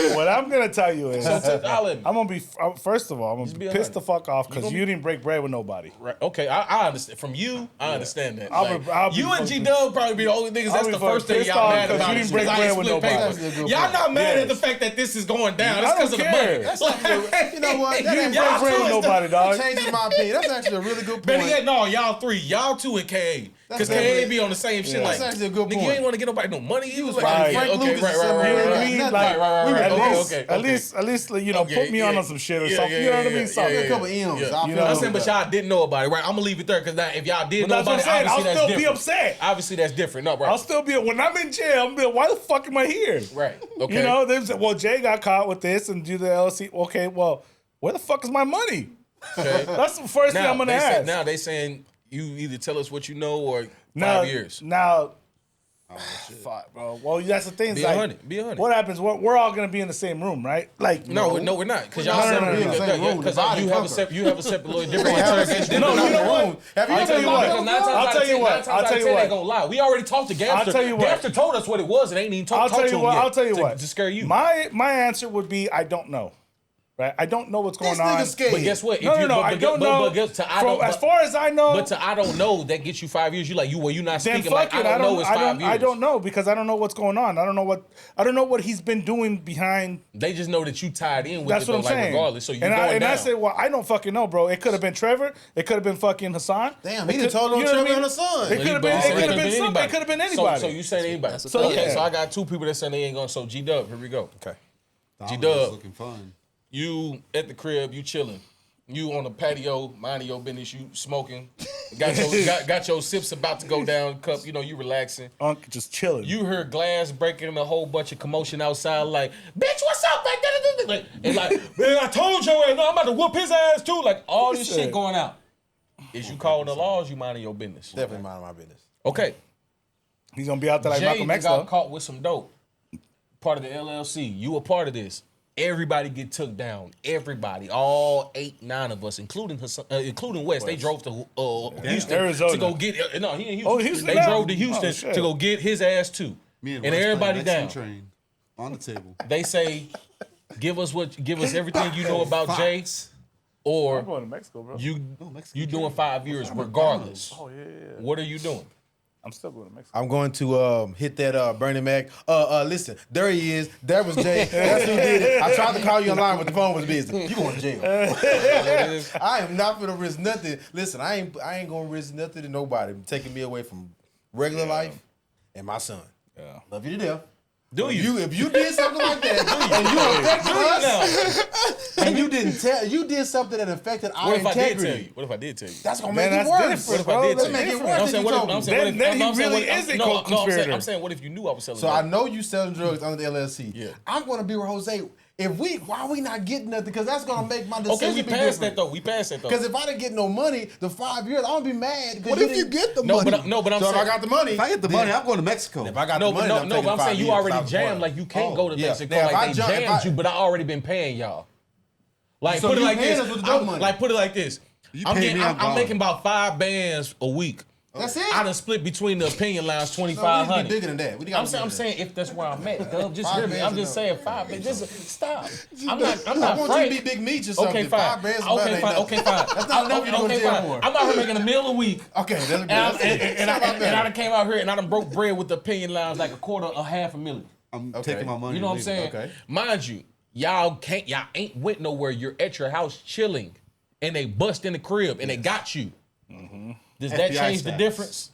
it. what I'm gonna tell you is, I'll I'm gonna be first of all, I'm gonna be be a pissed the hundred. fuck off because you didn't break bread with nobody. Right. Okay, I understand. From you, I understand that. I'll Like, be- I'll be you and fucking- G Dub probably be the only niggas. I'll That's be the fucking first thing pissed y'all off mad 'cause about. you didn't is break I bread ain't with split nobody. papers. That's a good Y'all point. not mad Yes. at the fact that this is going down. It's I because don't of the money. care. That's actually, you know what? That ain't Y'all break bread with two is the- nobody, dog. That changes my opinion. That's actually a really good Better point. yet, no, y'all 3. Y'all 2 and KA. Because That's KA definitely- be on the same shit. Yeah. Like, That's actually a good nigga, you point. ain't want to get nobody no money. You was like, Right. Frank okay, Lucas right, is right, something right, You know what I right, mean? Right, Like, right. at Okay, least, okay, at okay. least, you know, Okay, put me yeah. on some shit or Yeah, something. yeah, You know what I yeah, mean? Something. A couple M's. Yeah. I You feel know, I'm good saying, but about y'all didn't know about it, right? I'm gonna leave it there because if y'all did But know that's about what it, I'm saying. I'll obviously that's still be different. upset. Obviously that's different. No, I'll right? still be when I'm in jail. I'm be like, why the fuck am I here? Right. Okay. You know, they say, well, Jay got caught with this and do the LLC. Okay, well, where the fuck is my money? Okay. That's the first thing I'm gonna ask. Now they saying you either tell us what you know or 5 Now- years. Now, fuck, bro. Well, that's the thing. Be Like, 100. Be 100. what happens? We're all gonna be in the same room, right? Like, No, we're not. Because We're y'all not separate. in the same room. Because Divide and you have a conquer. separate. You have a separate little different have a interrogation. separate- No, you know what? Have you I'll ever tell you been what. locked up? I'll tell you what. I'll tell you They what. gonna lie. We already talked to Gabster. I'll tell you what. Gabster told us what it was and ain't even I'll talked tell to you him what. yet I'll tell you what. to scare you. My answer would be I don't know. Right? I don't know what's going This on. nigga scared. But guess what? No, I don't know. As far as I know, But to I don't know, that gets you 5 years. You like you not then speaking fuck like it. I don't know. It's 5 years. I don't know because I don't know what's going on. I don't know what he's been doing behind. They just know that you tied in with That's it, what I'm like, saying. regardless. So you and going down. I said, well, I don't fucking know, bro. It could have been Trevor. It could have been fucking Hassan. Damn, he done told on Trevor and Hassan. It could have been somebody. It could have been anybody. So you saying anybody? So, okay, yeah. so I got two people that saying they ain't going. So G-Dub, here we go. Okay. Domino's looking fun. You at the crib, you chilling. You on the patio, minding your business, you smoking. Got your sips about to go down, cup, you relaxing. Unc just chilling. You heard glass breaking and a whole bunch of commotion outside, like, bitch, what's up? Like, and like, man, I told you, I'm about to whoop his ass too. Like, all this shit going out. Is you calling the laws, you minding your business? Definitely mind my business. Okay. He's gonna be out there like Jay Malcolm X got though. caught with some dope. Part of the LLC. You a part of this. Everybody get took down. Everybody, all 8, 9 of us, including West. They drove to Houston Arizona. to go get. No, he in Houston. Oh, Houston They now? drove to Houston Oh, to go get his ass too. Me And Wes everybody playing down. Mexican Train on the table. They say, give us everything you know about Jay, or I'm going to Mexico, bro. you doing 5 years regardless. Oh yeah. What are you doing? I'm still going to Mexico. I'm going to hit that Bernie Mac. Listen, there he is. That was Jay. That's who did it. I tried to call you online, but the phone was busy. You going to jail. I am not gonna risk nothing. Listen, I ain't gonna risk nothing to nobody taking me away from regular life and my son. Yeah. Love you to death. Do you? If you did something like that, and you affected us, and you did something that affected our What if I did integrity. tell you? What if I did tell you? That's gonna Man, make it that's worse. different, What if I did bro. tell Let's make you? it worse. I'm saying, what if- I'm saying, what if- Then he I'm saying, really what if- is a no, co-conspirator. I'm saying, what if you knew I was selling So drugs? I know you selling drugs under the LLC. Yeah. I'm gonna be with Jose. Why are we not getting nothing? Because that's gonna make my decision Okay, we be passed different. that though. We passed that though. Because if I didn't get no money, the 5 years, I'm gonna be mad. What if you get the money? But I'm So if saying, I got the money, If I get the money, I'm going to Mexico. if I got no, the money, but I'm saying you already jammed. Like you can't go to yeah. Mexico. Now, if Like I they jump- if jammed I- you, but I already been paying y'all. Like So put it you like paying this. us with the dope money? Like put it like this. You I'm pay getting. me, I'm I'm gone. making about 5 bands a week. That's it. I done split between the opinion lounge No, we need to be 2,500. bigger than that. We gotta I'm be saying, bigger than if that's where I'm at, Dub, just 5 hear me. bands I'm just is saying 5 bands. Just stop. I'm that. not I want Frank. you to be Big Meech or something. Okay, fine. 5 bands about Okay, ain't fine. nothing. Okay, fine. That's not enough to go to Okay, jail fine. for. I'm out here making a meal a week. Okay, that's And I done came out here and I done broke bread with the opinion lounge like $250,000. I'm Okay. taking my money. You know what I'm and saying? Okay. Mind you, y'all ain't went nowhere. You're at your house chilling, and they bust in the crib and they got you. Does that FBI change the status. difference?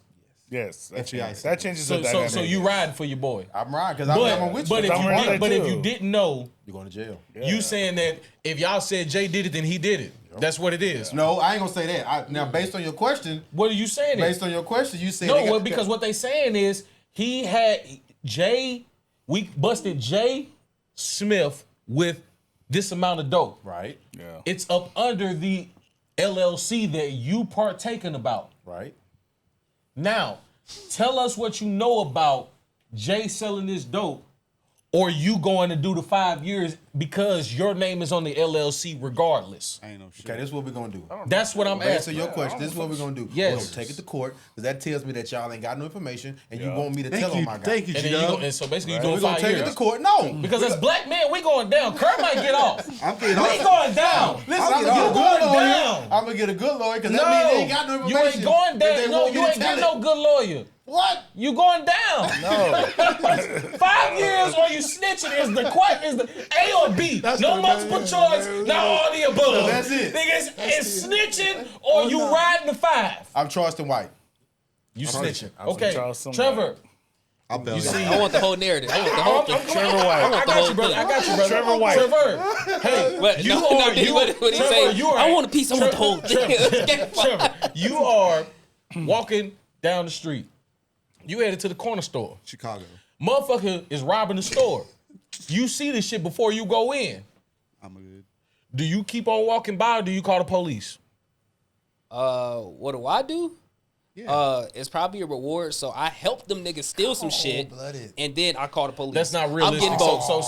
Yes, that FBI changes. That changes So, the so, dynamic. so you riding for your boy. I'm right because I'm with you. But if I'm you right did, but if too. you didn't know, You're going to jail. you saying that if y'all said Jay did it, then he did it. That's what it is. No, I ain't gonna say that. Now, based on your question, What are you saying? based on your question, you said No, well, because what they saying is we busted Jay Smith with this amount of dope. right, Yeah. It's up under the LLC that you partaking about. right. Now, tell us what you know about Jay selling this dope, or you going to do the 5 years because your name is on the LLC regardless. I ain't no shit. Okay, this is what we're gonna do. That's what I'm Based on asking. your question, this is what we're gonna do. Yes. We're gonna take it to court because that tells me that y'all ain't got no information and you Yeah. want me to Thank tell you. on my guy. Thank you, And then G-Dub. and so basically We're you doing gonna 5 take years. it to court. No, Because as black men, we going down. Kurt might get off. I'm getting We off. going down. listen, I'm I'm gonna get a going good lawyer. down. I'm gonna get a good lawyer because No, that means they ain't got no you information. ain't going if they down. No, want me you to ain't tell getting it. no good lawyer. What? You going down. No. 5 years or you snitching is the A or B. No multiple choice, not all the above. That's it. Niggas, it's snitching or you riding the 5. I'm Charleston White. You snitching. I'm Okay, Charleston Trevor. I'll bail you. I want the whole narrative. I want the whole thing. Trevor White. I want I the got whole you, brother. thing. I got you, brother. Trevor White. Trevor, hey, But you no, are. no, You, what he Trevor, say? you are. I want a piece. I want the whole thing. Trevor, you are walking down the street. You headed to the corner store. Chicago. Motherfucker is robbing the store. You see this shit before you go in. I'm good. Do you keep on walking by or do you call the police? What do I do? Yeah. It's probably a reward. So I help them niggas steal some shit, Cold-blooded. and then I call the police. That's not I'm realistic. getting both. So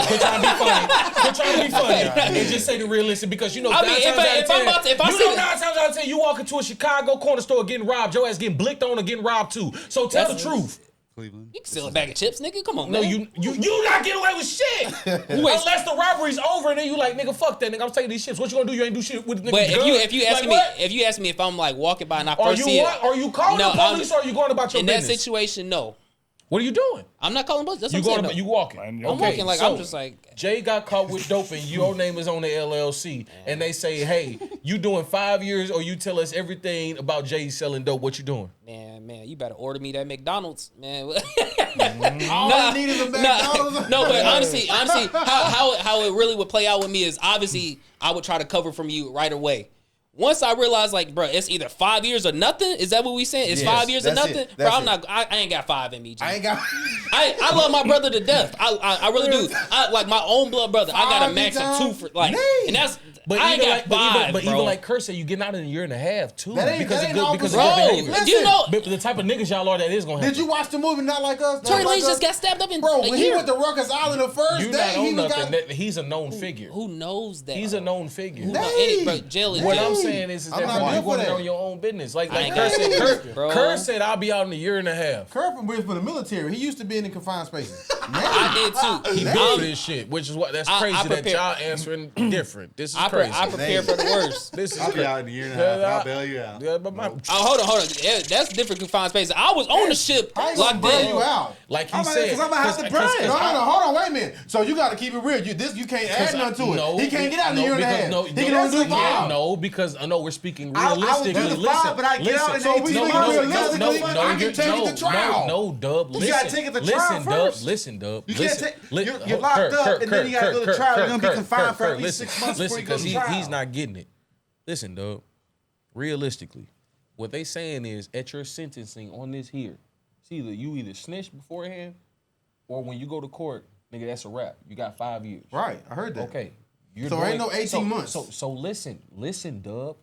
quit trying to be funny. Quit trying to be funny and just say the realistic because you know. I mean, if I you see know the- 9 times out of 10, you walk into a Chicago corner store getting robbed, your ass getting blicked on or getting robbed too. So tell the truth. Cleveland. You can steal a bag of chips, nigga. Come on, No, man. you not getting away with shit. Unless the robbery's over and then you like, nigga, fuck that, nigga. I'm taking these chips. What you gonna do? You ain't do shit with the nigga. But if you ask me if I'm like walking by and I first see it, are you calling the police or are you going about your business? In that situation, no. What are you doing? I'm not calling police. That's You what I'm going? saying. You walking? I'm I'm walking like I'm just like. Jay got caught with dope and your name is on the LLC and they say, hey, you doing 5 years or you tell us everything about Jay selling dope. What you doing? Man, you better order me that McDonald's, man. All I need is a McDonald's. No, but honestly, how it really would play out with me is obviously I would try to cover from you right away. Once I realized, like, bro, it's either 5 years or nothing. Is that what we saying? It's 5 years or nothing, bro. I ain't got 5 in me. G. I ain't got. I love my brother to death. I really do. I like my own blood brother. I got a max of 2 for like, and that's. But I ain't got 5, but bro. even like Kurt said, you getting out in a year and a half too. That ain't- because that of ain't good all because bro, of good behavior. listen. You know, But the type of niggas y'all are, that is gonna happen. Did you watch the movie Not Like Us? Tory Not Like Lanez Us? just got stabbed up in Bro, a when he year. went to Rikers Island the first You day, not he on was nothing. got. He's a known figure. Who knows that? He's a known figure. Who know, bro, jail is What jail. I'm saying is I'm that not bro, good you for going that. on your own business. Like I ain't Kurt got said, shit, bro. Kurt said, I'll be out in a year and a half. Kurt from the military. He used to be in the confined spaces. I did too. He built this shit, which is what that's I crazy that prepare- y'all answering different. This is I crazy. prepare for the worst. This is I'll be crazy. out in a year and a half. I'll bail you out. Yeah, but Oh, hold on. Yeah, that's different confined space. I was on the ship I ain't gonna locked bail in. you out. like he I'm said, because I'm gonna have to cause break. No, hold on, wait a minute. So you got to keep it real. You can't add nothing to it. No, He can't get out in a year and a half. No, He can only do 5. No, because I know we're speaking I was realistically. doing Listen, 5, but I get out in listen. 18 months. Realistically, I can take it to trial. No, Dub. You gotta take it to trial first. Listen, Dub. You can't take. You're locked up, and then you gotta go to trial. You're gonna be confined for at least 6 months before you go to trial. He's not getting it. Listen, Dub. Realistically, what they saying is at your sentencing on this here, it's either you snitch beforehand, or when you go to court, nigga, that's a wrap. You got 5 years. Right, I heard that. Okay. So ain't no 18 months. So listen, Dub.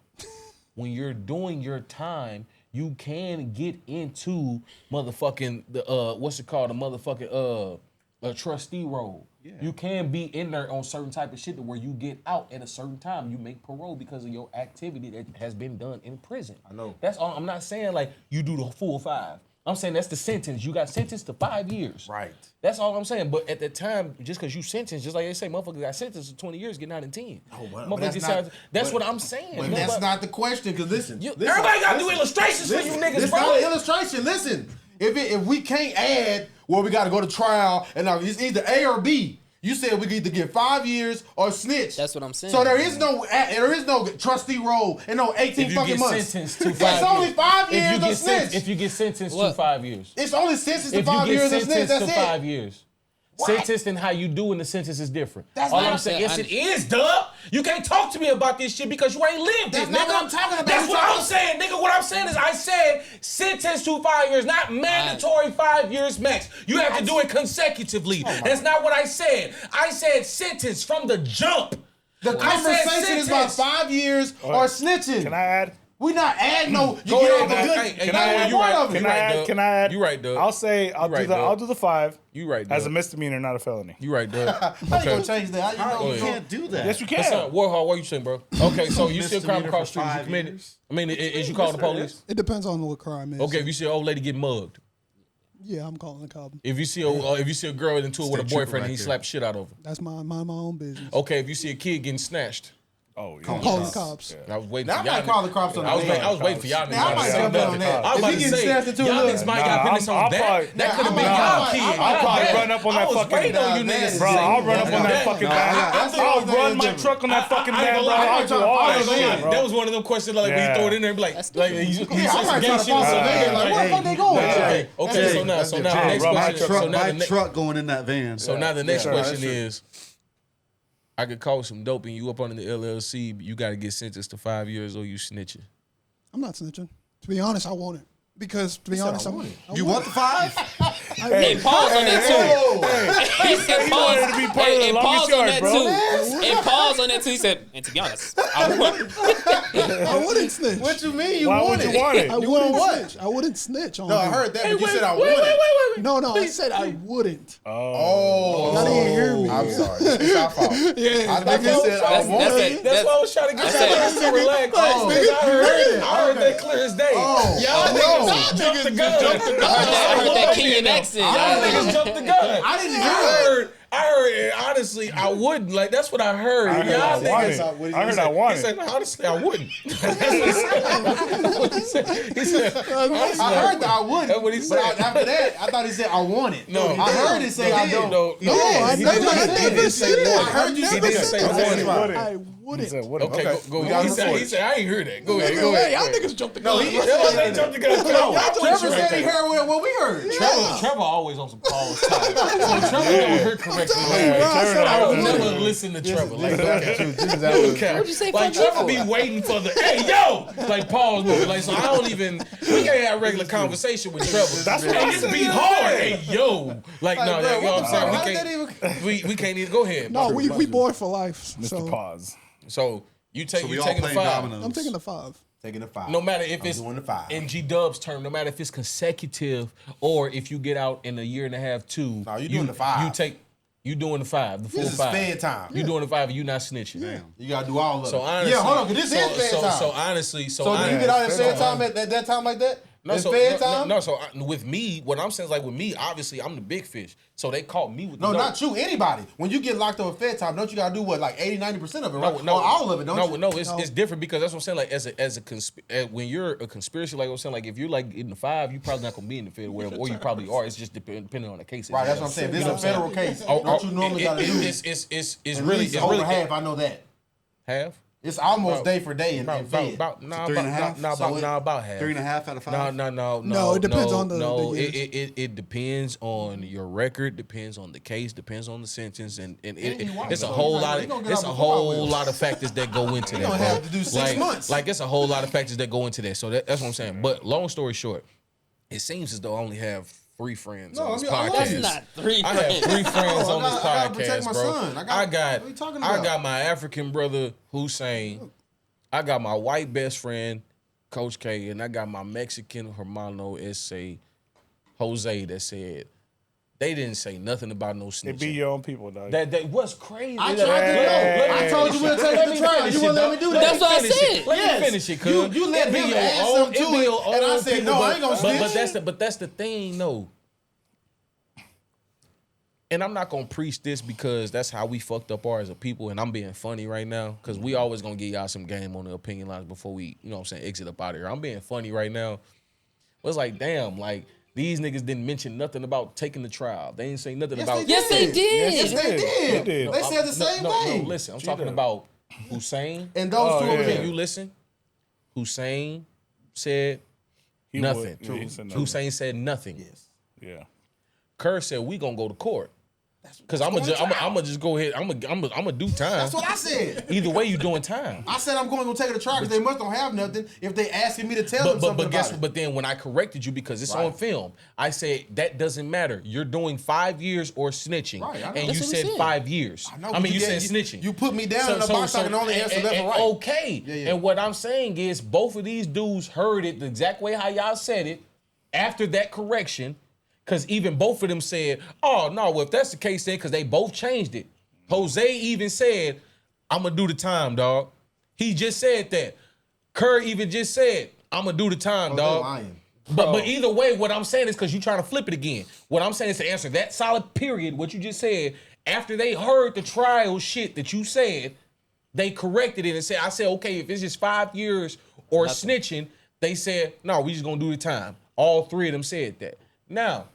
When you're doing your time, you can get into motherfucking the what's it called? The motherfucking a trustee role. Yeah. You can be in there on certain type of shit to where you get out at a certain time. You make parole because of your activity that has been done in prison. I know. That's all. I'm not saying like you do the full 5. I'm saying that's the sentence. You got sentenced to 5 years. Right. That's all I'm saying. But at the time, just because you sentenced, just like they say, motherfuckers got sentenced to 20 years, getting out in 10. Oh, but Motherfuckers that's what I'm saying. But that's not the question, because listen. Everybody got to do illustrations for you niggas, It's bro. not an illustration. Listen, if we can't add, well, we got to go to trial, and now it's either A or B. You said we could either get 5 years or snitch. That's what I'm saying. So there is no trustee role and no 18 fucking months. Sentenced to 5 It's years. only 5 years of snitch. If you get sentenced to 5 years. It's only sentenced to If 5 you years get of snitch. sentenced That's to it. 5 years. What? Sentenced and how you do in the sentence is different. That's all not- I'm saying. Yes, it is, dub. You can't talk to me about this shit because you ain't lived That's it, not nigga. what I'm talking about. That's what I'm saying, nigga. What I'm saying is I said sentenced to 5 years, not mandatory 5 years max. You have to do it consecutively. That's not what I said. I said sentence from the jump. The conversation is about 5 years or snitching. Can I add? We not adding no. You Go get ahead, off a man. good. Hey, Can I add? you right. Can You I right, add? Doug. Can I add? You right, Doug. I'll say I'll right, do the Doug. I'll do the 5 You right, as a Doug. misdemeanor, not a felony. You right, Doug. How you gonna change that? How You you can't do that. Yes, you What's can. up, Warhol? What you saying, bro? Okay, so you see a crime Misdemeanor across the for street, you 5 committed. years? I mean, is you calling the police? It depends on what crime is. Okay, if you see an old lady get mugged, Yeah, I'm calling the cop. if you see a girl into it with a State trooper boyfriend and he right there. slapped shit out of her. That's my own business. Okay, if you see a kid getting snatched, Oh, yeah. Calling the cops. I was waiting. Now I for y'all. might call the cops on I was, the I was waiting for y'all niggas. Now I might jump in on that. I was If about he to getting say, snatched into y'all a niggas might Nah, got business I'll on that. probably- That could have been Nah, y'all I'll kid. probably I run up on that was fucking- waiting on you Nah, niggas. Bro, I'll run up on that That- fucking Nah, van. that's I'll the run thing my different. truck on that fucking I ain't van, gonna bro. lie, I'll do all that shit, bro. That was one of them questions like when you throw it in there and be like, That's like different. you Yeah, I might try to follow the van. Like, where the fuck they going? Okay, so now the next bro, my question. truck- So now the My next. truck going in that van. So now the next Yeah, question that's true. is, I could call some dope and you up under the LLC, but you got to get sentenced to 5 years or you snitching. I'm not snitching. To be honest, I want it. Because to be honest, I You want the 5? Hey, pause on that too. He said He wanted to be part of the and longest pause on yard, that bro. too. And pause on that too. He said, and to be honest, I want. I wouldn't snitch. What you mean? You Why want would it? you want it? I wouldn't snitch. I wouldn't snitch on No, I him. heard that, but you said I want it. No, I said I wouldn't. Oh, Y'all didn't hear me. I'm sorry. It's our fault. I thought you said I want it. That's why I was trying to get you to relax. I heard that clear as day. Oh, Y'all niggas jumped the gun. I heard that Kenyan Jackson. Y'all niggas jumped the gun. I didn't hear it. I heard, and honestly, I wouldn't. Like, that's what I heard. I heard Y'all I want niggas. it. I heard I want He it. said, honestly, I wouldn't. That's what he said. He said, honestly, I heard that I wouldn't. That's what he said. But after that, I thought he said I want it. No, I heard it say I don't. No, I he never didn't say said. I I heard you. He didn't say I wanted. I He wouldn't. said, what? Okay, go We ahead. got He it. said, I ain't heard that. Go ahead. Hey, y'all niggas jumped the gun. he They jumped the gun. No, Y'all Trevor jumped said the he gun. heard what we heard. Trevor always on some Paul's time. So Trevor don't hear correctly. Trevor, I I don't was never listen to Trevor. Like, What'd you say? Like Trevor be waiting for the hey yo, like Paul's movie. Like so, I don't even. We can't have regular conversation with Trevor. That's what I Hey, this said beat the other hard. day. Hey yo, like no, bro, you know what I'm saying. how We did can't. that We can't even go ahead. No, we boy for life. Mr. So Pause. So you take So we you all taking the playing 5. dominoes. I'm taking the 5. Taking the 5. No matter if I'm it's doing the 5. in G Dub's term, no matter if it's consecutive or if you get out in a year and a half, 2. No, you doing the 5. You doing the 5, the full This is 5. fed time. You doing the 5 and you not snitching. You gotta do all of it. So honestly, yeah, hold on, 'cause this is fed time. So honestly, So do you get out in fed time at that time like that? No, In so fed time? with me, what I'm saying is like with me, obviously I'm the big fish. So they caught me with the No, dope. not you. Anybody. When you get locked up at fed time, don't you gotta do what, like 80-90% of it, right? No, or all of it, don't you? No, it's different because that's what I'm saying. Like when you're a conspiracy, like I'm saying, like if you're like in the 5, you probably not gonna be in the Fed or whatever, or you probably are. It's just depending on the case. Right, that's what I'm saying. This is a federal case. Oh, Don't you normally gotta do it's at really least over half. I know that. half. It's almost day for day in fed. About 3.5? about half. 3.5 out of 5. No, it depends on the years. It depends on your record, depends on the case, depends on the sentence, and it's a whole lot of factors that go into that. gonna bro. have to do 6 months. Like it's a whole lot of factors that go into that. So that's what I'm saying. But long story short, it seems as though I only have 3 friends on this I mean, podcast. That's not 3 I have 3 friends on this I gotta protect podcast, my bro. son. I what are you talking about? got my African brother Hussein. I got my white best friend Coach K, and I got my Mexican hermano S.A. Jose that said they didn't say nothing about no It be snitching. your own people, dog. That what's crazy. I tried to know. I told you we'll take it to trial. You wouldn't let me do that. That's what I said. Let me finish it, cuz. You let It be him your add own- something it to be it, your and I own said, people, no, I ain't gonna snitch. but that's the thing, though. And I'm not gonna preach this because that's how we fucked up as a people, and I'm being funny right now because we always gonna give y'all some game on the opinion lines before we, you know what I'm saying, exit up out of here. I'm being funny right now. But it's like, damn, like these niggas didn't mention nothing about taking the trial. They didn't say nothing about. Yes, they did. Yes, they did. They did. They said the same thing. No, listen, I'm talking about Hussein. And those two yeah. over Can there. you listen? Hussein said He nothing. would- yeah, he said nothing. Hussein said nothing. Yes. Yeah. Kerr said we gonna go to court. Cause I'm gonna just go ahead. I'm gonna do time. That's what I said. Either way, you doing time. I said I'm going to take it to trial because they must don't have nothing if they asking me to tell them But something guess about what? it. But then when I corrected you because it's on Right. film, I said that doesn't matter. You're doing 5 years or snitching, Right, I know. and That's you what he said said. 5 years. I know, I but mean, you said gave- snitching. You put me down in the box. I can only answer left and right. Okay. Yeah, yeah. And what I'm saying is both of these dudes heard it the exact way how y'all said it after that correction. Because even both of them said, oh, no, well, if that's the case then, because they both changed it. Jose even said, I'm going to do the time, dog. He just said that. Kerr even just said, I'm going to do the time, They're dog. lying. But either way, what I'm saying is because you're trying to flip it again. What I'm saying is to answer that solid period, what you just said, after they heard the trial shit that you said, they corrected it and said, I said, okay, if it's just 5 years or snitching, they said, no, we just going to do the time. All 3 of them said that. Now,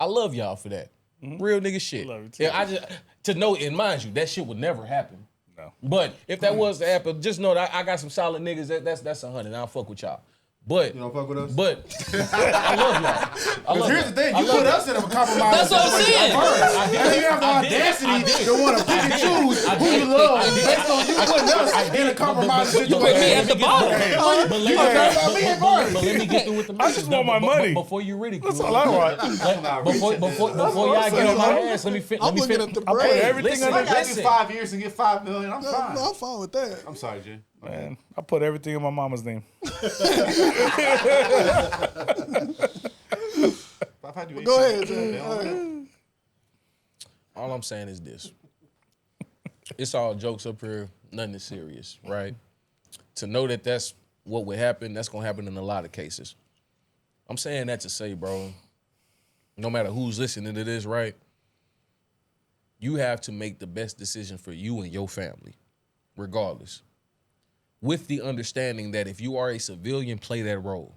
I love y'all for that. Real nigga shit. Love you too. Yeah, I just to know, and mind you, that shit would never happen. No. But if that was to happen, just know that I got some solid niggas. That's 100. I'll fuck with y'all. But You don't fuck with us? But I love y'all. I love Here's y'all. the thing, I you love put y'all. us in a compromise. That's what I'm situation saying. first. I did. And you have the I did. audacity to want to pick and choose who you love based on you putting us in a compromise But situation. put me at the bottom. But You gonna talk about me at first. let me get through with the I just want my money. before you ridicule. That's all I want. Before y'all get on my ass, let me I'm looking at the I put bread. everything Listen, in I the got listen. 5 years and get $5 million. I'm fine. I'm fine with that. I'm sorry, Jay. Man, I put everything in my mama's name. I've had you Go ahead, Jay. All I'm saying is this. It's all jokes up here. Nothing is serious, right? To know that that's what would happen, that's going to happen in a lot of cases. I'm saying that to say, bro, no matter who's listening to this, right? You have to make the best decision for you and your family, regardless. With the understanding that if you are a civilian, play that role.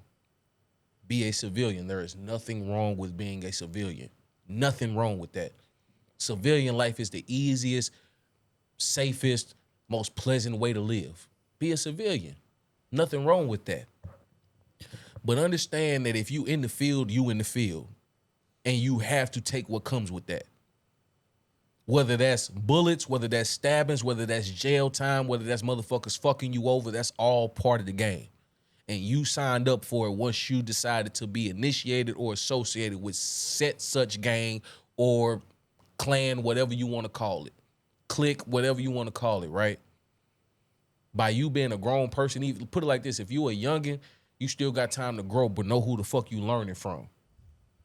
Be a civilian. There is nothing wrong with being a civilian. Nothing wrong with that. Civilian life is the easiest, safest, most pleasant way to live. Be a civilian. Nothing wrong with that. But understand that if you in the field, you in the field. And you have to take what comes with that. Whether that's bullets, whether that's stabbings, whether that's jail time, whether that's motherfuckers fucking you over, that's all part of the game. And you signed up for it once you decided to be initiated or associated with such gang or clan, whatever you want to call it. Clique, whatever you want to call it, right? By you being a grown person, even put it like this, if you a youngin', you still got time to grow, but know who the fuck you learning from.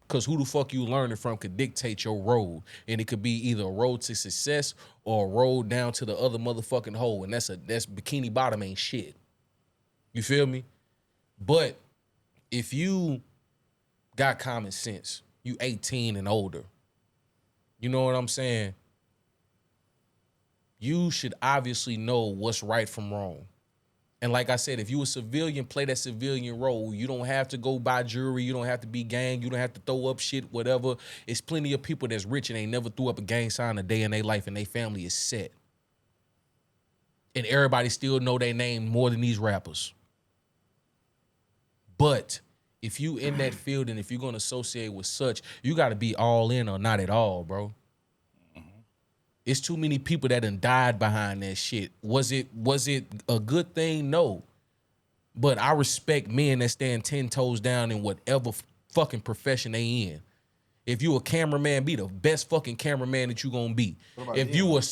Because who the fuck you learning from could dictate your road. And it could be either a road to success or a road down to the other motherfucking hole. And that's Bikini Bottom ain't shit. You feel me? But if you got common sense, you 18 and older, you know what I'm saying? You should obviously know what's right from wrong. And like I said, if you a civilian, play that civilian role. You don't have to go buy jewelry. You don't have to be gang. You don't have to throw up shit, whatever. It's plenty of people that's rich and ain't never threw up a gang sign a day in their life and their family is set. And everybody still know their name more than these rappers. But if you in that field and if you're going to associate with such, you got to be all in or not at all, bro. It's too many people that done died behind that shit. Was it a good thing? No. But I respect men that stand 10 toes down in whatever fucking profession they in. If you a cameraman, be the best fucking cameraman that you gonna be. If you a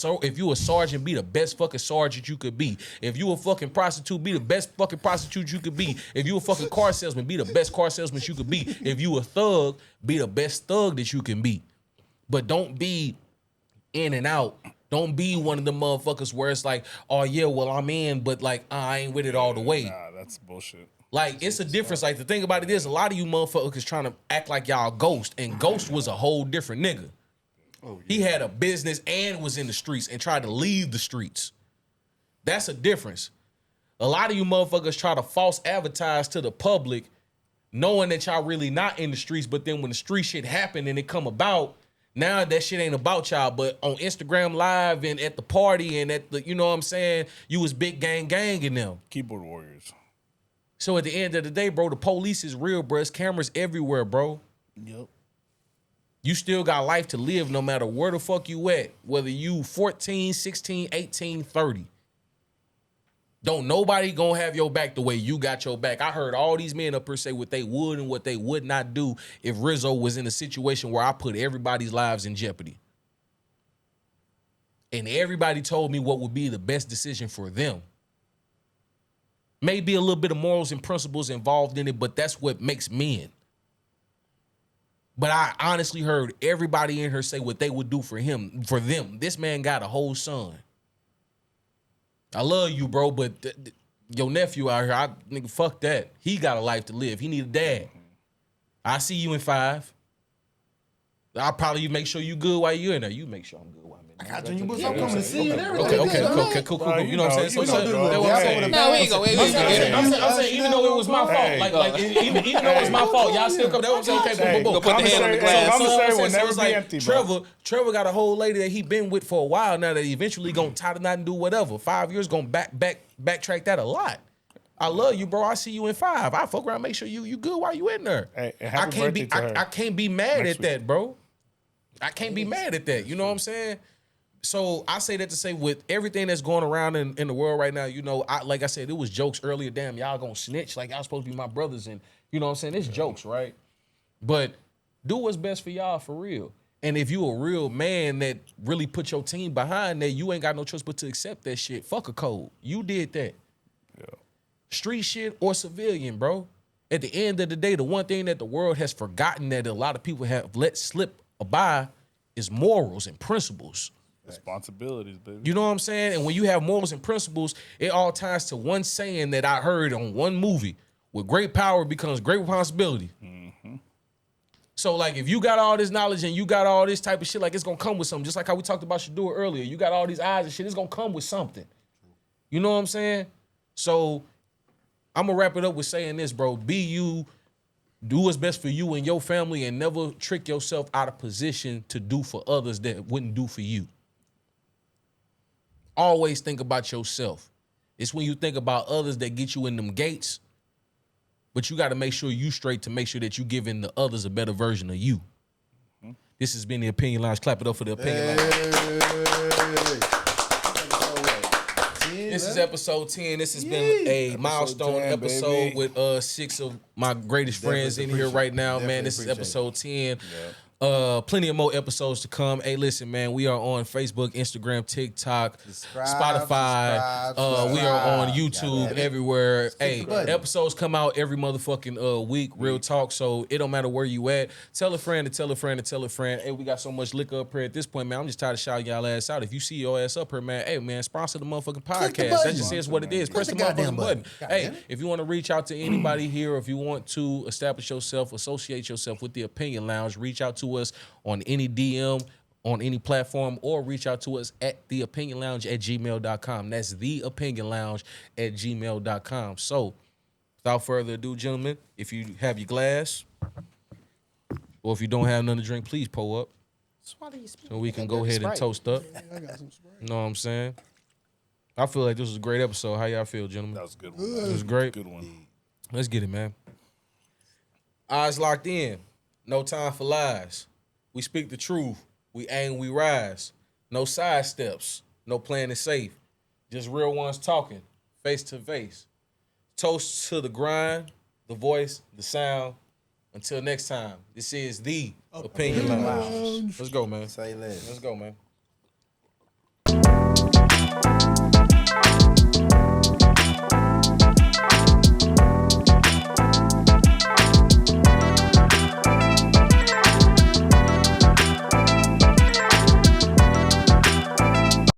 sergeant, be the best fucking sergeant you could be. If you a fucking prostitute, be the best fucking prostitute you could be. If you a fucking car salesman, be the best car salesman you could be. If you a thug, be the best thug that you can be. But don't be in and out. Don't be one of the motherfuckers where it's like, oh yeah, well I'm in, but like I ain't with it all the way. Nah, that's bullshit. Like it's a difference. Like the thing about it is, a lot of you motherfuckers trying to act like y'all Ghost, and Ghost was a whole different nigga. Oh, yeah. He had a business and was in the streets and tried to leave the streets. That's a difference. A lot of you motherfuckers try to false advertise to the public, knowing that y'all really not in the streets, but then when the street shit happen and it come about, now that shit ain't about y'all, but on Instagram Live and at the party and at the, you know what I'm saying, you was big gang in them. Keyboard warriors. So at the end of the day, bro, the police is real, bro. There's cameras everywhere, bro. Yep. You still got life to live no matter where the fuck you at, whether you 14, 16, 18, 30. Don't nobody gonna have your back the way you got your back. I heard all these men up here say what they would and what they would not do if Rizzo was in a situation where I put everybody's lives in jeopardy. And everybody told me what would be the best decision for them. Maybe a little bit of morals and principles involved in it, but that's what makes men. But I honestly heard everybody in here say what they would do for him, for them. This man got a whole son. I love you, bro, but your nephew out here, nigga, fuck that. He got a life to live. He need a dad. I see you in 5. I'll probably make sure you good while you're in there. You make sure I'm good while I'm in there. I got you, but I'm coming to see you and everything. Okay, cool. You know what I'm saying? No, we ain't go. I'm saying, even though it was my fault, like even though it was my fault, y'all still come. That's what I'm saying. Okay, boom. Go put the hand on the glass. Commissary will So never it's be like empty, bro. Trevor got a whole lady that he been with for a while now that he eventually gonna tie the knot and do whatever. 5 years gonna backtrack that a lot. I love you, bro. I see you in 5. I fuck around, make sure you good while you in there. Hey, I can't be mad at that, bro. I can't be mad at that. You know what I'm saying? So I say that to say with everything that's going around in the world right now, you know, like I said, it was jokes earlier. Damn, y'all gonna snitch like y'all supposed to be my brothers, and you know what I'm saying? It's jokes, right? But do what's best for y'all for real. And if you a real man that really put your team behind that, you ain't got no choice but to accept that shit. Fuck a code. You did that. Yeah. Street shit or civilian, bro. At the end of the day, the one thing that the world has forgotten that a lot of people have let slip by is morals and principles. Responsibilities, baby. You know what I'm saying? And when you have morals and principles, it all ties to one saying that I heard on one movie. With great power becomes great responsibility. Mm-hmm. So, like, if you got all this knowledge and you got all this type of shit, like, it's gonna come with something. Just like how we talked about Shador earlier. You got all these eyes and shit, it's gonna come with something. You know what I'm saying? So, I'm gonna wrap it up with saying this, bro. Be you, do what's best for you and your family, and never trick yourself out of position to do for others that wouldn't do for you. Always think about yourself. It's when you think about others that get you in them gates. But you got to make sure you straight to make sure that you giving the others a better version of you. Mm-hmm. This has been the Opinion Lounge. Clap it up for the Opinion Lounge. This is episode 10. This has been a milestone episode with 6 of my greatest friends in here right now, man. This is episode 10. Plenty of more episodes to come. Hey, listen, man, we are on Facebook, Instagram, TikTok, Spotify. We are on YouTube, everywhere. Hey, episodes come out every motherfucking week, real talk. So it don't matter where you at. Tell a friend to tell a friend to tell a friend. Hey, we got so much liquor up here at this point, man. I'm just tired of shouting y'all ass out. If you see your ass up here, man, hey, man, sponsor the motherfucking podcast. That just says what it is. Press the motherfucking button. Hey, if you want to reach out to anybody here, or if you want to establish yourself, associate yourself with the Opinion Lounge, reach out to us on any DM, on any platform, or reach out to us at theopinionlounge@gmail.com. That's theopinionlounge@gmail.com. So, without further ado, gentlemen, if you have your glass, or if you don't have nothing to drink, please pull up. So we can go ahead and toast up. You know what I'm saying? I feel like this was a great episode. How y'all feel, gentlemen? That was a good one. It was great. Good one. Let's get it, man. Eyes locked in. No time for lies. We speak the truth. We aim, we rise. No side steps. No playing it safe. Just real ones talking, face to face. Toast to the grind, the voice, the sound. Until next time, this is the Opinion Lounge. Let's go, man. Say less. Let's go, man.